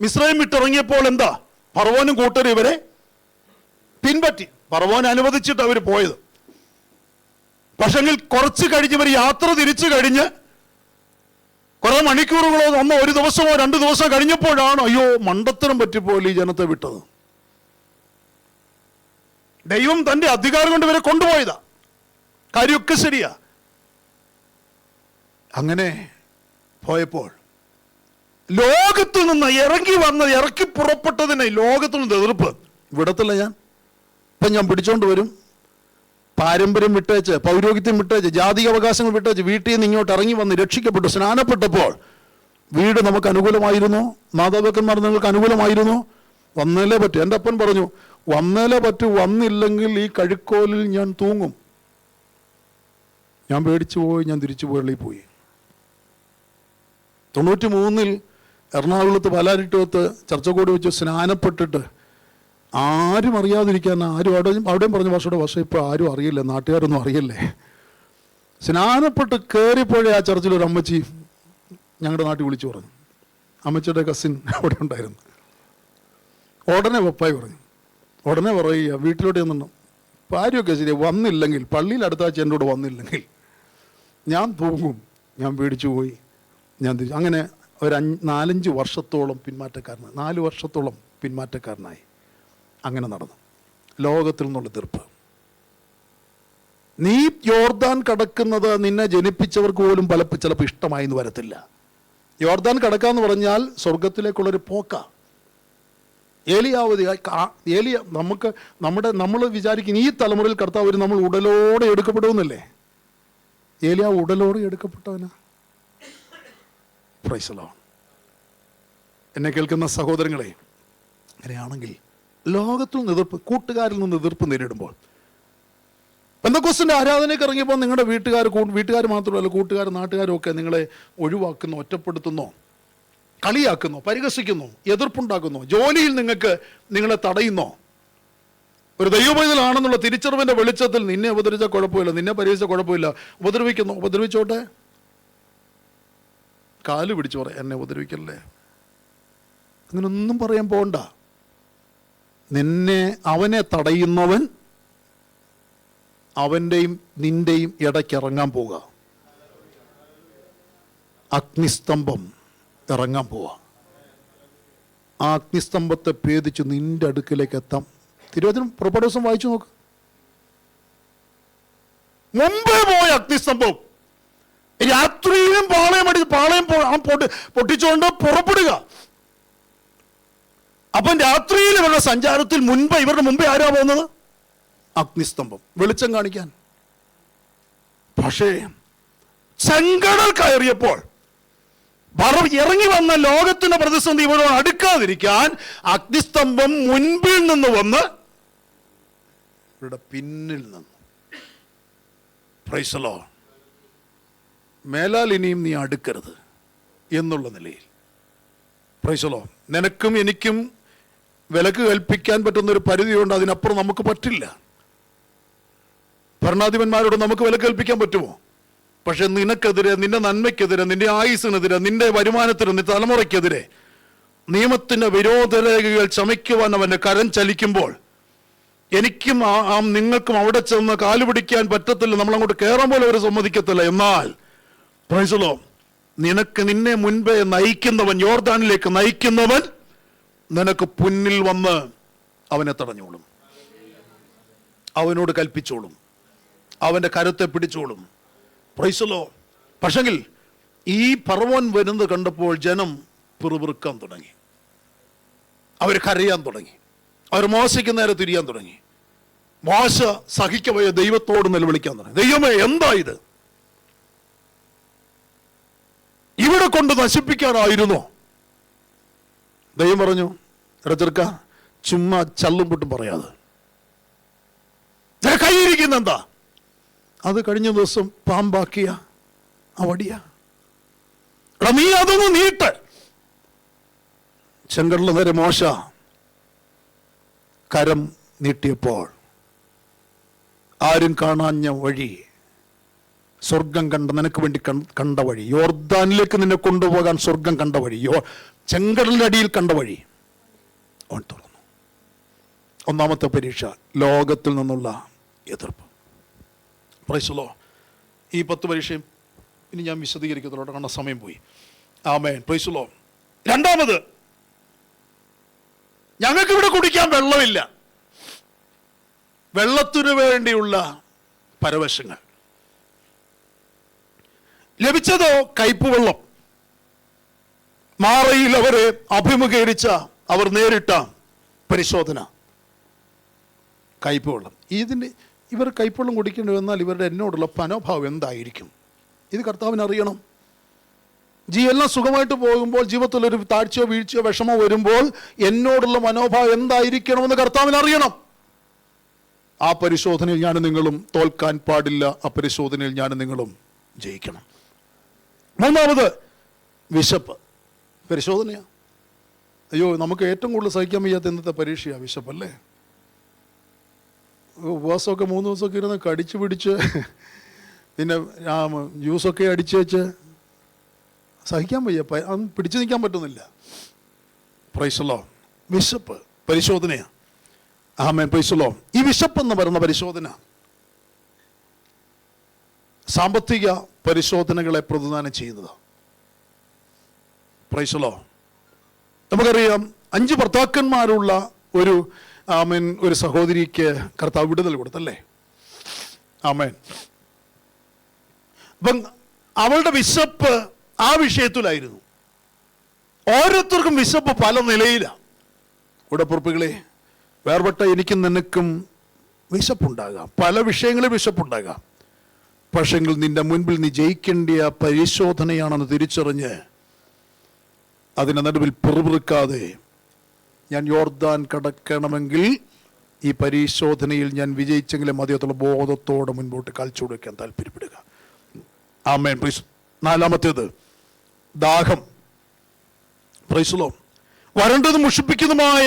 മിസ്രയീം വിട്ടിറങ്ങിയപ്പോൾ എന്താ, ഫറവോനും കൂട്ടരും ഇവരെ പിൻപറ്റി. ഫറവോൻ അനുവദിച്ചിട്ട് അവർ പോയത്. പക്ഷെങ്കിൽ കുറച്ച് കഴിഞ്ഞ് ഇവർ യാത്ര തിരിച്ചു കഴിഞ്ഞ് കുറെ മണിക്കൂറുകളോ ഒരു ദിവസമോ 2 ദിവസമോ കഴിഞ്ഞപ്പോഴാണ് അയ്യോ മണ്ടത്തരം പറ്റിപ്പോയി ഈ ജനത്തെ വിട്ടത്. ദൈവം തന്റെ അധികാരം കൊണ്ട് ഇവരെ കൊണ്ടുപോയതാ. കാര്യമൊക്കെ ശരിയാ. അങ്ങനെ പോയപ്പോൾ ലോകത്തിൽ നിന്ന് ഇറക്കി പുറപ്പെട്ടതിനെ ലോകത്തിൽ നിന്ന് എതിർപ്പ്. വിടത്തില്ല ഇപ്പം ഞാൻ പിടിച്ചോണ്ട് വരും. പാരമ്പര്യം വിട്ടേച്ച്, പൗരോഹിത്യം വിട്ടേച്ച്, ജാതിക അവകാശങ്ങൾ വിട്ടേച്ച് വീട്ടിൽ നിന്ന് ഇങ്ങോട്ട് ഇറങ്ങി വന്ന് രക്ഷിക്കപ്പെട്ടു, സ്നാനപ്പെട്ടപ്പോൾ വീട് നമുക്ക് അനുകൂലമായിരുന്നു, മാതാപിതാക്കന്മാർ നിങ്ങൾക്ക് അനുകൂലമായിരുന്നു. വന്നേലേ പറ്റൂ. എൻ്റെ അപ്പൻ പറഞ്ഞു, വന്നേലേ പറ്റൂ, വന്നില്ലെങ്കിൽ ഈ കഴുക്കോലിൽ ഞാൻ തൂങ്ങും. ഞാൻ പേടിച്ചു പോയി, ഞാൻ തിരിച്ചു പള്ളിയിൽ പോയി. 93 എറണാകുളത്ത് പാലാരിട്ടത്ത് ചർച്ചക്കോട് വെച്ച് സ്നാനപ്പെട്ടിട്ട് ആരും അറിയാതിരിക്കാൻ, അവിടെയും പറഞ്ഞു പക്ഷേ ഇപ്പോൾ ആരും അറിയില്ല, നാട്ടുകാരൊന്നും അറിയല്ലേ. സ്നാനപ്പെട്ട് കയറിപ്പോഴേ ആ ചർച്ചിലൊരു അമ്മച്ചി ഞങ്ങളുടെ നാട്ടിൽ വിളിച്ചു പറഞ്ഞു. അമ്മച്ചിയുടെ കസിൻ അവിടെ ഉണ്ടായിരുന്നു. ഉടനെ പപ്പായി പറഞ്ഞു, ഉടനെ പറയുക വീട്ടിലോട്ട് ചെന്നു, കാര്യമൊക്കെ ശരി, വന്നില്ലെങ്കിൽ പള്ളിയിൽ അടുത്ത ആഴ്ച എൻ്റെ കൂടെ വന്നില്ലെങ്കിൽ ഞാൻ തൂങ്ങും. ഞാൻ പേടിച്ചു പോയി, ഞാൻ തിരിച്ചു. അങ്ങനെ ഒരു 4-5 വർഷത്തോളം പിന്മാറ്റക്കാരനായി, 4 വർഷത്തോളം പിന്മാറ്റക്കാരനായി അങ്ങനെ നടന്നു. ലോകത്തിൽ നിന്നുള്ള എതിർപ്പ്. നീ യോർദാൻ കടക്കുന്നത് നിന്നെ ജനിപ്പിച്ചവർക്ക് പോലും ചിലപ്പോൾ ഇഷ്ടമായി എന്ന് വരത്തില്ല. യോർദാൻ കടക്കാന്ന് പറഞ്ഞാൽ സ്വർഗത്തിലേക്കുള്ളൊരു പോക്ക. ഏലിയ നമ്മൾ വിചാരിക്കും ഈ തലമുറയിൽ കർത്താവ് നമ്മൾ ഉടലോടെ എടുക്കപ്പെടുമെന്നല്ലേ. ഏലിയ ഉടലോടെ എടുക്കപ്പെട്ടവനാ. Praise the Lord. എന്നെ കേൾക്കുന്ന സഹോദരങ്ങളെ, അങ്ങനെയാണെങ്കിൽ ലോകത്തിൽ എതിർപ്പ്, കൂട്ടുകാരിൽ നിന്ന് എതിർപ്പ് നേരിടുമ്പോൾ, പെന്തക്കോസ്തിന്റെ ആരാധനയ്ക്ക് ഇറങ്ങിയപ്പോൾ നിങ്ങളുടെ വീട്ടുകാർ മാത്രമല്ല, കൂട്ടുകാരും നാട്ടുകാരും ഒക്കെ നിങ്ങളെ ഒഴിവാക്കുന്നു, ഒറ്റപ്പെടുത്തുന്നു, കളിയാക്കുന്നു, പരിഹസിക്കുന്നു, എതിർപ്പുണ്ടാക്കുന്നു, ജോലിയിൽ നിങ്ങളെ തടയുന്നോ, ഒരു ദൈവപൈതലാണെന്നുള്ള തിരിച്ചറിവിന്റെ വെളിച്ചത്തിൽ നിന്നെ ഉപദ്രവിച്ച കുഴപ്പമില്ല, നിന്നെ പരിഹസിച്ച കുഴപ്പമില്ല, ഉപദ്രവിച്ചോട്ടെ, കാല് പിടിച്ചു പറ, എന്നെ ഉപദ്രവിക്കല്ലേ, അങ്ങനൊന്നും പറയാൻ പോകണ്ട. അവനെ തടയുന്നവൻ അവൻ്റെയും നിന്റെയും ഇടയ്ക്കിറങ്ങാൻ പോവുക. അഗ്നിസ്തംഭം ഇറങ്ങാൻ പോവുക. ആ അഗ്നിസ്തംഭത്തെ ഭേദിച്ച് നിന്റെ അടുക്കിലേക്ക് എത്താം. തിരുവചനം പുറപ്പാട് ദിവസം വായിച്ചു നോക്ക്. മുമ്പേ പോയ അഗ്നിസ്തംഭം രാത്രിയിലും പാളയം പൊട്ടിച്ചുകൊണ്ട് പുറപ്പെടുക. അപ്പം രാത്രിയിൽ ഇവരുടെ സഞ്ചാരത്തിൽ ഇവരുടെ മുമ്പേ ആരാ പോകുന്നത്? അഗ്നിസ്തംഭം, വെളിച്ചം കാണിക്കാൻ. പക്ഷേ ചെങ്കടൽ കയറിയപ്പോൾ ഇറങ്ങി വന്ന ലോകത്തിന്റെ പ്രതിസന്ധി ഇവരോട് അടുക്കാതിരിക്കാൻ അഗ്നിസ്തംഭം മുൻപിൽ നിന്ന് വന്ന് ഇവരുടെ പിന്നിൽ നിന്നു. Price the Lord. മേലാൽ ഇനിയും നീ അടുക്കരുത് എന്നുള്ള നിലയിൽ. Price the Lord. നിനക്കും എനിക്കും വിലക്ക് കൽപ്പിക്കാൻ പറ്റുന്നൊരു പരിധിയുണ്ട്, അതിനപ്പുറം നമുക്ക് പറ്റില്ല. ഭരണാധിപന്മാരോട് നമുക്ക് വിലക്ക് കൽപ്പിക്കാൻ പറ്റുമോ? പക്ഷെ നിനക്കെതിരെ, നിന്റെ നന്മയ്ക്കെതിരെ, നിന്റെ ആയുസ്സിനെതിരെ, നിന്റെ വരുമാനത്തിന്, നിന്റെ തലമുറയ്ക്കെതിരെ നിയമത്തിന്റെ വിരോധരേഖകൾ ചമയ്ക്കുവാൻ അവന്റെ കരം ചലിക്കുമ്പോൾ എനിക്കും നിങ്ങൾക്കും അവിടെ ചെന്ന് കാലുപിടിക്കാൻ പറ്റത്തില്ല, നമ്മളങ്ങോട്ട് കയറാൻ പോലെ അവർ സമ്മതിക്കത്തില്ല. എന്നാൽ പ്രൈസ് ദി ലോർഡ്, നിന്നെ മുൻപേ നയിക്കുന്നവൻ, യോർദാനിലേക്ക് നയിക്കുന്നവൻ നിനക്ക് മുന്നിൽ വന്ന് അവനെ തടഞ്ഞോളും, അവനോട് കൽപ്പിച്ചോളും, അവന്റെ കരത്തെ പിടിച്ചോളും. Praise the Lord. പക്ഷെങ്കിൽ ഈ ഫറവോൻ വരുന്നത് കണ്ടപ്പോൾ ജനം പിറുപിറുക്കാൻ തുടങ്ങി, അവർ കരയാൻ തുടങ്ങി, അവർ മോശയ്ക്ക് നേരെ തിരിയാൻ തുടങ്ങി. മോശ സഹിക്കവയ ദൈവത്തോട് നിലവിളിക്കാൻ തുടങ്ങി, ദൈവമേ എന്താ ഇത്? ഇവിടെ കൊണ്ട് നശിപ്പിക്കാനായിരുന്നോ? ദൈവം പറഞ്ഞു, ചെറുക്ക, ചുമ്മാ ചല്ലും പൊട്ടും പറയാതെ കൈയിരിക്കുന്ന എന്താ? അത് കഴിഞ്ഞ ദിവസം പാമ്പാക്കിയ ആ വടിയ, നീ അതൊന്ന് നീട്ട്. ചെങ്കടലിന് നേരെ മോശ കരം നീട്ടിയപ്പോൾ ആരും കാണാഞ്ഞ വഴി, സ്വർഗം നിനക്ക് വേണ്ടി കണ്ട വഴി, യോർദാനിലേക്ക് നിന്നെ കൊണ്ടുപോകാൻ സ്വർഗം കണ്ട വഴി, ചെങ്കടലിന്റെ അടിയിൽ കണ്ട വഴി അവൻ തുറന്നു. ഒന്നാമത്തെ പരീക്ഷ, ലോകത്തിൽ നിന്നുള്ള എതിർപ്പ്. Praise the Lord. ഈ 10 പരീക്ഷയും ഇനി ഞാൻ വിശദീകരിക്കത്തുള്ളൂ, കാരണം സമയം പോയി. ആമേൻ. Praise the Lord. രണ്ടാമത്, ഞങ്ങൾക്കിവിടെ കുടിക്കാൻ വെള്ളമില്ല. വെള്ളത്തിനു വേണ്ടിയുള്ള പരവശങ്ങൾ. ലഭിച്ചതോ കയ്പ് വെള്ളം. മാറയിൽ അവരെ അഭിമുഖീകരിച്ച, അവർ നേരിട്ട പരിശോധന, കയ്പ് വെള്ളം. ഇവർ കയ്പ് വെള്ളം കുടിക്കേണ്ടി വന്നാൽ ഇവരുടെ എന്നോടുള്ള മനോഭാവം എന്തായിരിക്കും? ഇത് കർത്താവിന് അറിയണം. എല്ലാം സുഖമായിട്ട് പോകുമ്പോൾ, ജീവിതത്തിലൊരു താഴ്ചയോ വീഴ്ചയോ വിഷമോ വരുമ്പോൾ എന്നോടുള്ള മനോഭാവം എന്തായിരിക്കണമെന്ന് കർത്താവിന് അറിയണം. ആ പരിശോധനയിൽ ഞാനും നിങ്ങളും തോൽക്കാൻ പാടില്ല. ആ പരിശോധനയിൽ ഞാനും നിങ്ങളും ജയിക്കണം. മൂന്നാമത്, വിശപ്പ്. പരിശോധനയാ. അയ്യോ, നമുക്ക് ഏറ്റവും കൂടുതൽ സഹിക്കാൻ വയ്യാത്ത ഇന്നത്തെ പരീക്ഷയാണ് വിശപ്പല്ലേ. ഉപവാസമൊക്കെ 3 ദിവസമൊക്കെ ഇരുന്ന് കടിച്ചു പിടിച്ച്, പിന്നെ ജ്യൂസൊക്കെ അടിച്ചു വെച്ച് സഹിക്കാൻ വയ്യ, പിടിച്ചു നിൽക്കാൻ പറ്റുന്നില്ല. Praise the Lord. വിശപ്പ് പരിശോധനയാണ്. ആമേൻ. Praise the Lord. ഈ വിശപ്പ് എന്ന് പറയുന്ന പരിശോധന സാമ്പത്തിക പരിശോധനകളെ പ്രതിദാനം ചെയ്യുന്നത്. Praise the Lord. നമുക്കറിയാം, 5 ഭർത്താക്കന്മാരുള്ള ഒരു സഹോദരിക്ക് കർത്താവ് വിടുതൽ കൊടുത്തല്ലേ. ആമേൻ. അപ്പം അവളുടെ വിശപ്പ് ആ വിഷയത്തിലായിരുന്നു. ഓരോരുത്തർക്കും വിശപ്പ് പല നിലയിലാണ്. ഉടപ്പുറപ്പുകളെ, വേർപെട്ട എനിക്കും നിനക്കും വിശപ്പുണ്ടാകാം, പല വിഷയങ്ങളിൽ വിശപ്പുണ്ടാകാം. പക്ഷെങ്കിൽ നിന്റെ മുൻപിൽ നീ ജയിക്കേണ്ട പരിശോധനയാണെന്ന് തിരിച്ചറിഞ്ഞ് അതിൻ്റെ നടുവിൽ പിറുപിറുക്കാതെ, ഞാൻ യോർദാൻ കടക്കണമെങ്കിൽ ഈ പരിശോധനയിൽ ഞാൻ വിജയിച്ചെങ്കിലും മതിയത്തുള്ള ബോധത്തോടെ മുൻപോട്ട് കാൽച്ചു കൊടുക്കാൻ താല്പര്യപ്പെടുക. ആമേൻ. പ്രൈസ്. നാലാമത്തേത് ദാഹം. Praise the Lord. വരണ്ടതും മുഷിപ്പിക്കുന്നതുമായ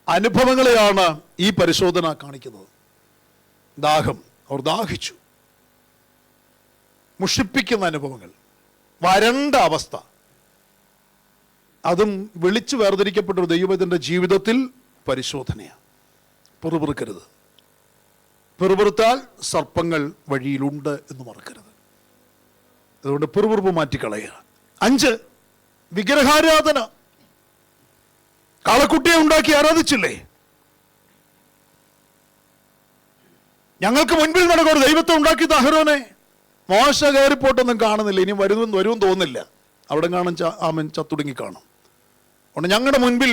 അനുഭവങ്ങളെയാണ് ഈ പരിശോധന കാണിക്കുന്നത്. ദാഹം, അവർ ദാഹിച്ചു. മുഷിപ്പിക്കുന്ന അനുഭവങ്ങൾ, വരണ്ട അവസ്ഥ, അതും വിളിച്ചു വേർതിരിക്കപ്പെട്ട ഒരു ദൈവത്തിൻ്റെ ജീവിതത്തിൽ പരിശോധനയാണ്. പിറുപിറുക്കരുത്. പിറുപിറുത്താൽ സർപ്പങ്ങൾ വഴിയിലുണ്ട് എന്ന് മറക്കരുത്. അതുകൊണ്ട് പിറുപിറുപ്പ് മാറ്റിക്കളയുക. 5, വിഗ്രഹാരാധന. കാളക്കുട്ടിയെ ഉണ്ടാക്കി ആരാധിച്ചില്ലേ? ഞങ്ങൾക്ക് മുൻപിൽ നടക്കുന്ന ദൈവത്തെ ഉണ്ടാക്കി അഹരോനെ. മോശ കയറിപ്പോട്ടൊന്നും കാണുന്നില്ല, ഇനി വരുമെന്ന് തോന്നുന്നില്ല. അവിടെ കാണും ആമൻ ചത്തുടുങ്ങി കാണും. അതുകൊണ്ട് ഞങ്ങളുടെ മുൻപിൽ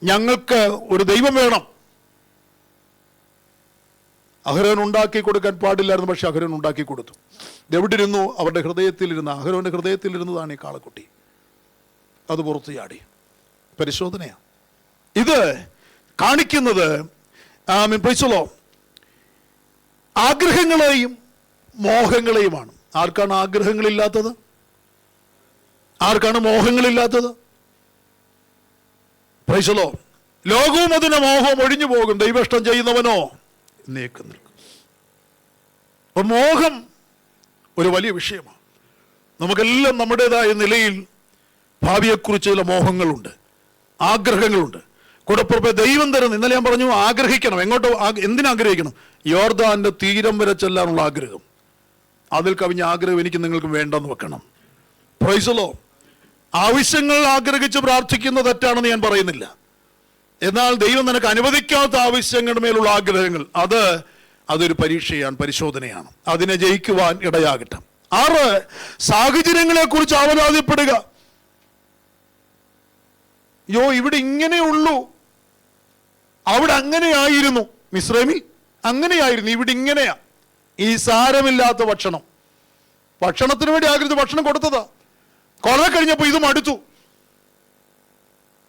ഞങ്ങൾക്ക് ഒരു ദൈവം വേണം. അഹരോൻ ഉണ്ടാക്കി കൊടുക്കാൻ പാടില്ലായിരുന്നു, പക്ഷെ അഹരോൻ ഉണ്ടാക്കി കൊടുത്തു. ഇതെവിടിരുന്നു? അവരുടെ ഹൃദയത്തിലിരുന്ന, അഹരോന്റെ ഹൃദയത്തിലിരുന്നതാണ് ഈ കാളക്കുട്ടി. അത് പുറത്തു ചാടി. പരിശോധനയാണ് ഇത് കാണിക്കുന്നത്. ആഗ്രഹങ്ങളെയും മോഹങ്ങളെയുമാണ്. ആർക്കാണ് ആഗ്രഹങ്ങളില്ലാത്തത്? ആർക്കാണ് മോഹങ്ങളില്ലാത്തത്? Price the Lord. ലോകവും അതിന്റെ മോഹവും ഒഴിഞ്ഞു പോകും, ദൈവഷ്ടം ചെയ്യുന്നവനോ നീക്കം നിൽക്കും. അപ്പൊ മോഹം ഒരു വലിയ വിഷയമാണ്. നമുക്കെല്ലാം നമ്മുടേതായ നിലയിൽ ഭാവിയെക്കുറിച്ച് ചില മോഹങ്ങളുണ്ട്, ആഗ്രഹങ്ങളുണ്ട്. കൂടപ്പുറപ്പെ ദൈവം തരുന്നു. ഇന്നലെ ഞാൻ പറഞ്ഞു, ആഗ്രഹിക്കണം. എങ്ങോട്ടോ? എന്തിനാഗ്രഹിക്കണം? യോർദാന്റെ തീരം വരെ ചെല്ലാനുള്ള ആഗ്രഹം. അതിൽ കവിഞ്ഞ ആഗ്രഹം എനിക്ക് നിങ്ങൾക്കും വേണ്ടെന്ന് വെക്കണം. Price the Lord. ആവശ്യങ്ങൾ ആഗ്രഹിച്ച് പ്രാർത്ഥിക്കുന്ന തെറ്റാണെന്ന് ഞാൻ പറയുന്നില്ല. എന്നാൽ ദൈവം നിനക്ക് അനുവദിക്കാത്ത ആവശ്യങ്ങളുടെ മേലുള്ള ആഗ്രഹങ്ങൾ, അതൊരു പരീക്ഷയാണ്, പരിശോധനയാണ്. അതിനെ ജയിക്കുവാൻ ഇടയാകട്ടെ. 6, സാഹചര്യങ്ങളെ കുറിച്ച് ആവലാതിപ്പെടുക. ഇവിടെ ഇങ്ങനെയുള്ളൂ, അവിടെ അങ്ങനെയായിരുന്നു. മിസ്രൈമിൽ അങ്ങനെയായിരുന്നു, ഇവിടെ ഇങ്ങനെയാ. ഈ സാരമില്ലാത്ത ഭക്ഷണത്തിന് വേണ്ടി ആഗ്രഹിച്ച് ഭക്ഷണം കൊടുത്തതാ. കുറെ കഴിഞ്ഞപ്പോൾ ഇത് മടുത്തു.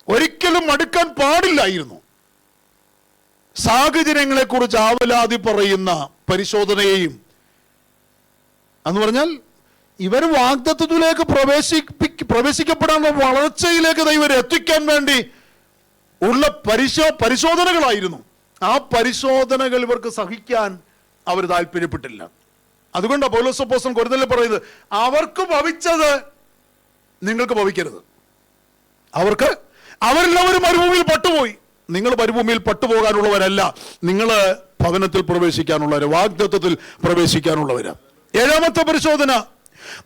ഒരിക്കലും മടുക്കാൻ പാടില്ലായിരുന്നു. സാഹചര്യങ്ങളെ കുറിച്ച് ആവലാതി പറയുന്ന പരിശോധനയെയും എന്ന് പറഞ്ഞാൽ ഇവർ വാഗ്ദത്തത്തിലേക്ക് പ്രവേശിക്കപ്പെടാനുള്ള വളർച്ചയിലേക്ക് ഇവരെ എത്തിക്കാൻ വേണ്ടി ഉള്ള പരിശോധനകളായിരുന്നു. ആ പരിശോധനകൾ ഇവർക്ക് സഹിക്കാൻ അവർ താല്പര്യപ്പെട്ടില്ല. അതുകൊണ്ടാണ് പൗലോസ് അപ്പോസ്തലൻ കൊരിന്ത്യരിൽ പറയുന്നത്, അവർക്ക് ഭവിച്ചത് നിങ്ങൾക്ക് ഭവിക്കരുത്. അവരെല്ലാവരും മരുഭൂമിയിൽ പട്ടുപോയി. നിങ്ങൾ മരുഭൂമിയിൽ പട്ടുപോകാനുള്ളവരല്ല, നിങ്ങൾ ഭവനത്തിൽ പ്രവേശിക്കാനുള്ളവര്, വാഗ്ദത്തത്തിൽ പ്രവേശിക്കാനുള്ളവര്. 7ാമത്തെ പരിശോധന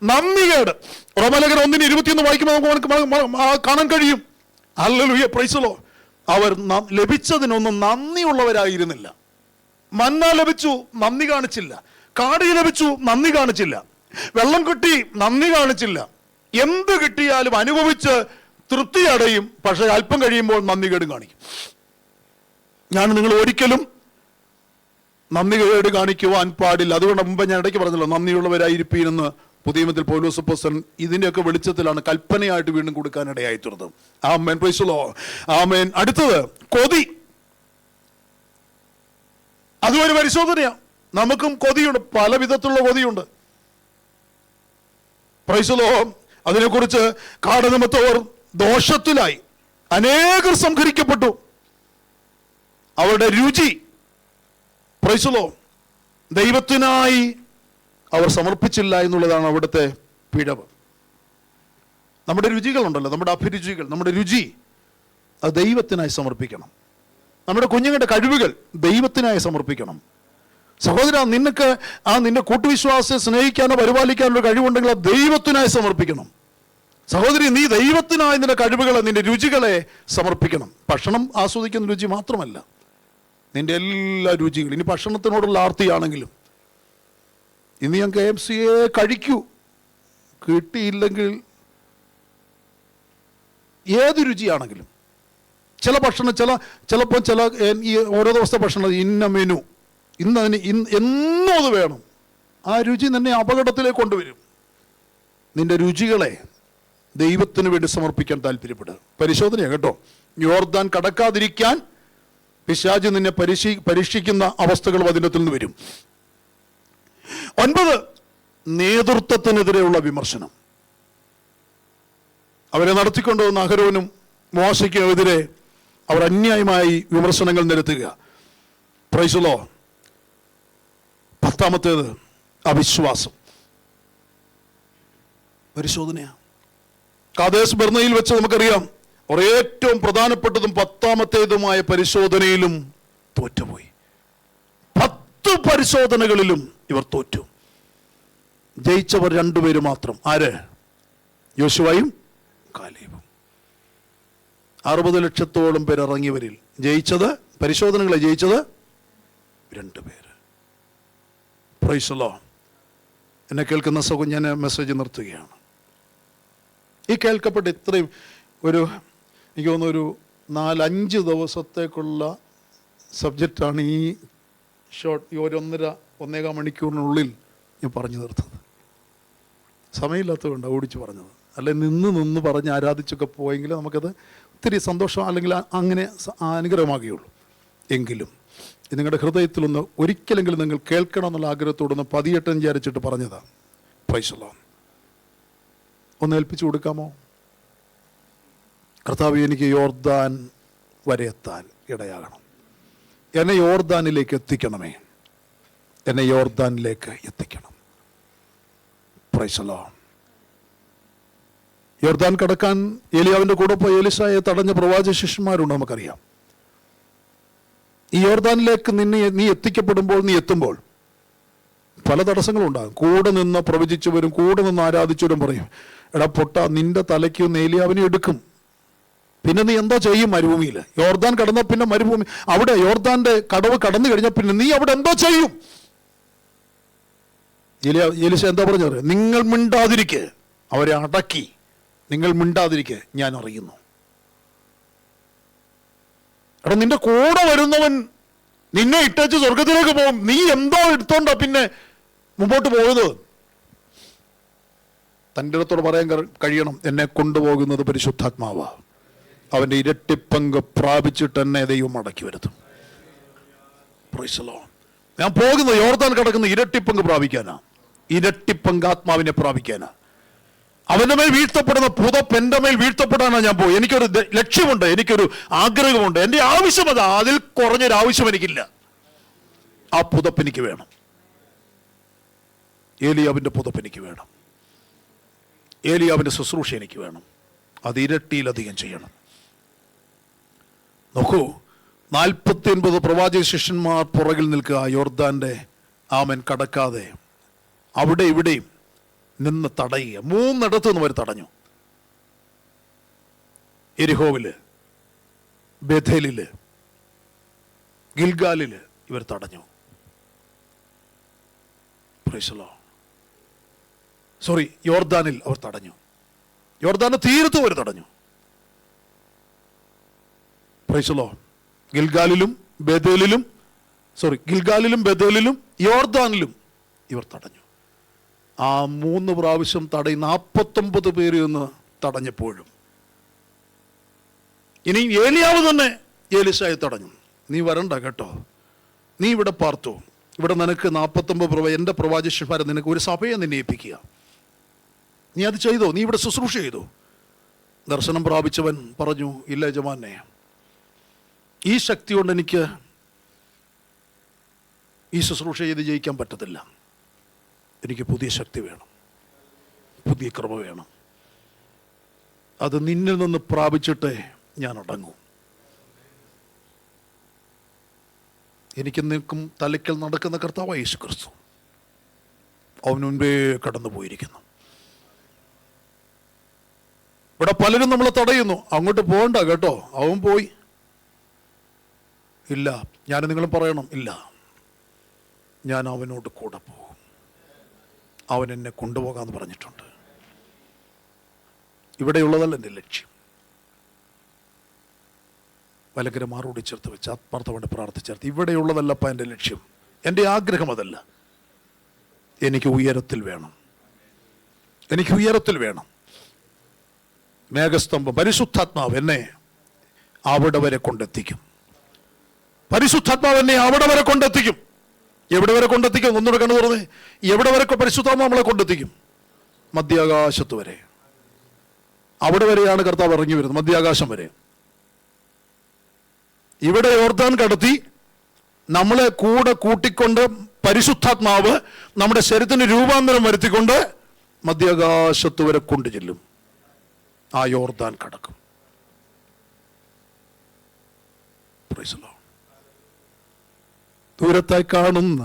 നന്ദികേട്. റോമലേഖനം 1:21 വായിക്കുമ്പോൾ നമുക്ക് കാണാൻ കഴിയും. ഹല്ലേലൂയ, പ്രൈസ് ദി ലോർഡ്. അവർ ലഭിച്ചതിനൊന്നും നന്ദിയുള്ളവരായിരുന്നില്ല. മന്ന ലഭിച്ചു, നന്ദി കാണിച്ചില്ല. കാടി ലഭിച്ചു, നന്ദി കാണിച്ചില്ല. വെള്ളം കിട്ടി, നന്ദി കാണിച്ചില്ല. എന്ത് കിട്ടിയാലും അനുഭവിച്ച് തൃപ്തി അടയും, പക്ഷെ അല്പം കഴിയുമ്പോൾ നന്ദികേട് കാണിക്കും. ഞാൻ നിങ്ങൾ ഒരിക്കലും നന്ദികേട് കാണിക്കുവാൻ പാടില്ല. അതുകൊണ്ട് മുമ്പ് ഞാൻ ഇടയ്ക്ക് പറഞ്ഞല്ലോ, നന്ദിയുള്ളവരായിരിപ്പീനെന്ന് പുതിയ നിയമത്തിൽ പൗലോസ് അപ്പോസ്തലൻ ഇതിന്റെയൊക്കെ വെളിച്ചത്തിലാണ് കൽപ്പനയായിട്ട് വീണ്ടും കൊടുക്കാനിടയായി തീർന്നത്. ആമേൻ, പ്രൈസ് ദി ലോർഡ്. ആമേൻ. അടുത്തത് കൊതി. അതും ഒരു പരിശോധനയാണ്. നമുക്കും കൊതിയുണ്ട്, പല വിധത്തിലുള്ള കൊതിയുണ്ട്. Price the Lord. അതിനെക്കുറിച്ച് കാടനിമിത്തവർ ദോഷത്തിലായി അനേകർ സംഹരിക്കപ്പെട്ടു. അവരുടെ രുചി, പ്രൈസ് ദി ലോർഡ്, ദൈവത്തിനായി അവർ സമർപ്പിച്ചില്ല എന്നുള്ളതാണ് അവിടുത്തെ പിഴവ്. നമ്മുടെ രുചികളുണ്ടല്ലോ, നമ്മുടെ അഭിരുചികൾ, നമ്മുടെ രുചി അത് ദൈവത്തിനായി സമർപ്പിക്കണം. നമ്മുടെ കുഞ്ഞുങ്ങളുടെ കഴിവുകൾ ദൈവത്തിനായി സമർപ്പിക്കണം. സഹോദര, നിനക്ക് നിന്റെ കൂട്ടുവിശ്വാസത്തെ സ്നേഹിക്കാനോ പരിപാലിക്കാനോ കഴിവുണ്ടെങ്കിൽ അത് ദൈവത്തിനായി സമർപ്പിക്കണം. സഹോദരി, നീ ദൈവത്തിനായി നിന്റെ കഴിവുകളെ, നിന്റെ രുചികളെ സമർപ്പിക്കണം. ഭക്ഷണം ആസ്വദിക്കുന്ന രുചി മാത്രമല്ല, നിന്റെ എല്ലാ രുചികളും. ഇനി ഭക്ഷണത്തിനോടുള്ള ആർത്തിയാണെങ്കിലും, ഇന്ന് ഞാൻ KFC കഴിക്കൂ, കിട്ടിയില്ലെങ്കിൽ ഏത് രുചിയാണെങ്കിലും, ചില ഭക്ഷണം ചിലപ്പോൾ ഈ ഓരോ ദിവസത്തെ ഭക്ഷണം ഇന്ന മെനു, ഇന്നതിന് എന്നും അത് വേണം. ആ രുചി നിന്നെ അപകടത്തിലേക്ക് കൊണ്ടുവരും. നിന്റെ രുചികളെ ദൈവത്തിന് വേണ്ടി സമർപ്പിക്കാൻ താല്പര്യപ്പെടുക. പരിശോധനയാണ് കേട്ടോ. യോർദാൻ കടക്കാതിരിക്കാൻ പിശാച് നിന്നെ പരീക്ഷിക്കുന്ന അവസ്ഥകൾ വചനത്തിൽ നിന്ന് വരും. 9, നേതൃത്വത്തിനെതിരെയുള്ള വിമർശനം. അവരെ നടത്തിക്കൊണ്ടുവന്ന അഹരോനും മോശയ്ക്കുമെതിരെ അവർ അന്യായമായി വിമർശനങ്ങൾ നിരത്തുക. Praise the Lord. 10ാമത്തേത് അവിശ്വാസം. പരിശോധനയാണ്. കാദേശ് ബർന്നയിൽ വെച്ച് നമുക്കറിയാം, അവർ ഏറ്റവും പ്രധാനപ്പെട്ടതും 10ാമത്തേതുമായ പരിശോധനയിലും തോറ്റുപോയി. 10 പരിശോധനകളിലും ഇവർ തോറ്റു. ജയിച്ചവർ 2 പേര് മാത്രം. ആര്? യോശുവയും കാലേബും. 60 ലക്ഷത്തോളം പേർ ഇറങ്ങിയവരിൽ പരിശോധനകളെ ജയിച്ചത് 2 പേര്. Price the Lord. എന്നെ കേൾക്കുന്ന ഞാൻ മെസ്സേജ് നിർത്തുകയാണ്. ഈ കേൾക്കപ്പെട്ട ഇത്രയും എനിക്ക് തോന്നുന്നു 4-5 ദിവസത്തേക്കുള്ള സബ്ജക്റ്റാണ് ഈ ഈ 1.5 മണിക്കൂറിനുള്ളിൽ ഞാൻ പറഞ്ഞു തീർത്തത്. സമയമില്ലാത്തതുകൊണ്ട് ഓടിച്ചു പറഞ്ഞത്. അല്ലെ നിന്ന് പറഞ്ഞ് ആരാധിച്ചൊക്കെ പോയെങ്കിൽ നമുക്കത് ഒത്തിരി സന്തോഷം അല്ലെങ്കിൽ അങ്ങനെ അനുഗ്രഹമാകുകയുള്ളൂ. എങ്കിലും നിങ്ങളുടെ ഹൃദയത്തിലൊന്ന് ഒരിക്കലെങ്കിലും നിങ്ങൾ കേൾക്കണം എന്നുള്ള ആഗ്രഹത്തോടൊന്ന് 18 വിചാരിച്ചിട്ട് പറഞ്ഞതാണ്. Price the Lord. ഒന്ന് ഏൽപ്പിച്ചു കൊടുക്കാമോ? കർത്താവേ, എനിക്ക് യോർദാൻ വരെ എത്താൻ ഇടയാകണം. എന്നെ യോർദാനിലേക്ക് എത്തിക്കണമേ. എന്നെ യോർദാനിലേക്ക് എത്തിക്കണം. Price the Lord. യോർദാൻ കടക്കാൻ ഏലിയാവിൻ്റെ കൂടെ പോയി എലീശായെ തടഞ്ഞ പ്രവാചക ശിഷ്യന്മാരുണ്ട്, നമുക്കറിയാം. ഈ യോർദാനിലേക്ക് നീ എത്തുമ്പോൾ പല തടസ്സങ്ങളുണ്ടാകും. കൂടെ നിന്ന് പ്രവചിച്ചവരും കൂടെ നിന്ന് ആരാധിച്ചവരും പറയും, എടാ പൊട്ട, നിന്റെ തലയ്ക്ക് ഏലിയാവിനെ എടുക്കും. പിന്നെ നീ എന്താ ചെയ്യും മരുഭൂമിയിൽ? യോർദാൻ കടന്ന പിന്നെ മരുഭൂമി, അവിടെ യോർദാന്റെ കടവ് കടന്നു കഴിഞ്ഞാൽ പിന്നെ നീ അവിടെ എന്തോ ചെയ്യും? എലീശ എന്താ പറഞ്ഞത്? നിങ്ങൾ മിണ്ടാതിരിക്കെ. അവരെ അടക്കി. നിങ്ങൾ മിണ്ടാതിരിക്കെ, ഞാൻ അറിയുന്നു. എടാ, നിന്റെ കൂടെ വരുന്നവൻ നിന്നെ ഇട്ടേച്ച് സ്വർഗത്തിലേക്ക് പോകും. നീ എന്തോ എടുത്തോണ്ടാ പിന്നെ മുമ്പോട്ട് പോയത്? തൻ്റെ അടുത്തോട് പറയാൻ കഴിയണം, എന്നെ കൊണ്ടുപോകുന്നത് പരിശുദ്ധാത്മാവാ. അവൻ്റെ ഇരട്ടിപ്പങ്ക് പ്രാപിച്ചിട്ട് എന്നെ ദൈവം മടക്കി വരുത്തും. Price the Lord. ഞാൻ പോകുന്നത് യോർദാൻ കടക്കുന്ന ഇരട്ടിപ്പങ്ക് പ്രാപിക്കാനാ. ഇരട്ടിപ്പങ്ക് ആത്മാവിനെ പ്രാപിക്കാനാ. അവൻ്റെ മേൽ വീഴ്ത്തപ്പെടുന്ന പുതപ്പ് എൻ്റെ മേൽ വീഴ്ത്തപ്പെടാനാണ് ഞാൻ പോയി. എനിക്കൊരു ലക്ഷ്യമുണ്ട്, എനിക്കൊരു ആഗ്രഹമുണ്ട്. എൻ്റെ ആവശ്യം അതാ. അതിൽ കുറഞ്ഞൊരു ആവശ്യം എനിക്കില്ല. ആ പുതപ്പ് എനിക്ക് വേണം. ഏലിയാവിൻ്റെ പുതപ്പ് എനിക്ക് വേണം. ഏലിയാവിൻ്റെ ശുശ്രൂഷ എനിക്ക് വേണം. അത് ഇരട്ടിയിലധികം ചെയ്യണം. നോക്കൂ, 49 പ്രവാചക ശിഷ്യന്മാർ പുറകിൽ നിൽക്കുക. യോർദാന്റെ കടക്കാതെ അവിടെ ഇവിടെയും നിന്ന് തടയുക. 3 നിന്ന് അവർ തടഞ്ഞു. എരിഹോവില്, ബേഥേലില്, ഗിൽഗാലില് ഇവർ തടഞ്ഞു. യോർദാനിൽ അവർ തടഞ്ഞു. യോർദാന്റെ തീരത്ത് അവർ തടഞ്ഞു. Praise the Lord. ഗിൽഗാലിലും ബേഥേലിലും യോർദാനിലും ഇവർ തടഞ്ഞു. ആ 3 പ്രാവശ്യം തടയി 49 പേര് എന്ന് തടഞ്ഞപ്പോഴും ഇനി ഏലിയാവ് തന്നെ എലീശായെ തടഞ്ഞു. നീ വരണ്ട കേട്ടോ, നീ ഇവിടെ പാർത്തു. ഇവിടെ നിനക്ക് 49 എൻ്റെ പ്രവാചകന്മാരെ, നിനക്ക് ഒരു സഭയെ നിന്നെ ഏൽപ്പിക്കുക. നീ അത് ചെയ്തോ? നീ ഇവിടെ ശുശ്രൂഷ ചെയ്തോ? ദർശനം പ്രാപിച്ചവൻ പറഞ്ഞു, ഇല്ല യജമാനെ, ഈ ശക്തി കൊണ്ട് എനിക്ക് ഈ ശുശ്രൂഷ ചെയ്ത് ജയിക്കാൻ പറ്റത്തില്ല. എനിക്ക് പുതിയ ശക്തി വേണം, പുതിയ കൃപ വേണം. അത് നിന്നിൽ നിന്ന് പ്രാപിച്ചിട്ടേ ഞാൻ അടങ്ങൂ. എനിക്ക് നിൽക്കും തലയ്ക്കൽ നടക്കുന്ന കർത്താവായ യേശു ക്രിസ്തു അവന് മുൻപേ കടന്നു പോയിരിക്കുന്നു. ഇവിടെ പലരും നമ്മളെ തടയുന്നു, അങ്ങോട്ട് പോകണ്ട കേട്ടോ, അവൻ പോയി. ഇല്ല, ഞാൻ നിങ്ങളും പറയണം, ഇല്ല, ഞാൻ അവനോട് കൂടെ പോകും. അവൻ എന്നെ കൊണ്ടുപോകാമെന്ന് പറഞ്ഞിട്ടുണ്ട്. ഇവിടെയുള്ളതല്ല എൻ്റെ ലക്ഷ്യം. വലകര മാറോടി ചേർത്ത് വെച്ച് ആത്മാർത്ഥമായിട്ട് പ്രാർത്ഥിച്ചേർത്ത്, ഇവിടെയുള്ളതല്ലപ്പ എൻ്റെ ലക്ഷ്യം, എൻ്റെ ആഗ്രഹം അതല്ല. എനിക്ക് ഉയരത്തിൽ വേണം, എനിക്ക് ഉയരത്തിൽ വേണം. മേഘസ്തംഭം, പരിശുദ്ധാത്മാവ് എന്നെ അവിടെ വരെ കൊണ്ടെത്തിക്കും. പരിശുദ്ധാത്മാവ് എന്നെ അവിടെ വരെ കൊണ്ടെത്തിക്കും. എവിടെ വരെ കൊണ്ടെത്തിക്കും? ഒന്നുകൂടെ കണ്ണു തുറന്നേ. എവിടെ വരെ പരിശുദ്ധാത്മാവ് നമ്മളെ കൊണ്ടെത്തിക്കും? മധ്യാകാശത്ത് വരെ. അവിടെ വരെയാണ് കർത്താവ് ഇറങ്ങി വരുന്നത്, മധ്യാകാശം വരെ. ഇവിടെ യോർദാൻ കടത്തി നമ്മളെ കൂടെ കൂട്ടിക്കൊണ്ട് പരിശുദ്ധാത്മാവ് നമ്മുടെ ശരീരത്തിന് രൂപാന്തരം വരുത്തിക്കൊണ്ട് മധ്യാകാശത്ത് വരെ കൊണ്ടു ചെല്ലും. ആ യോർദാൻ കടക്കും. ദൂരത്തായി കാണുന്ന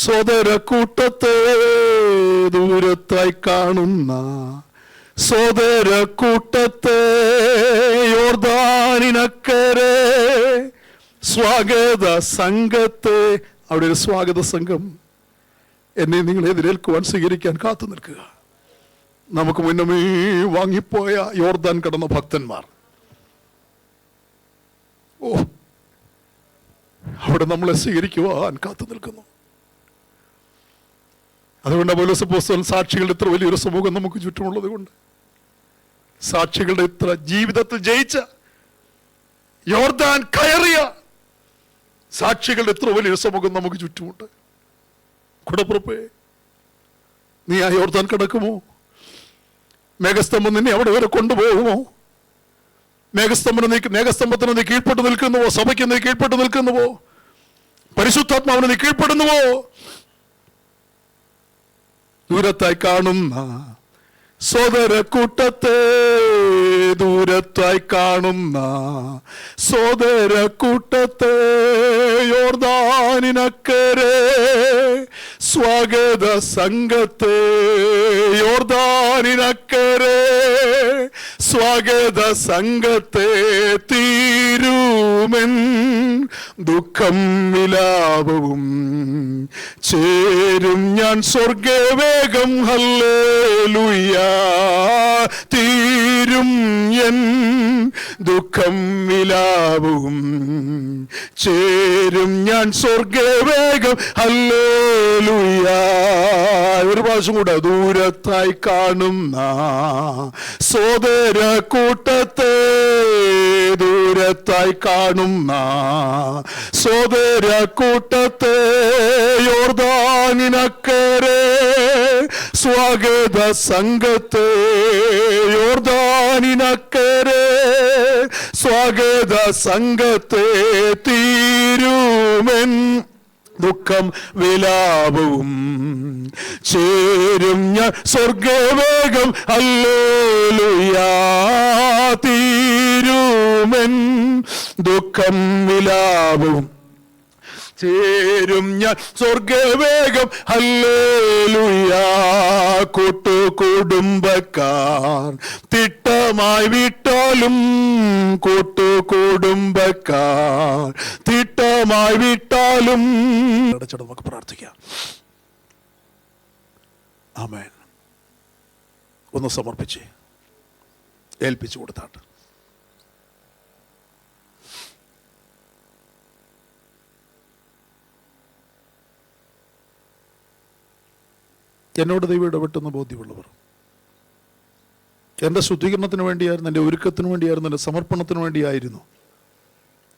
സോദര കൂട്ടത്തെ, ദൂരത്തായി കാണുന്ന സോദര കൂട്ടത്തെ, യോർദാനിനക്കരെ സ്വാഗത സംഘത്തെ. അവിടെ ഒരു സ്വാഗത സംഘം എന്നെ നിങ്ങൾ എതിരേൽക്കുവാൻ, സ്വീകരിക്കാൻ കാത്തു നിൽക്കുക. നമുക്ക് മുന്നമേ വാങ്ങിപ്പോയ യോർദാൻ കടന്ന ഭക്തന്മാർ, ഓ, അവിടെ നമ്മളെ സ്വീകരിക്കുവാൻ കാത്തു നിൽക്കുന്നു. അതുകൊണ്ട് പൗലോസ് അപ്പോസ്തലൻ സാക്ഷികളുടെ ഇത്ര വലിയൊരു സമൂഹം നമുക്ക് ചുറ്റുമുള്ളത് കൊണ്ട്, സാക്ഷികളുടെ ഇത്ര ജീവിതത്തിൽ ജയിച്ച, യോർദാൻ കയറിയ സാക്ഷികളുടെ ഇത്ര വലിയൊരു സമൂഹം നമുക്ക് ചുറ്റുമുണ്ട്. കുടപ്പുറപ്പേ, നീ ആ യോർദാൻ കടക്കുമോ? മേഘസ്തംഭം നിന്നെ അവിടെ വരെ കൊണ്ടുപോകുമോ? മേഘസ്തംഭത്തിന് നീ കീഴ്പ്പെട്ട് നിൽക്കുന്നുവോ? സഭയ്ക്ക് നീ കീഴ്പ്പെട്ട് നിൽക്കുന്നുവോ? പരിശുദ്ധാത്മാവിന് നീ കീഴ്പ്പെടുന്നുവോ? ദൂരത്തായി കാണുന്ന സോദര കൂട്ടത്തെ, ദൂരത്തായി കാണുന്ന സോദര കൂട്ടത്തെ, യോർദാനിനക്കരെ സ്വാഗത സംഘത്തെ, യോർദാനിനക്കരെ സ്വാഗത സംഘത്തെ. തീരുമെൻ ദുഃഖം വിലാപവും ചേരും ഞാൻ സ്വർഗവേഗം. ഹല്ലേലൂയ. തീരും എൻ ദുഃഖം വിലാപവും ചേരും ഞാൻ സ്വർഗവേഗം. ഹല്ലേലൂയ. ഒരു പ്രാവശ്യം കൂടെ. ദൂരത്തായി കാണുന്ന സോദര കൂട്ടത്തെ, ദൂരത്തായി കാണുന്ന സോദര കൂട്ടത്തെ, യോർദാനിനക്കരെ സ്വാഗത സംഘത്തെ, യോർദാനിനക്കരെ സ്വാഗത സംഘത്തെ. തീരുമെൻ ദുഃഖം വിലാപവും ചേരും ഞാൻ സ്വർഗവേഗം. ഹല്ലേലൂയ. തീരുമെൻ ദുഃഖം വിലാപവും ചേരും ഞാൻ സ്വർഗവേഗം. ഹല്ലേലൂയ. കൂട്ടുകുടുംബക്കാർ തിട്ടമായി വിട്ടാലും, കൂട്ടുകുടുംബക്കാർ തിട്ടമായി വിട്ടാലും, നമുക്ക് പ്രാർത്ഥിക്കാം. ആമേൻ. ഒന്ന് സമർപ്പിച്ച് ഏൽപ്പിച്ചു കൊടുത്താട്ട്. എന്നോട് ദൈവം ഇടപെട്ടെന്ന് ബോധ്യമുള്ളവർ, എൻ്റെ ശുദ്ധീകരണത്തിന് വേണ്ടിയായിരുന്നു, എൻ്റെ ഒരുക്കത്തിന് വേണ്ടിയായിരുന്നു, എൻ്റെ സമർപ്പണത്തിന് വേണ്ടിയായിരുന്നു,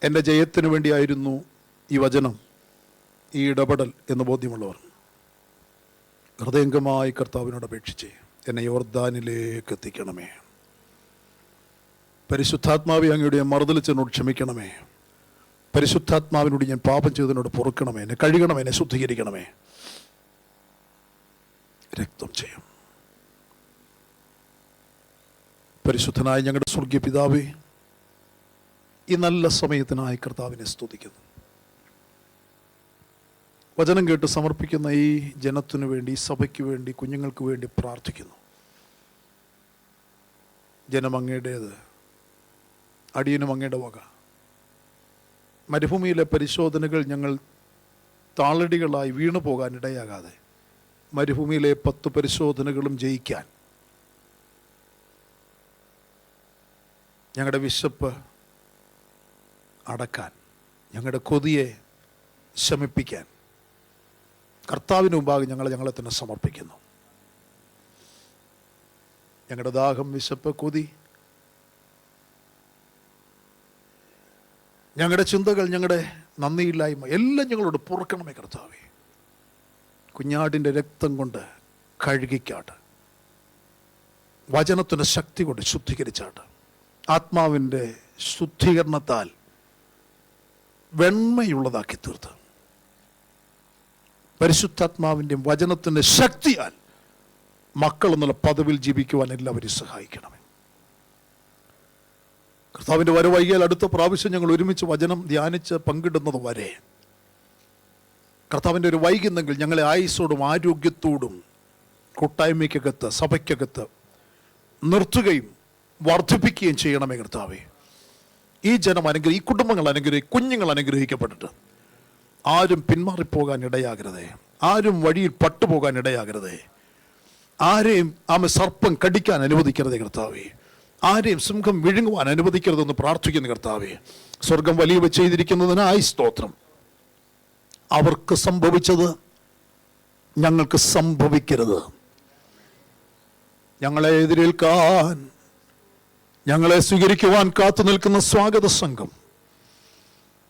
എൻ്റെ ജയത്തിന് വേണ്ടിയായിരുന്നു ഈ വചനം, ഈ ഇടപെടൽ എന്ന് ബോധ്യമുള്ളവർ ഹൃദയംഗമായി കർത്താവിനോട് അപേക്ഷിച്ച് എന്നെ യോർദാനിലേക്ക് എത്തിക്കണമേ. പരിശുദ്ധാത്മാവെ, അങ്ങയുടെ മറുതൽ ചെന്നോട് ക്ഷമിക്കണമേ. പരിശുദ്ധാത്മാവിനോട് ഞാൻ പാപം ചെയ്തതിനോട് പൊറുക്കണമേ. എന്നെ കഴുകണമേ, എന്നെ ശുദ്ധീകരിക്കണമേ. രക്തം ചെയ്യും. പരിശുദ്ധനായ ഞങ്ങളുടെ സ്വർഗീയ പിതാവേ, ഈ നല്ല സമയത്തിനായി കർത്താവിനെ സ്തുതിക്കുന്നു. വചനം കേട്ട് സമർപ്പിക്കുന്ന ഈ ജനത്തിനു വേണ്ടി, സഭയ്ക്ക് വേണ്ടി, കുഞ്ഞുങ്ങൾക്ക് വേണ്ടി പ്രാർത്ഥിക്കുന്നു. ജനം അങ്ങയുടേത്, അടിയനും അങ്ങയുടെ വക. മരുഭൂമിയിലെ പരിശോധനകൾ ഞങ്ങൾ താളടികളായി വീണു പോകാൻ ഇടയാകാതെ മരുഭൂമിയിലെ 10 പരിശോധനകളും ജയിക്കാൻ ഞങ്ങളുടെ വിശപ്പ്, അടക്കാൻ, ഞങ്ങളുടെ കൊതിയെ ശമിപ്പിക്കാൻ കർത്താവിന് മുമ്പാകെ ഞങ്ങളെ തന്നെ സമർപ്പിക്കുന്നു. ഞങ്ങളുടെ ദാഹം, വിശപ്പ്, കൊതി, ഞങ്ങളുടെ ചിന്തകൾ, ഞങ്ങളുടെ നന്ദിയില്ലായ്മ എല്ലാം ഞങ്ങളോട് പൊറുക്കണമേ കർത്താവേ. കുഞ്ഞാടിൻ്റെ രക്തം കൊണ്ട് കഴുകിക്കാട്ട്, വചനത്തിൻ്റെ ശക്തി കൊണ്ട് ശുദ്ധീകരിച്ചാട്ട്, ആത്മാവിൻ്റെ ശുദ്ധീകരണത്താൽ വെണ്മയുള്ളതാക്കി തീർത്ത്, പരിശുദ്ധാത്മാവിൻ്റെയും വചനത്തിൻ്റെ ശക്തിയാൽ മക്കൾ എന്നുള്ള പദവിയിൽ ജീവിക്കുവാൻ എല്ലാവരെയും സഹായിക്കണമേ. കർത്താവിൻ്റെ വരവൈകിയാൽ അടുത്ത പ്രാവശ്യം ഞങ്ങൾ ഒരുമിച്ച് വചനം ധ്യാനിച്ച് പങ്കിടുന്നത് വരെ കർത്താവിൻ്റെ ഒരു വൈകുന്നെങ്കിൽ ഞങ്ങളെ ആയുസ്സോടും ആരോഗ്യത്തോടും കൂട്ടായ്മയ്ക്കകത്ത്, സഭയ്ക്കകത്ത് നിർത്തുകയും വർദ്ധിപ്പിക്കുകയും ചെയ്യണമേ കർത്താവേ. ഈ ജനം ഈ കുടുംബങ്ങൾ കുഞ്ഞുങ്ങൾ അനുഗ്രഹിക്കപ്പെട്ടിട്ട് ആരും പിന്മാറിപ്പോകാൻ ഇടയാകരുതേ, ആരും വഴിയിൽ പട്ടുപോകാൻ ഇടയാകരുതേ, ആരെയും സർപ്പം കടിക്കാൻ അനുവദിക്കരുതേ കർത്താവേ, ആരെയും സിംഹം വിഴുങ്ങുവാൻ അനുവദിക്കരുതെന്ന് പ്രാർത്ഥിക്കുന്നു കർത്താവേ. സ്വർഗം വലിയ ചെയ്തിരിക്കുന്നതിനായി സ്തോത്രം. അവർക്ക് സംഭവിച്ചത് ഞങ്ങൾക്ക് സംഭവിക്കരുത്. ഞങ്ങളെ എതിരേൽക്കാൻ, ഞങ്ങളെ സ്വീകരിക്കുവാൻ കാത്തു നിൽക്കുന്ന സ്വാഗത സംഘം,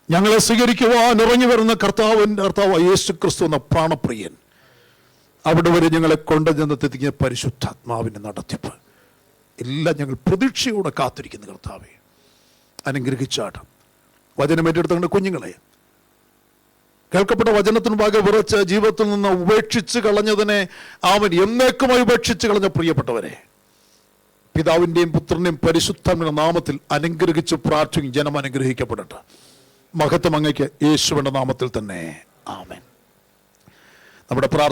ഞങ്ങളെ സ്വീകരിക്കുവാൻ ഇറങ്ങി വരുന്ന കർത്താവ് യേശു ക്രിസ്തു എന്ന പ്രാണപ്രിയൻ, അവിടെ വരെ ഞങ്ങളെ കൊണ്ടുചെന്നെത്തിയ പരിശുദ്ധാത്മാവിൻ്റെ നടത്തിപ്പ് എല്ലാം ഞങ്ങൾ പ്രതീക്ഷയോടെ കാത്തിരിക്കുന്നു കർത്താവെ. അനുഗ്രഹിച്ചാട്ട് വചനം ഏറ്റെടുത്ത കുഞ്ഞുങ്ങളെ, കേൾക്കപ്പെട്ട വചനത്തിന് ഭാഗം വിറച്ച് ജീവിതത്തിൽ നിന്ന് ഉപേക്ഷിച്ച് കളഞ്ഞതിനെ അവൻ എന്നേക്കുമായി ഉപേക്ഷിച്ച് കളഞ്ഞ പ്രിയപ്പെട്ടവരെ, പിതാവിൻ്റെയും പുത്രൻ്റെയും പരിശുദ്ധാത്മാവിന്റെ നാമത്തിൽ അനുഗ്രഹിച്ച് പ്രാർത്ഥിക്കും. ജനം അനുഗ്രഹിക്കപ്പെടട്ടെ. മഹത്വം അങ്ങയ്ക്ക് യേശുവിന്റെ നാമത്തിൽ തന്നെ. ആമേൻ. നമ്മുടെ പ്രാർത്ഥന